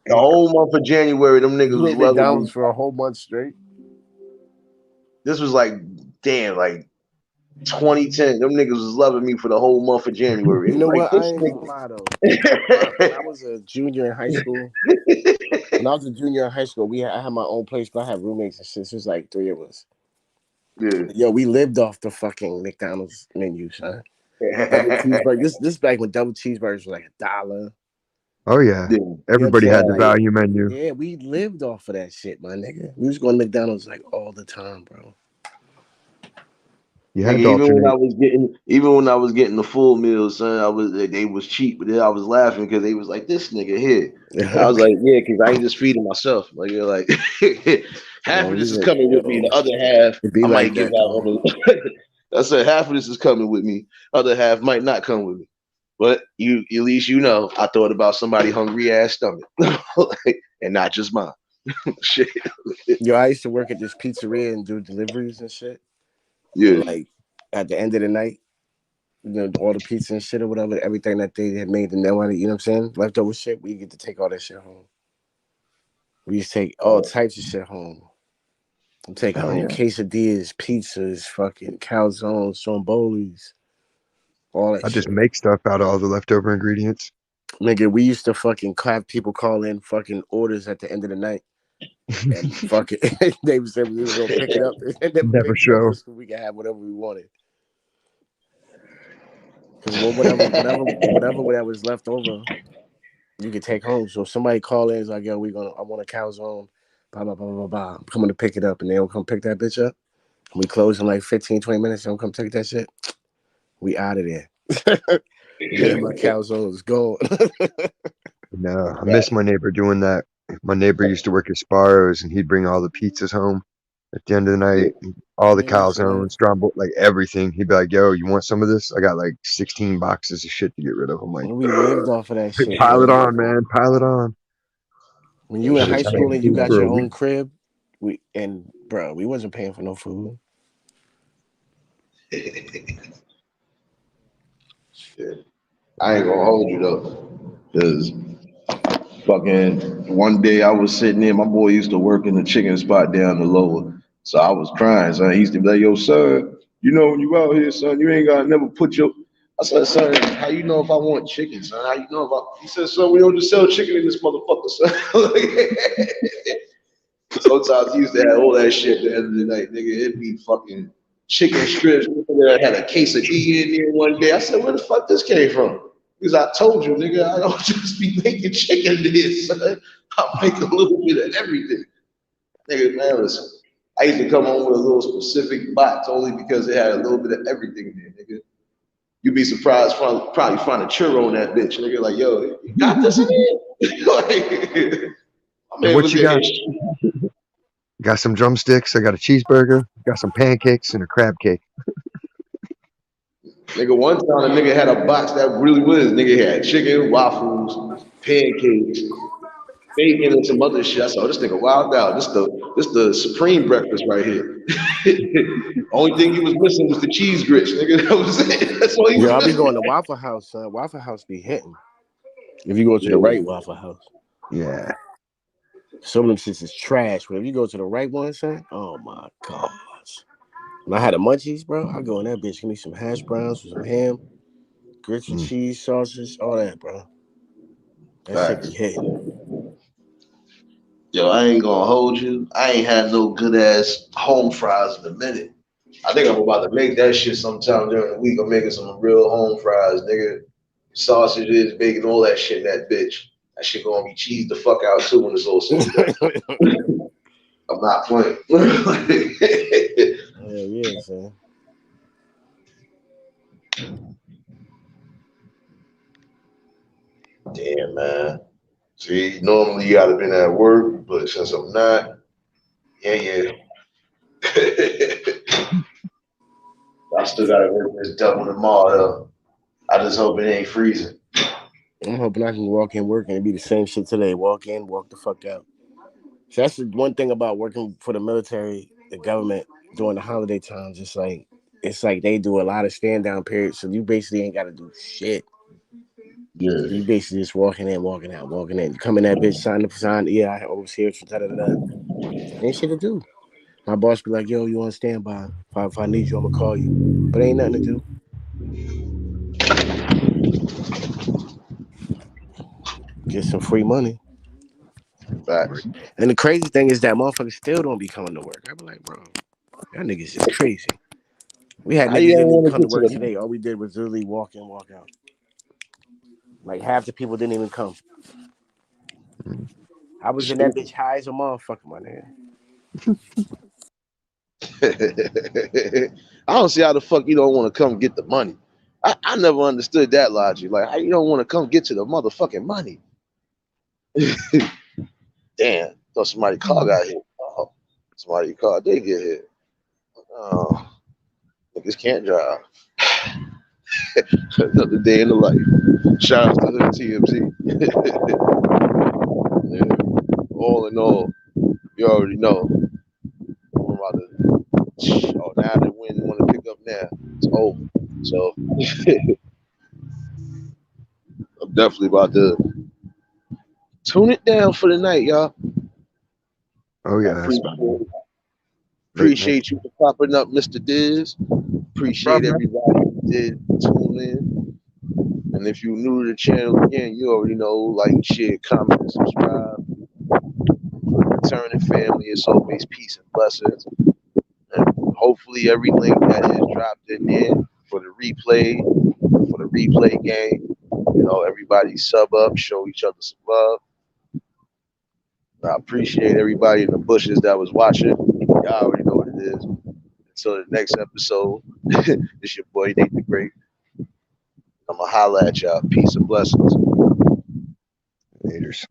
The whole month of January, them niggas You was ate loving me. McDonald's for a whole month straight. This was like, damn, like 2010. Them niggas was loving me for the whole month of January. You It was know like what? I this ain't gonna lie though. When I nigga. was a junior in high school, when I was a junior in high school, I had my own place, but I had roommates and shit. So it was like 3 of us. Yo, we lived off the fucking McDonald's menu, son. Double Yeah. cheeseburger. This back when double cheeseburgers were like $1. oh yeah. Yeah. You know what I'm Everybody had saying? the Like, value menu. yeah, we lived off of that shit, my nigga. We was going to McDonald's like all the time, bro. You Nigga, had to alternate. even when I was getting the full meal, son, they was cheap, but then I was laughing because they was like, this nigga here. I was like, yeah, because I ain't just feeding myself. Like you're like half of this is coming with me, the other half It be I like might give that, out though. on the I said half of this is coming with me, other half might not come with me. But you at least you know I thought about somebody hungry ass stomach. Like, and not just mine. Shit. Yo, I used to work at this pizzeria and do deliveries and shit. Yeah. And like at the end of the night, you know, all the pizza and shit or whatever, everything that they had made and they wanted, you know what I'm saying? Leftover shit, we get to take all that shit home. We used to take all types of shit home. I'm taking Hell home yeah. quesadillas, pizzas, fucking calzones, strombolis, all that I just shit. make stuff out of all the leftover ingredients. Nigga, we used to fucking have people call in fucking orders at the end of the night. And fuck it. They said we was gonna pick it up and never Never picked it up show. just so we could have whatever we wanted. Because whatever that was left over, you could take home. So if somebody call in, is like, yo, I want a calzone, blah blah blah blah blah. I'm coming to pick it up, and they don't come pick that bitch up. And we close in like 15, 20 minutes. They don't come take that shit. We out of there. Yeah, my calzone's gone. No, I miss my neighbor doing that. My neighbor used to work at Sparrows, and he'd bring all the pizzas home at the end of the night, all the Yeah, that's right. calzones, Strombo, like everything. He'd be like, "Yo, you want some of this? I got like 16 boxes of shit to get rid of." I'm like, We lived off of that shit. "Pile it Bro. on, man. Pile it on." When you in Shit's high school and you food got for your a own week. crib, we wasn't paying for no food. Shit. I ain't gonna hold you though, because fucking one day I was sitting there. My boy used to work in the chicken spot down the lower, so I was crying. Son, he used to be like, "Yo, son, you know when you out here, son, you ain't gotta never put your." I said, "Son, how you know if I want chicken, son? How you know if I?" He said, "Son, we don't just sell chicken in this motherfucker, son." Sometimes he used to have all that shit at the end of the night, nigga. It'd be fucking chicken strips. I had a quesadilla in there one day. I said, "Where the fuck this came from?" Because I told you, nigga, I don't just be making chicken this, son. I make a little bit of everything. Nigga, man, listen. I used to come home with a little specific box only because it had a little bit of everything in there, nigga. You'd be surprised, probably find a churro in that bitch, nigga. Like, yo, you got this in here? Like, my And man what was you in got? here. Got some drumsticks. I got a cheeseburger. Got some pancakes and a crab cake. Nigga, one time a nigga had a box that really was. Nigga had chicken, waffles, pancakes, bacon, and some other shit. I said, "Oh, this nigga wild out. This the supreme breakfast right here." Only thing he was missing was the cheese grits, nigga. That was it. That's all he Yo, was I'll be missing. going to Waffle House, son. Waffle House be hitting. If you go to the Yeah. right Waffle House. Yeah. Some of them shits is trash, but if you go to the right one, son, oh my gosh. When I had a munchies, bro, I go in that bitch, give me some hash browns with some ham, grits with Mm. cheese, sausage, all that, bro. That shit be Facts. hitting. Yo, I ain't gonna hold you. I ain't had no good ass home fries in a minute. I think I'm about to make that shit sometime during the week. I'm making some real home fries, nigga. Sausages, bacon, all that shit in that bitch. That shit gonna be cheesed the fuck out too when it's all said and done. I'm not playing. Hell yeah, son. Damn, man. See, normally you gotta been at work, but since I'm not, yeah. I still gotta work this double tomorrow though. I just hope it ain't freezing. I'm hoping I can walk in work and it be the same shit today. Walk in, walk the fuck out. So that's the one thing about working for the military, the government during the holiday times. It's like they do a lot of stand down periods, so you basically ain't got to do shit. Yeah. You basically just walking in, walking out, walking in. You come in that bitch, sign. Yeah, I was here. Da da da. Ain't shit to do. My boss be like, "Yo, you on standby? If I need you, I'ma call you." But ain't nothing to do. Get some free money. Facts. And the crazy thing is that motherfuckers still don't be coming to work. I be like, bro, y'all niggas is crazy. We had How you niggas don't didn't even want to come to get to work the today. All we did was literally walk in, walk out. Like half the people didn't even come. Mm. I was in that bitch high as a motherfucker, my nigga. I don't see how the fuck you don't want to come get the money. I never understood that logic. Like, how you don't want to come get to the motherfucking money? Damn, thought somebody car got hit. Oh, somebody car did get hit. Oh, niggas can't drive. Another day in the life. Shout out to the TMZ. Yeah. All in all, you already know. I'm about to, oh, now the wind want to pick up now. It's over. So I'm definitely about to tune it down for the night, y'all. Oh I yeah, that's about late night. appreciate you for popping up, Mr. Diz. Appreciate Problem, man. everybody who did tune in. And if you're new to the channel again, you already know, like, share, comment, and subscribe. returning family, it's always peace and blessings. And hopefully every link that is dropped in there for the replay game, everybody sub up, show each other some love. I appreciate everybody in the bushes that was watching. Y'all already know what it is. Until the next episode, it's your boy Nate the Great. I'm gonna holla at y'all. Peace and blessings. Laters.